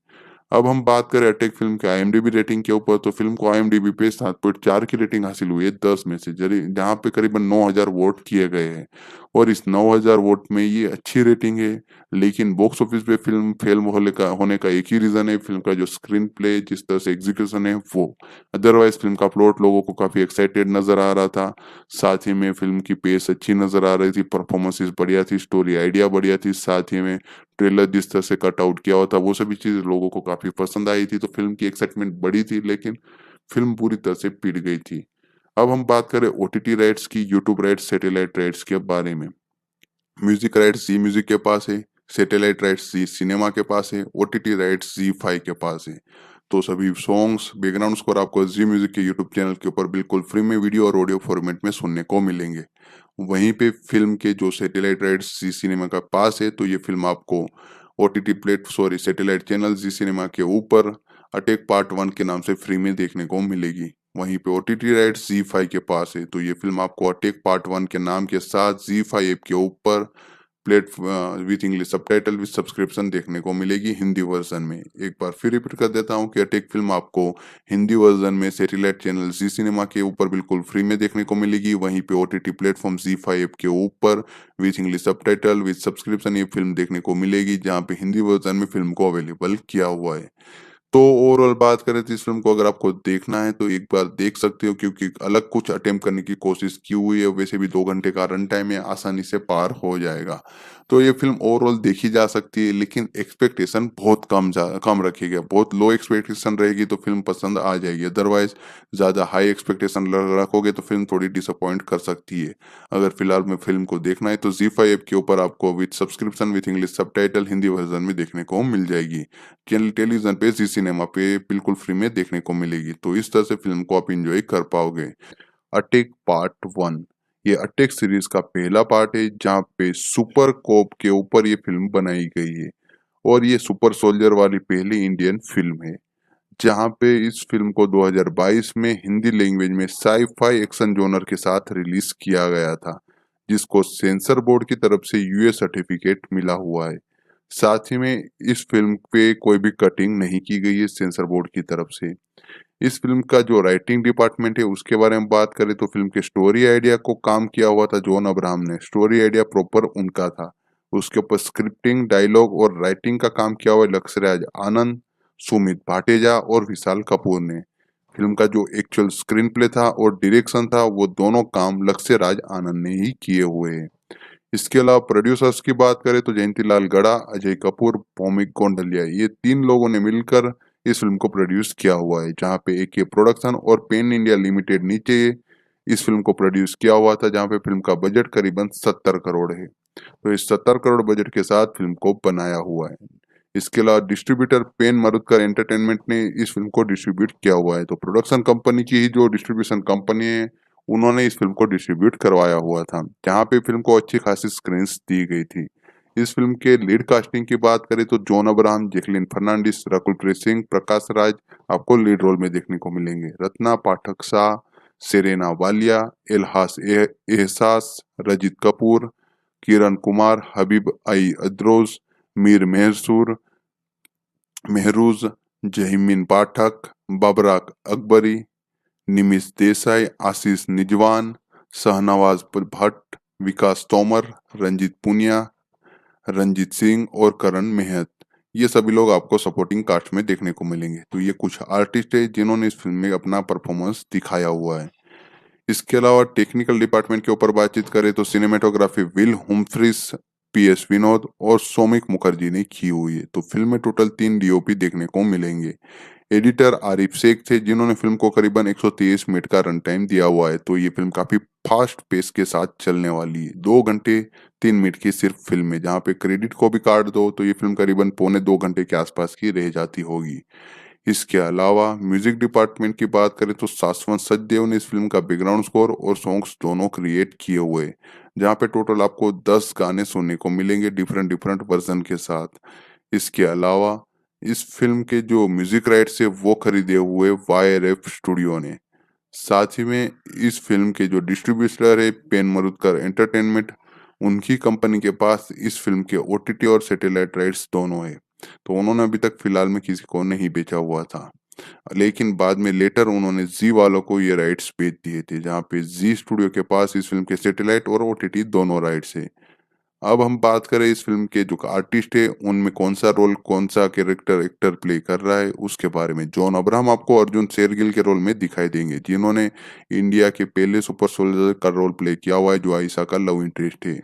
अब हम बात करें अटैक फिल्म के आईएमडीबी रेटिंग के ऊपर, तो फिल्म को आईएमडीबी पे 7.4 की रेटिंग हासिल हुई है 10 में से, जहाँ पे करीबन 9000 वोट किए गए हैं। और इस 9000 वोट में ये अच्छी रेटिंग है। लेकिन बॉक्स ऑफिस पे फिल्म फेल होने का एक ही रीजन है, फिल्म का जो स्क्रीन प्ले, जिस तरह से एग्जीक्यूशन है वो। अदरवाइज फिल्म का प्लॉट लोगों को काफी एक्साइटेड नजर आ रहा था। साथ ही में फिल्म की पेस अच्छी नजर आ रही थी, परफॉर्मेंसेस बढ़िया थी, स्टोरी आइडिया बढ़िया थी। साथ ही में ट्रेलर जिस तरह से कट आउट किया हुआ था, वो सभी चीजें लोगों को काफी पसंद आई थी। तो फिल्म की एक्साइटमेंट बढ़ी थी, लेकिन फिल्म पूरी तरह से पिट गई थी। अब हम बात करें ओटीटी राइट्स की, यूट्यूब राइट्स, सैटेलाइट राइट्स के बारे में। म्यूजिक राइट्स जी म्यूजिक के पास है, सैटेलाइट राइट्स जी सिनेमा के पास है, ओटीटी राइट्स जी फाइव के पास है। तो सभी सॉन्ग्स, बैकग्राउंड स्कोर आपको जी म्यूजिक के यूट्यूब चैनल के ऊपर बिल्कुल फ्री में वीडियो और ऑडियो फॉर्मेट में सुनने को मिलेंगे। वहीं पे फिल्म के जो सैटेलाइट राइट्स जी सिनेमा का पास है, तो ये फिल्म आपको सैटेलाइट चैनल जी सिनेमा के ऊपर अटैक पार्ट 1 के नाम से फ्री में देखने को मिलेगी। वहीं पे ओटीटी राइट्स जी फाइव के पास है, तो ये फिल्म आपको अटैक पार्ट 1 के नाम के साथ जी फाइव ऐप के ऊपर with English subtitle with subscription देखने को मिलेगी हिंदी वर्जन में। एक बार फिर रिपीट कर देता हूँ कि अटैक फिल्म आपको हिंदी वर्जन में सैटेलाइट चैनल जी सिनेमा के ऊपर बिल्कुल फ्री में देखने को मिलेगी। वहीं पे ओटीटी प्लेटफॉर्म जी फाइव के ऊपर with English subtitle with subscription ये फिल्म देखने को मिलेगी, जहाँ पे हिंदी वर्जन में फिल्म को अवेलेबल किया हुआ है। तो ओवरऑल बात करें तो इस फिल्म को अगर आपको देखना है तो एक बार देख सकते हो, क्योंकि अलग कुछ अटेम्प्ट करने की कोशिश की हुई है। वैसे भी 2 घंटे का रन टाइम है, आसानी से पार हो जाएगा। तो ये फिल्म ओवरऑल देखी जा सकती है, लेकिन एक्सपेक्टेशन बहुत कम रखिएगा। बहुत लो एक्सपेक्टेशन रहेगी तो फिल्म पसंद आ जाएगी, अदरवाइज ज़्यादा हाई एक्सपेक्टेशन रखोगे तो फिल्म थोड़ी डिसअपॉइंट कर सकती है। अगर फिलहाल में फिल्म को देखना है तो जी5 ऐप के ऊपर आपको with subscription with English subtitle Hindi version में देखने को मिल जाएगी। चैनल टेलीविजन पे जी सिनेमा पे बिल्कुल फ्री में देखने को मिलेगी। तो इस तरह से फिल्म को आप इंजॉय कर पाओगे। अटैक पार्ट 1, ये अटैक सीरीज का पहला पार्ट है, जहाँ पे सुपर कोप के ऊपर ये फिल्म बनाई गई है। और ये सुपर सोल्जर वाली पहली इंडियन फिल्म है, जहाँ पे इस फिल्म को 2022 में हिंदी लैंग्वेज में साई-फाई एक्शन जोनर के साथ रिलीज किया गया था, जिसको सेंसर बोर्ड की तरफ से यूएस सर्टिफिकेट मिला हुआ है। साथ ही में इस फिल्म पे कोई भी कटिंग नहीं की गई है सेंसर बोर्ड की तरफ से। इस फिल्म का जो राइटिंग डिपार्टमेंट है उसके बारे में बात करें तो फिल्म के स्टोरी आइडिया को काम किया हुआ था जॉन अब्राहम ने। स्टोरी आइडिया प्रॉपर उनका था। उसके ऊपर स्क्रिप्टिंग, डायलॉग और राइटिंग का काम किया हुआ है लक्ष्यराज आनंद, सुमित भाटेजा और विशाल कपूर ने। फिल्म का जो एक्चुअल स्क्रीन प्ले था और डायरेक्शन था वो दोनों काम लक्ष्यराज आनंद ने ही किए हुए हैं। इसके अलावा प्रोड्यूसर्स की बात करें तो जयंतीलाल गड़ा, अजय कपूर, भौमिक गोंडलिया, ये 3 लोगों ने मिलकर इस फिल्म को प्रोड्यूस किया हुआ है। जहां पे एके प्रोडक्शन और पेन इंडिया लिमिटेड नीचे इस फिल्म को प्रोड्यूस किया हुआ था, जहां पे फिल्म का बजट करीबन 70 करोड़ है। तो इस 70 करोड़ बजट के साथ फिल्म को बनाया हुआ है। इसके अलावा डिस्ट्रीब्यूटर पेन मारुतकर एंटरटेनमेंट ने इस फिल्म को डिस्ट्रीब्यूट किया हुआ है। तो प्रोडक्शन कंपनी की ही जो डिस्ट्रीब्यूशन कंपनी है उन्होंने इस फिल्म को डिस्ट्रीब्यूट करवाया हुआ था, जहां पे फिल्म को अच्छी खासी स्क्रीन्स दी गई थी। इस फिल्म के लीड कास्टिंग की बात करें तो जॉन अब्राहम, जैकलिन फर्नांडिस, रकुल प्रीत सिंह, प्रकाश राज आपको लीड रोल में देखने को मिलेंगे। रत्ना पाठक शाह, सेरेना वालिया, एहसास, रजित कपूर, किरण कुमार, हबीब आई अद्रोज, मीर मेहरूज, जहीमिन पाठक, बबराक अकबरी, निमिष देसाई, आशीष निजवान, शाहनवाज भट्ट, विकास तोमर, रंजीत पुनिया, रंजीत सिंह और करण मेहत, ये सभी लोग आपको सपोर्टिंग कास्ट में देखने को मिलेंगे। तो ये कुछ आर्टिस्ट है जिन्होंने इस फिल्म में अपना परफॉर्मेंस दिखाया हुआ है। इसके अलावा टेक्निकल डिपार्टमेंट के ऊपर बातचीत करें तो सिनेमेटोग्राफी विल हुम्फ्रिस, पीएस विनोद और सौमिक मुखर्जी ने की हुई है। तो फिल्म में टोटल 3 डीओपी देखने को मिलेंगे। एडिटर आरिफ शेख थे जिन्होंने फिल्म को करीबन 123 मिनट का रन टाइम दिया हुआ है। तो ये फिल्म काफी फास्ट पेस के साथ चलने वाली है। 2 घंटे 3 मिनट की सिर्फ फिल्म है, जहाँ पे क्रेडिट को भी काट दो तो ये फिल्म करीबन पौने 2 घंटे के आसपास की रह जाती होगी। इसके अलावा म्यूजिक डिपार्टमेंट की बात करें तो शाश्वत सचदेव ने इस फिल्म का बैकग्राउंड स्कोर और सॉन्ग्स दोनों क्रिएट किए हुए हैं, जहाँ पे टोटल आपको 10 गाने सुनने को मिलेंगे डिफरेंट डिफरेंट वर्जन के साथ। इसके अलावा इस फिल्म के जो म्यूजिक राइट्स है वो खरीदे हुए वाईआरएफ स्टूडियो ने। साथ ही में इस फिल्म के जो डिस्ट्रीब्यूटर है पेन मारुतकर एंटरटेनमेंट, उनकी कंपनी के पास इस फिल्म के ओटीटी और सैटेलाइट राइट्स दोनों है। तो उन्होंने अभी तक फिलहाल में किसी को नहीं बेचा हुआ था, लेकिन बाद में लेटर उन्होंने जी वालों को ये राइट्स बेच दिए थे, जहाँ पे जी स्टूडियो के पास इस फिल्म के सैटेलाइट और ओटीटी दोनों राइट्स है। अब हम बात करें इस फिल्म के जो आर्टिस्ट है उनमें कौन सा रोल, कौन सा कैरेक्टर एक्टर प्ले कर रहा है उसके बारे में। जॉन अब्राहम आपको अर्जुन शेरगिल के रोल में दिखाई देंगे, जिन्होंने इंडिया के पहले सुपर सोल्जर का रोल प्ले किया हुआ है जो आयशा का लव इंटरेस्ट है।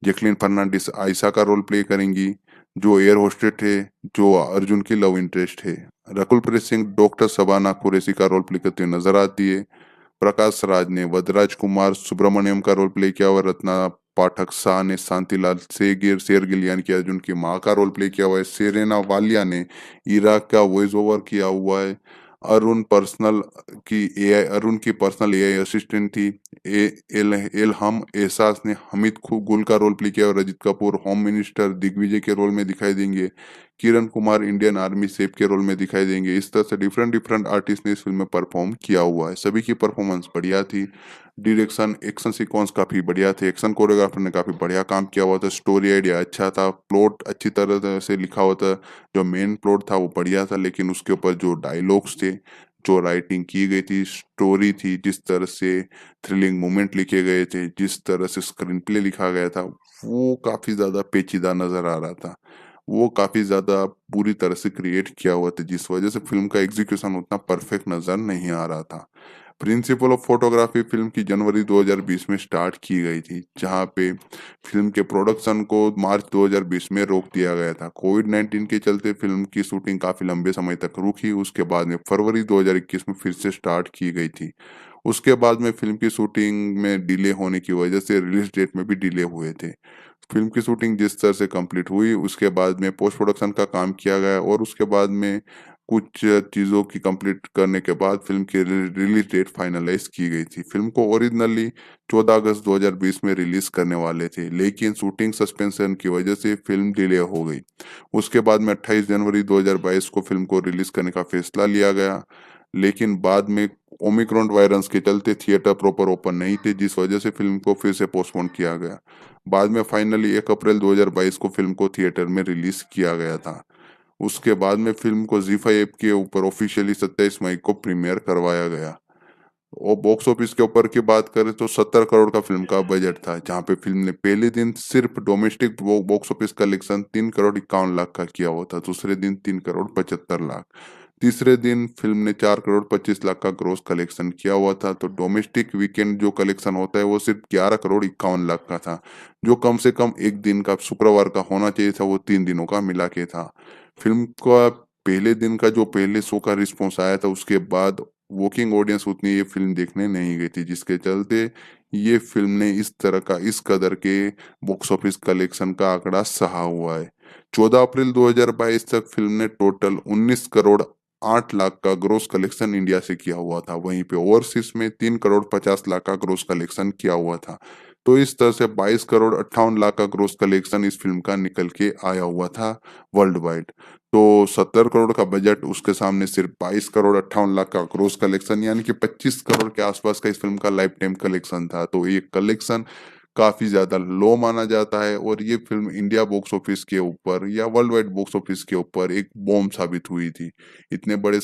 जैकलिन फर्नांडिस आयशा का रोल प्ले करेंगी, जो एयर होस्टेस है, जो अर्जुन की लव इंटरेस्ट है। रकुल प्रीत सिंह डॉक्टर शबाना कुरैशी का रोल प्ले करते हुए नजर आती है। प्रकाश राज ने वदराज कुमार सुब्रमण्यम का रोल प्ले किया हुआ है। रत्ना पाठक शाह ने शांतिलाल शेरगिल यानी कि अर्जुन की माँ का रोल प्ले किया हुआ है। सेरेना वालिया ने इराक का वॉइस ओवर किया हुआ है। अरुण की पर्सनल एआई असिस्टेंट थी। एलहम एहसास ने हमीद गुल का रोल प्ले किया और रजित कपूर होम मिनिस्टर दिग्विजय के रोल में दिखाई देंगे। Kiran Kumar Indian army safe के रोल में दिखाई देंगे। इस तरह से डिफरेंट डिफरेंट आर्टिस्ट ने इस फिल्म में परफॉर्म किया हुआ है। सभी की परफॉर्मेंस बढ़िया थी। डायरेक्शन, एक्शन सीक्वेंस काफी बढ़िया थे। एक्शन कोरियोग्राफर ने काफी बढ़िया काम किया हुआ था। स्टोरी आइडिया अच्छा था। प्लॉट अच्छी तरह से लिखा हुआ था। जो मेन प्लॉट था वो बढ़िया था, लेकिन उसके ऊपर जो डायलॉग्स थे, जो राइटिंग की गई थी, स्टोरी थी, जिस तरह से थ्रिलिंग मोमेंट लिखे गए थे, जिस तरह से स्क्रीन प्ले लिखा गया था, वो काफी ज्यादा पेचीदा नजर आ रहा था। वो काफी ज्यादा पूरी तरह से क्रिएट किया हुआ था, जिस वजह से फिल्म का एग्जीक्यूशन उतना परफेक्ट नजर नहीं आ रहा था। प्रिंसिपल ऑफ फोटोग्राफी फिल्म की जनवरी 2020 में स्टार्ट की गई थी, जहां पे फिल्म के प्रोडक्शन को मार्च 2020 में रोक दिया गया था। कोविड-19 के चलते फिल्म की शूटिंग काफी लंबे समय तक रुकी। उसके बाद में फरवरी 2021 में फिर से स्टार्ट की गई थी। उसके बाद में फिल्म की शूटिंग में डिले होने की वजह से रिलीज डेट में भी डिले हुए थे। फिल्म की शूटिंग जिस तरह से कंप्लीट हुई, उसके बाद में पोस्ट प्रोडक्शन का काम किया गया और उसके बाद में कुछ चीज़ों की कंप्लीट करने के बाद फिल्म की रिलीज डेट फाइनलाइज की गई थी। फिल्म को ओरिजिनली 14 अगस्त 2020 में रिलीज करने वाले थे, लेकिन शूटिंग सस्पेंशन की वजह से फिल्म डिले हो गई। उसके बाद में 28 जनवरी 2022 को फिल्म को रिलीज करने का फैसला लिया गया, लेकिन बाद में ओमिक्रॉन वायरस के चलते थिएटर प्रॉपर ओपन नहीं थे, जिस वजह से फिल्म को फिर से पोस्टपोन किया गया। बाद में फाइनली 1 अप्रैल 2022 को फिल्म को थिएटर में रिलीज किया गया था। उसके बाद में फिल्म को ZEE5 ऐप के ऊपर ऑफिशियली 27 मई को प्रीमियर करवाया गया। और बॉक्स ऑफिस के ऊपर की बात करें तो 70 करोड़ का फिल्म का बजट था, जहां पे फिल्म ने पहले दिन सिर्फ domestic box office collection 3 crore 51 lakh का किया हुआ था, दूसरे दिन 3 करोड़ 75 लाख, तीसरे दिन फिल्म ने 4 करोड़ 25 लाख का ग्रोस कलेक्शन किया हुआ था। तो डोमेस्टिक वीकेंड जो कलेक्शन होता है वो सिर्फ 11 करोड़ 51 लाख का था, जो कम से कम एक दिन का शुक्रवार का होना चाहिए था, वो 3 दिनों का मिला के था। फिल्म का पहले दिन का जो पहले शो का रिस्पॉन्स आया था, उसके बाद वर्किंग ऑडियंस उतनी ये फिल्म देखने नहीं गई थी, जिसके चलते ये फिल्म ने इस तरह का इस कदर के बॉक्स ऑफिस कलेक्शन का आंकड़ा सहा हुआ है। 14 अप्रैल 2022 तक फिल्म ने टोटल 19 करोड़ 8 लाख का ग्रोस कलेक्शन इंडिया से किया हुआ था। वहीं पे ओवरसीज में 3 करोड़ 50 लाख का ग्रोस कलेक्शन किया हुआ था। तो इस तरह से 22 करोड़ 58 लाख का ग्रोस कलेक्शन इस फिल्म का निकल के आया हुआ था वर्ल्ड वाइड। तो 70 करोड़ का बजट, उसके सामने सिर्फ 22 करोड़ 58 लाख का ग्रोस कलेक्शन, यानी कि 25 करोड़ के आसपास का इस फिल्म का लाइफ टाइम कलेक्शन था। तो ये कलेक्शन काफी ज्यादा लो माना जाता है, और ये फिल्म इंडिया बॉक्स ऑफिस के ऊपर या वर्ल्ड वाइड बॉक्स ऑफिस के ऊपर एक बॉम्ब साबित हुई थी। इतने बड़े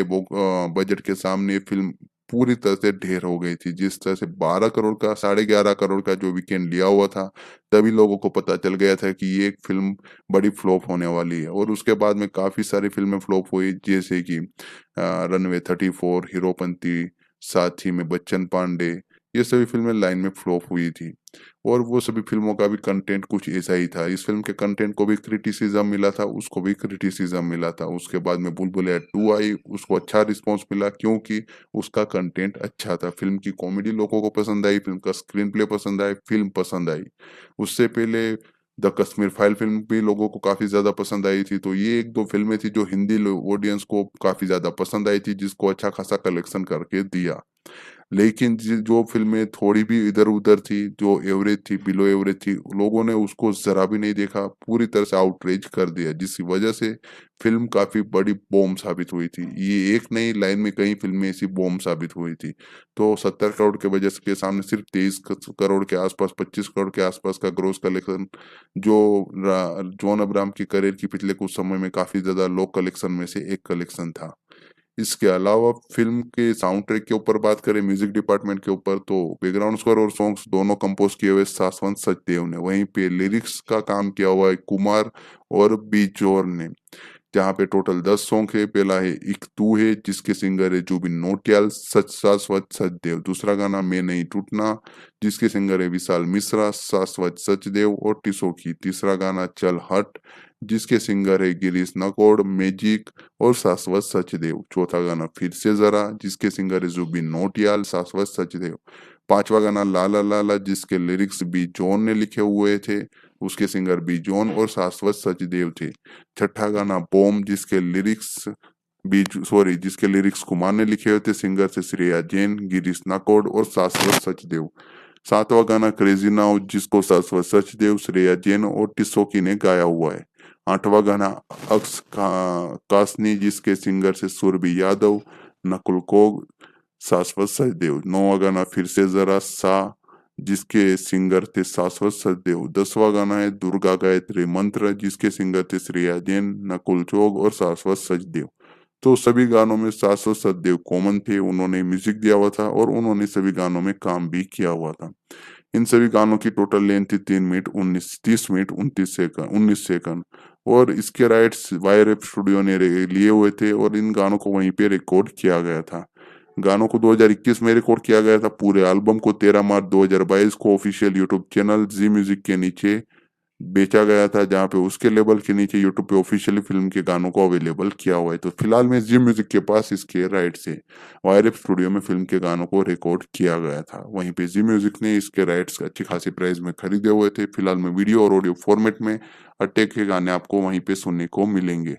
बजट के सामने ये फिल्म पूरी तरह से ढेर हो गई थी। जिस तरह से 12 करोड़ का 11.5 करोड़ का जो वीकेंड लिया हुआ था, तभी लोगों को पता चल गया था कि ये एक फिल्म बड़ी फ्लॉप होने वाली है। और उसके बाद में काफी सारी फिल्में फ्लॉप हुई, जैसे कि रनवे 34, हीरोपंती, साथ ही में बच्चन पांडे, ये सभी फिल्में लाइन में फ्लॉप हुई थी। और वो सभी फिल्मों का भी कंटेंट कुछ ऐसा ही था। इस फिल्म के कंटेंट को भी क्रिटिसिज्म मिला था, उसको भी क्रिटिसिज्म मिला था। उसके बाद में बुलबुलैया 2 आई, उसको अच्छा रिस्पॉन्स मिला क्योंकि उसका कंटेंट अच्छा था। फिल्म की कॉमेडी लोगों को पसंद आई, फिल्म का स्क्रीन प्ले पसंद आई, फिल्म पसंद आई। उससे पहले द कश्मीर फाइल फिल्म भी लोगों को काफी ज्यादा पसंद आई थी। तो ये एक दो फिल्में थी जो हिंदी ऑडियंस को काफी ज्यादा पसंद आई थी, जिसको अच्छा खासा कलेक्शन करके दिया। लेकिन जो फिल्में थोड़ी भी इधर-उधर थी, जो एवरेज थी, बिलो एवरेज थी, लोगों ने उसको ज़रा भी नहीं देखा, पूरी तरह से आउटरेज कर दिया, जिसकी वजह से फिल्म काफ़ी बड़ी बॉम्ब साबित हुई थी। ये एक नहीं, लाइन में कई फिल्में ऐसी बॉम्ब साबित हुई थी। तो 70 करोड़ के बजट के सामने सिर्फ 23 करोड़ के आसपास, 25 करोड़ के आसपास का ग्रॉस कलेक्शन, जो जॉन अब्राहम की करियर की पिछले कुछ समय में काफ़ी ज़्यादा लो कलेक्शन में से एक कलेक्शन था। इसके अलावा फिल्म के साउंड ट्रैक के ऊपर बात करें, म्यूजिक डिपार्टमेंट के ऊपर, तो बैकग्राउंड स्कोर और सॉन्ग्स दोनों कंपोज किए हुए शाश्वत सचदेव ने। वहीं पे लिरिक्स का काम किया हुआ है कुमार और बीजोर ने, जहाँ पे टोटल 10 सॉन्ग है। पहला है एक तू है, जिसके सिंगर है जुबिन नौटियाल, शाश्वत सचदेव। दूसरा गाना मैं नहीं टूटना, जिसके सिंगर है विशाल मिश्रा, शाश्वत सचदेव और टिसोकी। तीसरा गाना चल हट, जिसके सिंगर है गिरीश नकोड़, मैजिक और शाश्वत सचदेव। चौथा गाना फिर से जरा, जिसके सिंगर है जुबिन नौटियाल, शाश्वत सचदेव। पांचवा गाना लाला लाला, जिसके लिरिक्स बी जॉन ने लिखे हुए थे, उसके सिंगर बी जॉन और शाश्वत सचदेव थे। छठा गाना बॉम्ब, जिसके लिरिक्स कुमार ने लिखे हुए थे, सिंगर से श्रेया जैन, गिरीश नाकोड और शाश्वत सचदेव। सातवां गाना क्रेजी नाउ, जिसको शाश्वत सचदेव, श्रेया जैन और टिसोकी ने गाया हुआ है। आठवां गाना कासनी, जिसके सिंगर से सुरभि यादव, नकुल कोग, शाश्वत सचदेव। नौवां गाना फिर से जरा सा, जिसके सिंगर थे शाश्वत सचदेव। 10वां गाना है दुर्गा गायत्री मंत्र, जिसके सिंगर थे श्रेया जैन, नकुल चोग और शाश्वत सचदेव। तो सभी गानों में शाश्वत सचदेव कॉमन थे, उन्होंने म्यूजिक दिया हुआ था और उन्होंने सभी गानों में काम भी किया हुआ था। इन सभी गानों की टोटल लेंथ थी 30 मिनट 19 सेकंड। और इसके राइट्स वायर स्टूडियो ने लिए हुए थे, और इन गानों को वहीं पे रिकॉर्ड किया गया था। गानों को 2021 में रिकॉर्ड किया गया था। पूरे एल्बम को 13 मार्च 2022 को ऑफिशियल यूट्यूब चैनल जी म्यूजिक के नीचे बेचा गया था, जहां पे उसके लेबल के नीचे यूट्यूब पे ऑफिशियली फिल्म के गानों को अवेलेबल किया हुआ है। तो फिलहाल में जी म्यूजिक के पास इसके राइट से वायर स्टूडियो में फिल्म के गानों को रिकॉर्ड किया गया था। वहीं पे जी म्यूजिक ने इसके राइट्स अच्छी खासी प्राइस में खरीदे हुए थे। फिलहाल में वीडियो और ऑडियो फॉर्मेट में अटैक के गाने आपको वहीं पे सुनने को मिलेंगे।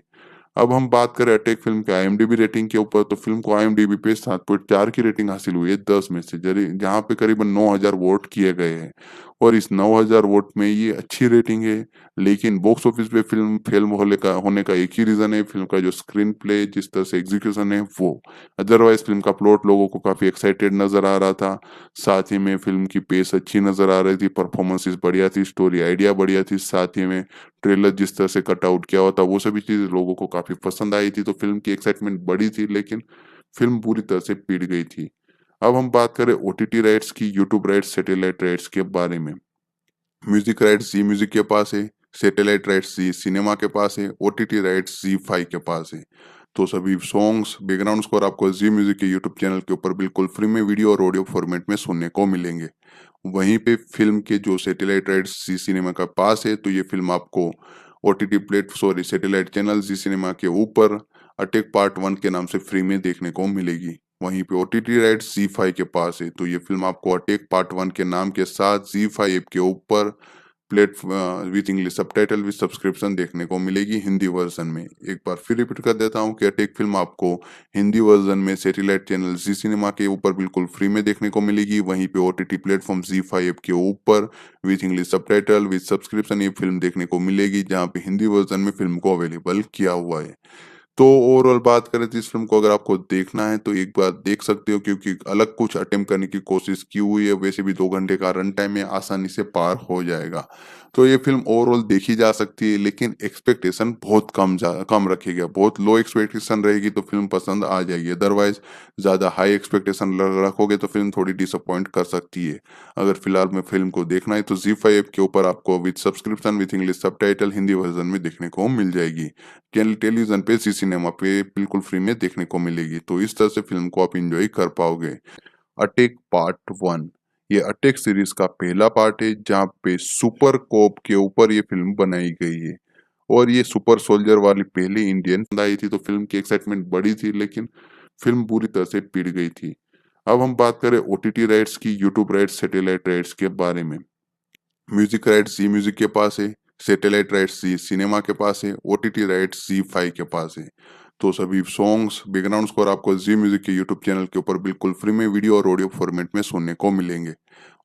अब हम बात करें अटैक फिल्म के आईएमडीबी रेटिंग के ऊपर, तो फिल्म को आईएमडीबी पे 7.4 की रेटिंग हासिल हुई है 10 में से, जहाँ पे करीबन 9,000 वोट किए गए हैं। और इस 9000 वोट में ये अच्छी रेटिंग है, लेकिन बॉक्स ऑफिस पे फ़िल्म फेल होने का एक ही रीज़न है, फ़िल्म का जो स्क्रीन प्ले, जिस तरह से एग्ज़ीक्यूशन है वो। अदरवाइज़ फ़िल्म का प्लॉट लोगों को काफ़ी एक्साइटेड नज़र आ रहा था। साथ ही में फ़िल्म की पेस अच्छी नज़र आ रही थी, परफ़ॉर्मेंसेस बढ़िया थी, स्टोरी आइडिया बढ़िया थी, साथ ही में ट्रेलर जिस तरह से कट आउट किया हुआ था, वो सभी चीज़ें लोगों को काफ़ी पसंद आई थी, तो फ़िल्म की एक्साइटमेंट बढ़ी थी, लेकिन फ़िल्म पूरी तरह से पिट गई थी। अब हम बात करें ओटीटी राइट्स की, यूट्यूब राइट्स, सैटेलाइट राइट्स के बारे में। म्यूजिक राइट्स जी म्यूजिक के पास है, सैटेलाइट राइट्स जी सिनेमा के पास है, ओटीटी राइट्स जी फाइव के पास है। तो सभी सॉन्ग्स, बैकग्राउंड स्कोर आपको जी म्यूजिक के यूट्यूब चैनल के ऊपर बिल्कुल फ्री में वीडियो और ऑडियो फॉर्मेट में सुनने को मिलेंगे। वहीं पे फिल्म के जो सैटेलाइट राइट्स जी सिनेमा का पास है, तो ये फिल्म आपको ओटीटी सैटेलाइट चैनल जी सिनेमा के ऊपर अटैक पार्ट 1 के नाम से फ्री में देखने को मिलेगी। वहीं पे ओटीटी राइट्स जी फाइव के पास है, तो ये फिल्म आपको अटैक पार्ट 1 के नाम के साथ जी फाइव ऐप के ऊपर with English subtitle with subscription देखने को मिलेगी हिंदी वर्जन में। एक बार फिर रिपीट कर देता हूँ कि अटैक फिल्म आपको हिंदी वर्जन में सैटेलाइट चैनल जी सिनेमा के ऊपर बिल्कुल फ्री में देखने को मिलेगी। वहीं पे ओटीटी प्लेटफॉर्म जी फाइव ऐप के ऊपर with English subtitle with subscription ये फिल्म देखने को मिलेगी, जहाँ पे हिंदी वर्जन में फिल्म को अवेलेबल किया हुआ है। तो ओवरऑल बात करें तो इस फ़िल्म को अगर आपको देखना है तो एक बार देख सकते हो, क्योंकि अलग कुछ अटेम्प्ट करने की कोशिश की हुई है। वैसे भी 2 घंटे का रन टाइम है, आसानी से पार हो जाएगा। तो ये फ़िल्म ओवरऑल देखी जा सकती है, लेकिन एक्सपेक्टेशन बहुत कम रखिएगा। बहुत लो एक्सपेक्टेशन रहेगी तो फ़िल्म पसंद आ जाएगी। अदरवाइज़ ज़्यादा हाई एक्सपेक्टेशन रखोगे तो फ़िल्म थोड़ी डिसअपॉइंट कर सकती है। अगर फिलहाल में फ़िल्म को देखना है तो ज़ी5 ऐप के ऊपर आपको with subscription with English subtitle Hindi version में देखने को मिल जाएगी। टेलीविज़न पे जी सिनेमा पे बिल्कुल फ्री में देखने को मिलेगी। तो इस तरह से फ़िल्म को आप एन्जॉय कर पाओगे। अटैक पार्ट 1, ये अटैक सीरीज़ का पहला पार्ट है, जहाँ पे सुपर कोप के ऊपर ये फ़िल्म बनाई गई है। और ये सुपर सोल्जर वाली पहली इंडियन आई थी, तो फ़िल्म की एक्साइटमेंट बढ़ी थी, लेकिन फ़िल्म पूरी तरह से पिट गई थी। अब हम बात करें ओटीटी राइट्स की, यूट्यूब राइट्स, सैटेलाइट राइट्स के बारे में। म्यूजिक राइट्स जी म्यूजिक के पास है, सैटेलाइट राइट्स जी सिनेमा के पास है, ओटीटी राइट्स जी फाइव के पास है। तो सभी सॉन्ग्स, बैकग्राउंड स्कोर आपको जी म्यूजिक के यूट्यूब चैनल के ऊपर बिल्कुल फ्री में वीडियो और ऑडियो फॉर्मेट में सुनने को मिलेंगे।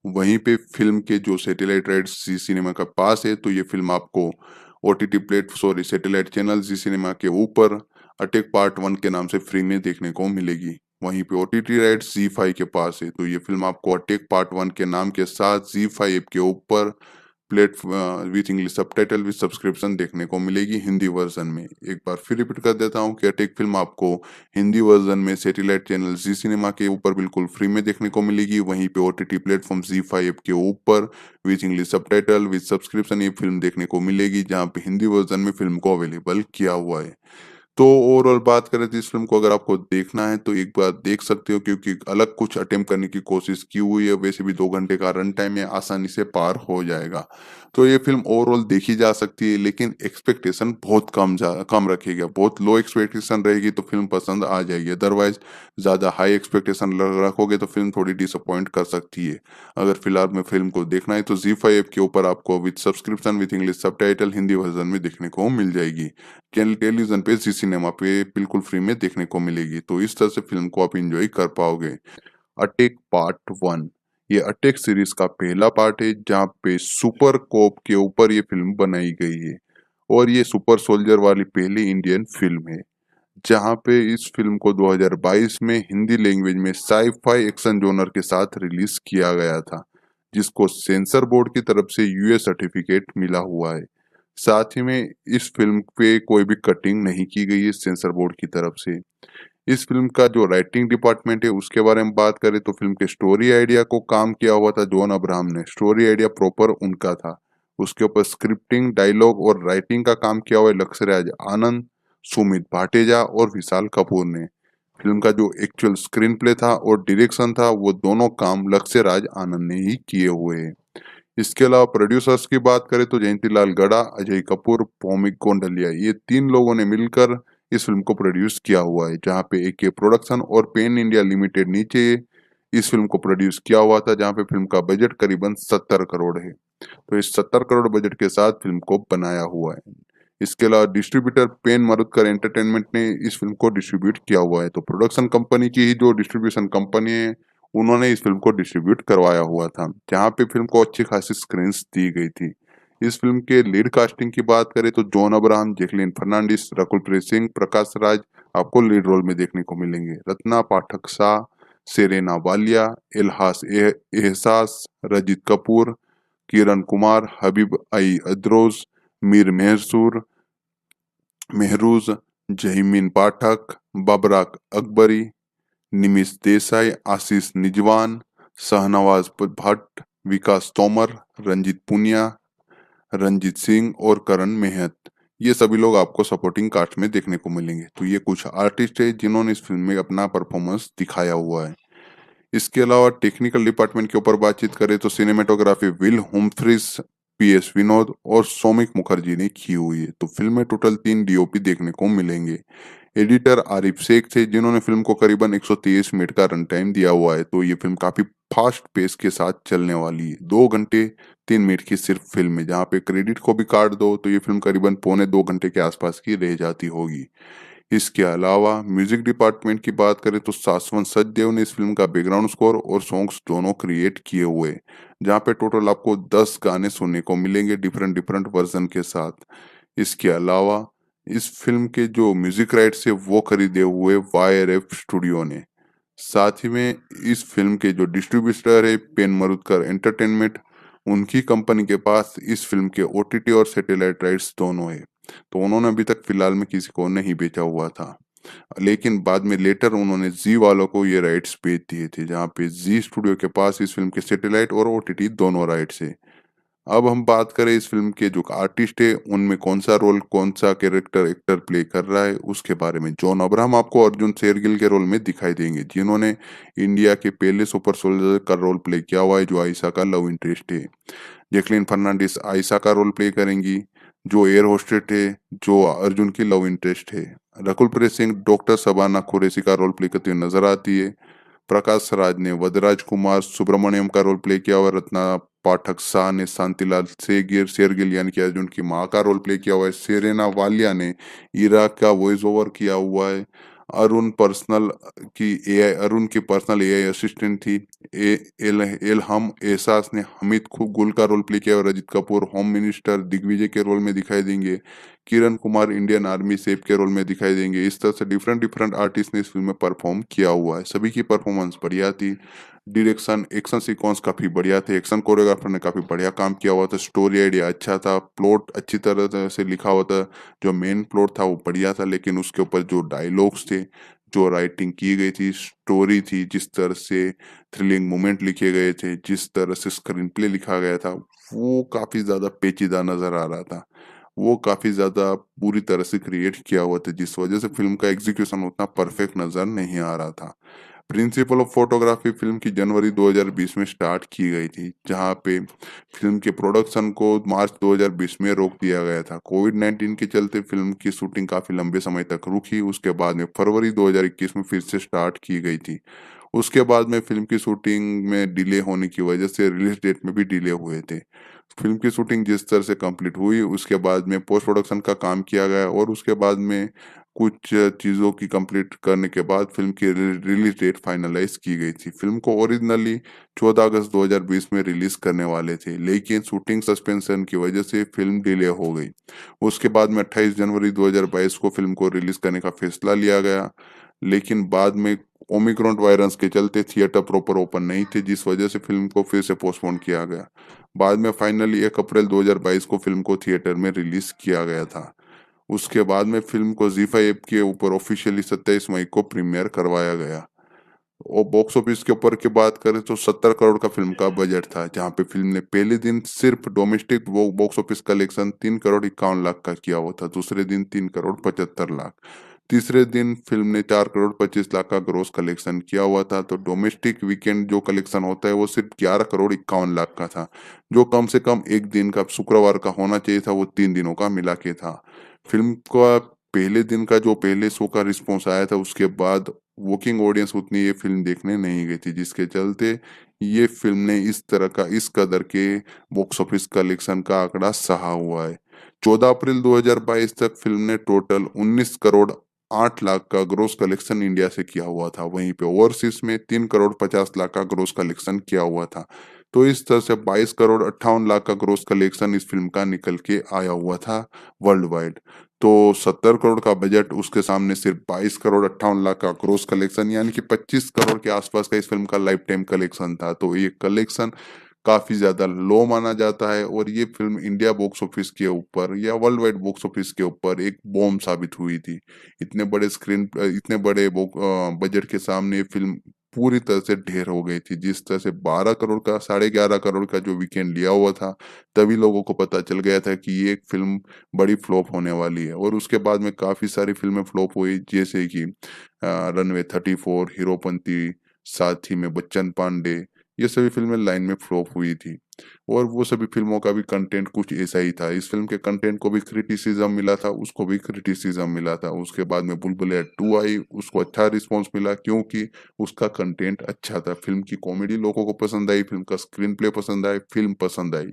वहीं पे फिल्म के जो सैटेलाइट राइट्स जी सिनेमा का पास है, तो ये फिल्म आपको सैटेलाइट चैनल जी सिनेमा के ऊपर अटैक पार्ट 1 के नाम से फ्री में देखने को मिलेगी। वहीं पे ओटीटी राइट्स जी फाइव के पास है, तो ये फिल्म आपको अटैक पार्ट 1 के नाम के साथ जी फाइव ऐप के ऊपर with English subtitle with subscription देखने को मिलेगी हिंदी वर्जन में। एक बार फिर रिपीट कर देता हूँ कि अटैक फिल्म आपको हिंदी वर्जन में सैटेलाइट चैनल जी सिनेमा के ऊपर बिल्कुल फ्री में देखने को मिलेगी। वहीं पे ओटीटी प्लेटफॉर्म जी फाइव ऐप के ऊपर with English subtitle with subscription ये फिल्म देखने को मिलेगी, जहाँ पे हिंदी वर्जन में फिल्म को अवेलेबल किया हुआ है। तो ओवरऑल बात करें तो इस फ़िल्म को अगर आपको देखना है तो एक बार देख सकते हो, क्योंकि अलग कुछ अटेम्प्ट करने की कोशिश की हुई है। वैसे भी 2 घंटे का रन टाइम है, आसानी से पार हो जाएगा। तो ये फ़िल्म ओवरऑल देखी जा सकती है, लेकिन एक्सपेक्टेशन बहुत कम रखिएगा। बहुत लो एक्सपेक्टेशन रहेगी तो फ़िल्म पसंद आ जाएगी। अदरवाइज़ ज़्यादा हाई एक्सपेक्टेशन रखोगे तो फ़िल्म थोड़ी डिसअपॉइंट कर सकती है। अगर फिलहाल में फ़िल्म को देखना है तो ज़ी5 ऐप के ऊपर आपको with subscription with English subtitle Hindi version में देखने को मिल जाएगी। टेलीविज़न पे जी सिनेमा पे बिल्कुल फ्री में देखने को मिलेगी। तो इस तरह से फ़िल्म को आप एन्जॉय कर पाओगे। अटैक पार्ट 1, ये अटैक सीरीज़ का पहला पार्ट है, जहाँ पे सुपर कोप के ऊपर ये फ़िल्म बनाई गई है। और ये सुपर सोल्जर वाली पहली इंडियन फ़िल्म है, जहाँ पे इस फ़िल्म को 2022 में हिंदी लैंग्वेज में साइ-फाई एक्शन जॉनर के साथ रिलीज़ किया गया था, जिसको सेंसर बोर्ड की तरफ से यूएस सर्टिफिकेट मिला हुआ है। साथ ही में इस फ़िल्म पे कोई भी कटिंग नहीं की गई है सेंसर बोर्ड की तरफ से। इस फ़िल्म का जो राइटिंग डिपार्टमेंट है उसके बारे में बात करें तो फ़िल्म के स्टोरी आइडिया को काम किया हुआ था जॉन अब्राहम ने, स्टोरी आइडिया प्रॉपर उनका था। उसके ऊपर स्क्रिप्टिंग, डायलॉग और राइटिंग का काम किया हुआ है लक्ष्यराज आनंद, सुमित भाटेजा और विशाल कपूर ने। फ़िल्म का जो एक्चुअल स्क्रीन प्ले था और डायरेक्शन था, वो दोनों काम लक्ष्यराज आनंद ने ही किए हुए हैं। इसके अलावा प्रोड्यूसर्स की बात करें तो जयंतीलाल गड़ा, अजय कपूर, भौमिक गोंडलिया, ये 3 लोगों ने मिलकर इस फ़िल्म को प्रोड्यूस किया हुआ है, जहाँ पे एके प्रोडक्शन और पेन इंडिया लिमिटेड नीचे इस फ़िल्म को प्रोड्यूस किया हुआ था, जहाँ पे फ़िल्म का बजट करीबन 70 करोड़ है। तो इस 70 करोड़ बजट के साथ फ़िल्म को बनाया हुआ है। इसके अलावा डिस्ट्रीब्यूटर पेन मारुतकर एंटरटेनमेंट ने इस फ़िल्म को डिस्ट्रीब्यूट किया हुआ है। तो प्रोडक्शन कंपनी की ही जो डिस्ट्रीब्यूशन कंपनी है, उन्होंने इस फिल्म को डिस्ट्रीब्यूट करवाया हुआ था, जहाँ पे फिल्म को अच्छी खासी स्क्रीन्स दी गई थी। इस फिल्म के लीड कास्टिंग की बात करें तो जॉन अब्राहम, जैकलीन फर्नांडिस, रकुल प्रीत सिंह, प्रकाश राज आपको लीड रोल में देखने को मिलेंगे। रत्ना पाठक शाह, सेरेना वालिया, एहसास, रजित कपूर, किरण कुमार, हबीब आई अदरोज, मीर मेहरूज, जहीमीन पाठक, बबराक अकबरी, निमिष देसाई, आशीष निजवान, शाहनवाज भट्ट, विकास तोमर, रंजीत पुनिया, रंजीत सिंह और करण मेहत, ये सभी लोग आपको सपोर्टिंग कास्ट में देखने को मिलेंगे। तो ये कुछ आर्टिस्ट है जिन्होंने इस फिल्म में अपना परफॉर्मेंस दिखाया हुआ है। इसके अलावा टेक्निकल डिपार्टमेंट के ऊपर बातचीत करें तो सिनेमेटोग्राफी विल हुम्फ्रिस, पीएस विनोद और सौमिक मुखर्जी ने की हुई है। तो फिल्म में टोटल 3 डीओपी देखने को मिलेंगे। एडिटर आरिफ शेख थे जिन्होंने फिल्म को करीबन 123 मिनट का रन टाइम दिया हुआ है। तो ये फिल्म काफी फास्ट पेस के साथ चलने वाली है। 2 घंटे 3 मिनट की सिर्फ फिल्म है, जहाँ पे क्रेडिट को भी काट दो तो ये फिल्म करीबन पौने 2 घंटे के आसपास की रह जाती होगी। इसके अलावा म्यूजिक डिपार्टमेंट की बात करें तो शाश्वत सचदेव ने इस फिल्म का बैकग्राउंड स्कोर और सॉन्ग्स दोनों क्रिएट किए हुए, जहाँ पे टोटल आपको 10 गाने सुनने को मिलेंगे डिफरेंट डिफरेंट वर्जन के साथ। इसके अलावा इस फिल्म के जो म्यूजिक राइट्स है वो खरीदे हुए वाईआरएफ स्टूडियो ने। साथ ही में इस फिल्म के जो डिस्ट्रीब्यूटर है पेन मरुदकर एंटरटेनमेंट, उनकी कंपनी के पास इस फिल्म के ओटीटी और सैटेलाइट राइट्स दोनों है। तो उन्होंने अभी तक फिलहाल में किसी को नहीं बेचा हुआ था, लेकिन बाद में लेटर उन्होंने जी वालों को ये राइट्स बेच दिए थे, जहाँ पे जी स्टूडियो के पास इस फिल्म के सैटेलाइट और ओटीटी दोनों राइट्स है। अब हम बात करें इस फिल्म के जो आर्टिस्ट है उनमें कौन सा रोल, कौन सा कैरेक्टर एक्टर प्ले कर रहा है उसके बारे में। जॉन अब्राहम आपको अर्जुन शेरगिल के रोल में दिखाई देंगे, जिन्होंने इंडिया के पहले सुपर सोल्जर का रोल प्ले किया हुआ है, जो आयशा का लव इंटरेस्ट है। जैकलीन फर्नांडिस आयशा का रोल प्ले करेंगी, जो एयर होस्टेस है, जो अर्जुन की लव इंटरेस्ट है। रकुल प्रीत सिंह डॉक्टर शबाना कुरैशी का रोल प्ले करती हुई नजर आती है। प्रकाश राज ने वदराज कुमार सुब्रमण्यम का रोल प्ले किया हुआ है। रत्ना पाठक शाह ने शांतिलाल शेरगिल यानी कि अर्जुन की माँ का रोल प्ले किया हुआ है। सेरेना वालिया ने इराक का वॉइस ओवर किया हुआ है। अरुण की पर्सनल एआई असिस्टेंट थी। एलहम एहसास ने हमीद खूब गुल का रोल प्ले किया और रजित कपूर होम मिनिस्टर दिग्विजय के रोल में दिखाई देंगे। Kiran Kumar Indian army safe के रोल में दिखाई देंगे। इस तरह से डिफरेंट डिफरेंट आर्टिस्ट ने इस फिल्म में परफॉर्म किया हुआ है। सभी की परफॉर्मेंस बढ़िया थी। डायरेक्शन, एक्शन सीक्वेंस काफी बढ़िया थे। एक्शन कोरियोग्राफर ने काफी बढ़िया काम किया हुआ था। स्टोरी आइडिया अच्छा था। प्लॉट अच्छी तरह से लिखा हुआ था। जो मेन प्लॉट था वो बढ़िया था, लेकिन उसके ऊपर जो डायलॉग्स थे, जो राइटिंग की गई थी, स्टोरी थी, जिस तरह से थ्रिलिंग मोमेंट लिखे गए थे, जिस तरह से स्क्रीन प्ले लिखा गया था, वो काफी ज्यादा पेचीदा नजर आ रहा था। वो काफी ज्यादा पूरी तरह से क्रिएट किया हुआ था, जिस वजह से फिल्म का एग्जीक्यूशन उतना परफेक्ट नजर नहीं आ रहा था। प्रिंसिपल ऑफ फोटोग्राफी फिल्म की जनवरी 2020 में स्टार्ट की गई थी, जहां पे फिल्म के प्रोडक्शन को मार्च 2020 में रोक दिया गया था। कोविड-19 के चलते फिल्म की शूटिंग काफी लंबे समय तक रुकी। उसके बाद में फरवरी 2021 में फिर से स्टार्ट की गई थी। उसके बाद में फिल्म की शूटिंग में डिले होने की वजह से रिलीज डेट में भी डिले हुए थे। फिल्म की शूटिंग जिस तरह से कंप्लीट हुई, उसके बाद में पोस्ट प्रोडक्शन का काम किया गया और उसके बाद में कुछ चीज़ों की कंप्लीट करने के बाद फिल्म की रिलीज डेट फाइनलाइज की गई थी। फिल्म को ओरिजिनली 14 अगस्त 2020 में रिलीज करने वाले थे, लेकिन शूटिंग सस्पेंशन की वजह से फिल्म डिले हो गई। उसके बाद में 28 जनवरी 2022 को फिल्म को रिलीज करने का फैसला लिया गया, लेकिन बाद में ओमिक्रॉन वायरस के चलते थिएटर प्रॉपर ओपन नहीं थे, जिस वजह से फिल्म को फिर से पोस्टपोन किया गया। बाद में फाइनली 1 अप्रैल 2022 को फिल्म को थिएटर में रिलीज किया गया था। उसके बाद में फिल्म को ZEE5 ऐप के ऊपर ऑफिशियली 27 मई को प्रीमियर करवाया गया। और बॉक्स ऑफिस के ऊपर की बात करें तो 70 करोड़ का फिल्म का बजट था, जहां पे फिल्म ने पहले दिन सिर्फ domestic box office collection 3 crore 51 lakh का किया हुआ था। दूसरे दिन 3 करोड़ 75 लाख। तीसरे दिन फिल्म ने 4 करोड़ 25 लाख का ग्रोस कलेक्शन किया हुआ था। तो डोमेस्टिक वीकेंड जो कलेक्शन होता है वो सिर्फ 11 करोड़ 51 लाख का था, जो कम से कम एक दिन का शुक्रवार का होना चाहिए था, वो 3 दिनों का मिला के था। फिल्म का पहले दिन का जो पहले शो का रिस्पॉन्स आया था, उसके बाद वर्किंग ऑडियंस उतनी ये फिल्म देखने नहीं गई थी, जिसके चलते ये फिल्म ने इस तरह का इस कदर के बॉक्स ऑफिस कलेक्शन का आंकड़ा सहा हुआ है। 14 अप्रैल 2022 तक फिल्म ने टोटल 19 करोड़ 8 लाख का ग्रोस कलेक्शन इंडिया से किया हुआ था। वहीं पे ओवरसीज में 3 करोड़ 50 लाख का ग्रोस कलेक्शन किया हुआ था। तो इस तरह से 22 करोड़ 58 लाख का ग्रोस कलेक्शन इस फिल्म का निकल के आया हुआ था वर्ल्ड वाइड। तो 70 करोड़ का बजट, उसके सामने सिर्फ 22 करोड़ 58 लाख का ग्रोस कलेक्शन, यानी कि 25 करोड़ के आसपास का इस फिल्म का लाइफ टाइम कलेक्शन था। तो ये कलेक्शन काफी ज्यादा लो माना जाता है और ये फिल्म इंडिया बॉक्स ऑफिस के ऊपर या वर्ल्ड वाइड बॉक्स ऑफिस के ऊपर एक बॉम्ब साबित हुई थी। इतने बड़े बजट के सामने ये फिल्म पूरी तरह से ढेर हो गई थी। जिस तरह से 12 करोड़ का 11.5 करोड़ का जो वीकेंड लिया हुआ था, तभी लोगों को पता चल गया था कि ये एक फिल्म बड़ी फ्लॉप होने वाली है। और उसके बाद में काफी सारी फिल्में फ्लॉप हुई, जैसे कि रनवे 34, हीरोपंती, साथ ही में बच्चन पांडे, ये सभी फिल्में लाइन में फ्लॉप हुई थी। और वो सभी फिल्मों का भी कंटेंट कुछ ऐसा ही था। इस फिल्म के कंटेंट को भी क्रिटिसिज्म मिला था, उसको भी क्रिटिसिज्म मिला था। उसके बाद में बुलबुलैया 2 आई, उसको अच्छा रिस्पॉन्स मिला क्योंकि उसका कंटेंट अच्छा था। फिल्म की कॉमेडी लोगों को पसंद आई, फिल्म का स्क्रीन प्ले पसंद आई, फिल्म पसंद आई।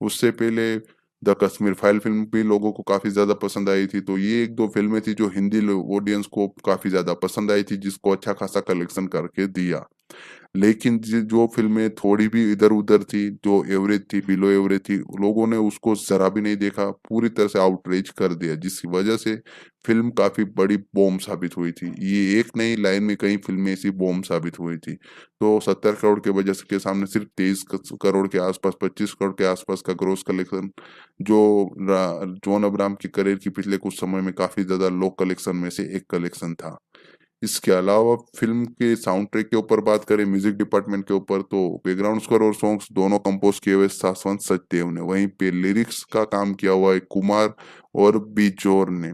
उससे पहले द कश्मीर फाइल फिल्म भी लोगों को काफी ज्यादा पसंद आई थी। तो ये एक दो फिल्में थी जो हिंदी ऑडियंस को काफी ज्यादा पसंद आई थी, जिसको अच्छा खासा कलेक्शन करके दिया। लेकिन जो फिल्में थोड़ी भी इधर-उधर थी, जो एवरेज थी, बिलो एवरेज थी, लोगों ने उसको ज़रा भी नहीं देखा, पूरी तरह से आउटरीच कर दिया, जिसकी वजह से फिल्म काफ़ी बड़ी बॉम्ब साबित हुई थी। ये एक नहीं, लाइन में कई फिल्में ऐसी बॉम्ब साबित हुई थी। तो 70 करोड़ के बजट के सामने सिर्फ 23 करोड़ के आसपास, 25 करोड़ के आसपास का ग्रॉस कलेक्शन, जो जॉन अब्राहम की करियर की पिछले कुछ समय में काफ़ी ज़्यादा लो कलेक्शन में से एक कलेक्शन था। इसके अलावा फिल्म के साउंड ट्रैक के ऊपर बात करें, म्यूजिक डिपार्टमेंट के ऊपर, तो बैकग्राउंड स्कोर और सॉन्ग्स दोनों कंपोज किए हुए शाश्वत सचदेव ने। वहीं पे लिरिक्स का काम किया हुआ है कुमार और बिजोर ने,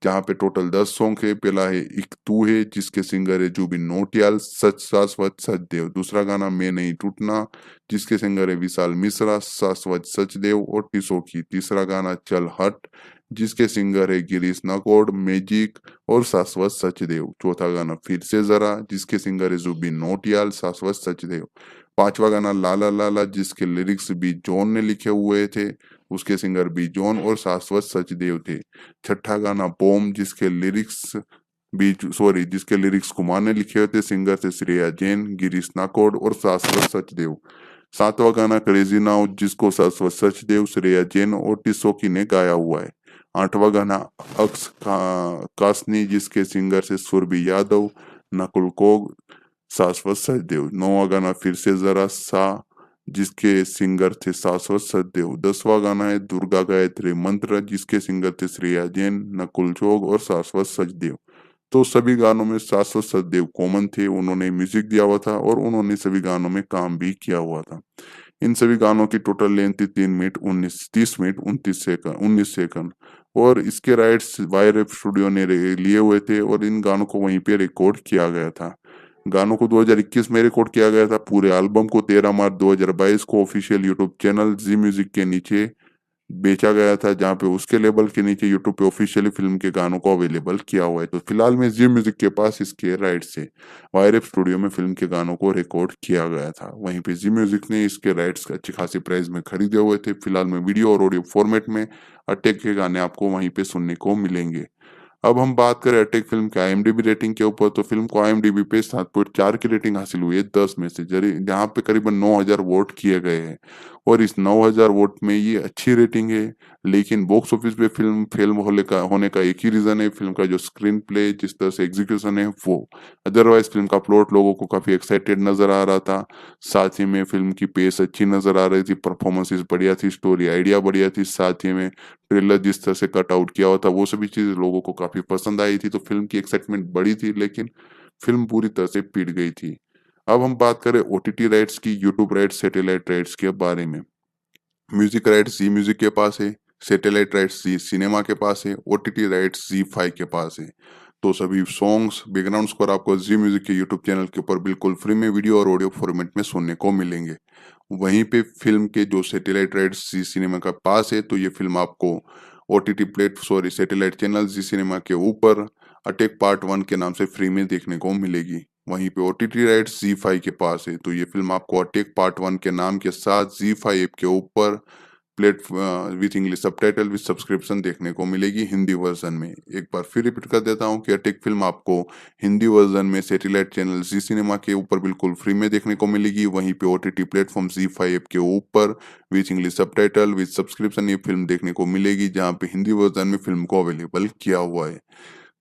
जहाँ पे टोटल 10 सॉन्ग है। पहला है एक तू है, जिसके सिंगर है जुबिन नौटियाल, सच शाश्वत सचदेव। दूसरा गाना मैं नहीं टूटना, जिसके सिंगर है विशाल मिश्रा, शाश्वत सचदेव और टिसोकी। तीसरा गाना चल हट, जिसके सिंगर है गिरीश नाकोड, मैजिक और शाश्वत सचदेव। चौथा गाना फिर से जरा, जिसके सिंगर है जुबिन नौटियाल, शाश्वत सचदेव। पांचवा गाना लाला लाला, जिसके लिरिक्स बी जॉन ने लिखे हुए थे, उसके सिंगर बी जॉन और शाश्वत सचदेव थे। छठा गाना बॉम, जिसके लिरिक्स कुमार ने लिखे हुए थे, सिंगर थे श्रेया जैन, गिरीश नाकोड और शाश्वत सचदेव। सातवां गाना क्रेजी नाउ, जिसको शाश्वत सचदेव, श्रेया जैन और टिसोकी ने गाया हुआ है। आठवां गाना कासनी, जिसके सिंगर से सुरभि यादव, नकुल कोग, शाश्वत सचदेव। नौवां गाना फिर से जरा सा, जिसके सिंगर थे शाश्वत सचदेव। 10वां गाना है दुर्गा गायत्री मंत्र, जिसके सिंगर थे श्रेया जैन, नकुल चोग और शाश्वत सचदेव। तो सभी गानों में शाश्वत सचदेव कॉमन थे, उन्होंने म्यूजिक दिया हुआ था और उन्होंने सभी गानों में काम भी किया हुआ था। इन सभी गानों की टोटल लेंथ थी 30 मिनट 19 सेकंड। और इसके राइट्स वायर स्टूडियो ने लिए हुए थे और इन गानों को वहीं पे रिकॉर्ड किया गया था। गानों को 2021 में रिकॉर्ड किया गया था। पूरे एल्बम को 13 मार्च 2022 को ऑफिशियल यूट्यूब चैनल जी म्यूजिक के नीचे बेचा गया था, जहाँ पे उसके लेबल के नीचे यूट्यूब पे ऑफिशियली फिल्म के गानों को अवेलेबल किया हुआ है। तो फिलहाल में जी म्यूजिक के पास इसके राइट्स है। वायरएप स्टूडियो में फिल्म के गानों को रिकॉर्ड किया गया था, वहीं पे जी म्यूजिक ने इसके राइट्स अच्छी खासी प्राइस में खरीदे हुए थे। फिलहाल में वीडियो और ऑडियो फॉर्मेट में अटैक के गाने आपको वहीं पे सुनने को मिलेंगे। अब हम बात करें अटैक फिल्म के आईएमडीबी रेटिंग के ऊपर, तो फिल्म को आईएमडीबी पे 7.4 की रेटिंग हासिल हुई है 10 में से, जहाँ पे करीबन 9000 वोट किए गए हैं। और इस 9000 वोट में ये अच्छी रेटिंग है। लेकिन बॉक्स ऑफिस पे फिल्म फेल होने का एक ही रीजन है, फिल्म का जो स्क्रीन प्ले, जिस तरह से एग्जीक्यूशन है वो। अदरवाइज फिल्म का प्लॉट लोगों को काफी एक्साइटेड नजर आ रहा था। साथ ही में फिल्म की पेस अच्छी नजर आ रही थी, परफॉर्मेंसेस बढ़िया थी, स्टोरी आइडिया बढ़िया थी। साथ ही में ट्रेलर जिस तरह से कट आउट किया हुआ था, वो सभी चीजें लोगों को काफी पसंद आई थी। तो फिल्म की एक्साइटमेंट बड़ी थी, लेकिन फिल्म पूरी तरह से पिट गई थी। अब हम बात करें ओटीटी राइट्स की, यूट्यूब राइट्स, सैटेलाइट राइट्स के बारे में। म्यूजिक राइट्स जी म्यूजिक के पास है, सैटेलाइट राइट्स जी सिनेमा के पास है, ओटीटी राइट्स जी5 के पास है। तो सभी सॉन्ग्स, बैकग्राउंड स्कोर आपको जी म्यूजिक के यूट्यूब चैनल के ऊपर बिल्कुल फ्री में वीडियो और ऑडियो फॉर्मेट में सुनने को मिलेंगे। वहीं पे फिल्म के जो सैटेलाइट राइट्स जी सिनेमा का पास है, तो ये फिल्म आपको सैटेलाइट चैनल जी सिनेमा के ऊपर अटैक पार्ट 1 के नाम से फ्री में देखने को मिलेगी। वहीं पे ओटीटी राइट्स जी5 के पास है, तो ये फिल्म आपको अटैक पार्ट 1 के नाम के साथ जी5 ऐप के ऊपर with English subtitle with subscription देखने को मिलेगी हिंदी वर्जन में। एक बार फिर रिपीट कर देता हूँ कि अटैक फिल्म आपको हिंदी वर्जन में सैटेलाइट चैनल जी सिनेमा के ऊपर बिल्कुल फ्री में देखने को मिलेगी। वहीं पे ओटीटी प्लेटफॉर्म ZEE5 के ऊपर with English subtitle with subscription ये फिल्म देखने को मिलेगी, जहाँ पे हिंदी वर्जन में फिल्म को अवेलेबल किया हुआ है।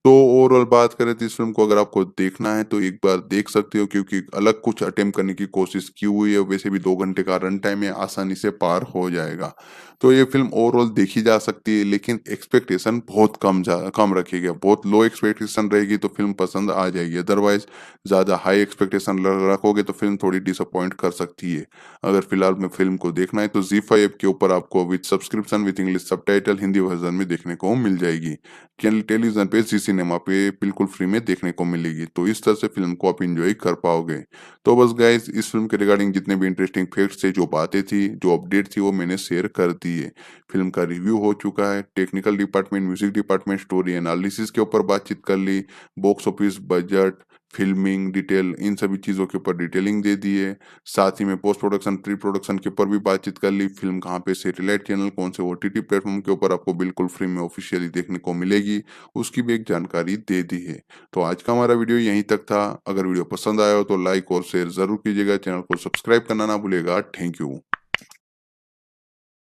तो ओवरऑल बात करें तो इस फ़िल्म को अगर आपको देखना है तो एक बार देख सकते हो, क्योंकि अलग कुछ अटेम्प्ट करने की कोशिश की हुई है। वैसे भी 2 घंटे का रन टाइम है, आसानी से पार हो जाएगा। तो ये फ़िल्म ओवरऑल देखी जा सकती है, लेकिन एक्सपेक्टेशन बहुत कम रखिएगा। बहुत लो एक्सपेक्टेशन रहेगी तो फ़िल्म पसंद आ जाएगी। अदरवाइज़ ज़्यादा हाई एक्सपेक्टेशन ल रखोगे तो फ़िल्म थोड़ी डिसअपॉइंट कर सकती है। अगर फ़िलहाल में फ़िल्म को देखना है तो ZEE5 के ऊपर आपको with subscription with English subtitle Hindi version में देखने को मिल जाएगी। टेलीविज़न पे जी सिनेमा पे बिल्कुल फ्री में देखने को मिलेगी। तो इस तरह से फ़िल्म को आप एन्जॉय कर पाओगे। तो बस गाइज़ इस फ़िल्म के रिगार्डिंग जितने भी इंटरेस्टिंग फैक्ट्स थे, जो बातें थी, जो अपडेट थी वो मैंने शेयर कर दी है। फ़िल्म का रिव्यू हो चुका है, technical department, music department, story analysis के ऊपर बातचीत कर ली, box office, budget, filming, detail इन सभी चीज़ों के ऊपर डिटेलिंग दे दी है। साथ ही में पोस्ट प्रोडक्शन, प्री प्रोडक्शन के ऊपर भी बातचीत कर ली। फ़िल्म कहाँ पे सैटेलाइट चैनल, कौन से ओटीटी प्लेटफ़ॉर्म के ऊपर आपको बिल्कुल फ्री में ऑफ़िशियली देखने को मिलेगी, उसकी भी एक जानकारी दे दी है। तो आज का हमारा वीडियो यहीं तक था। अगर वीडियो पसंद आया हो तो लाइक और शेयर ज़रूर कीजिएगा। चैनल को सब्सक्राइब करना ना भूलिएगा। Thank you.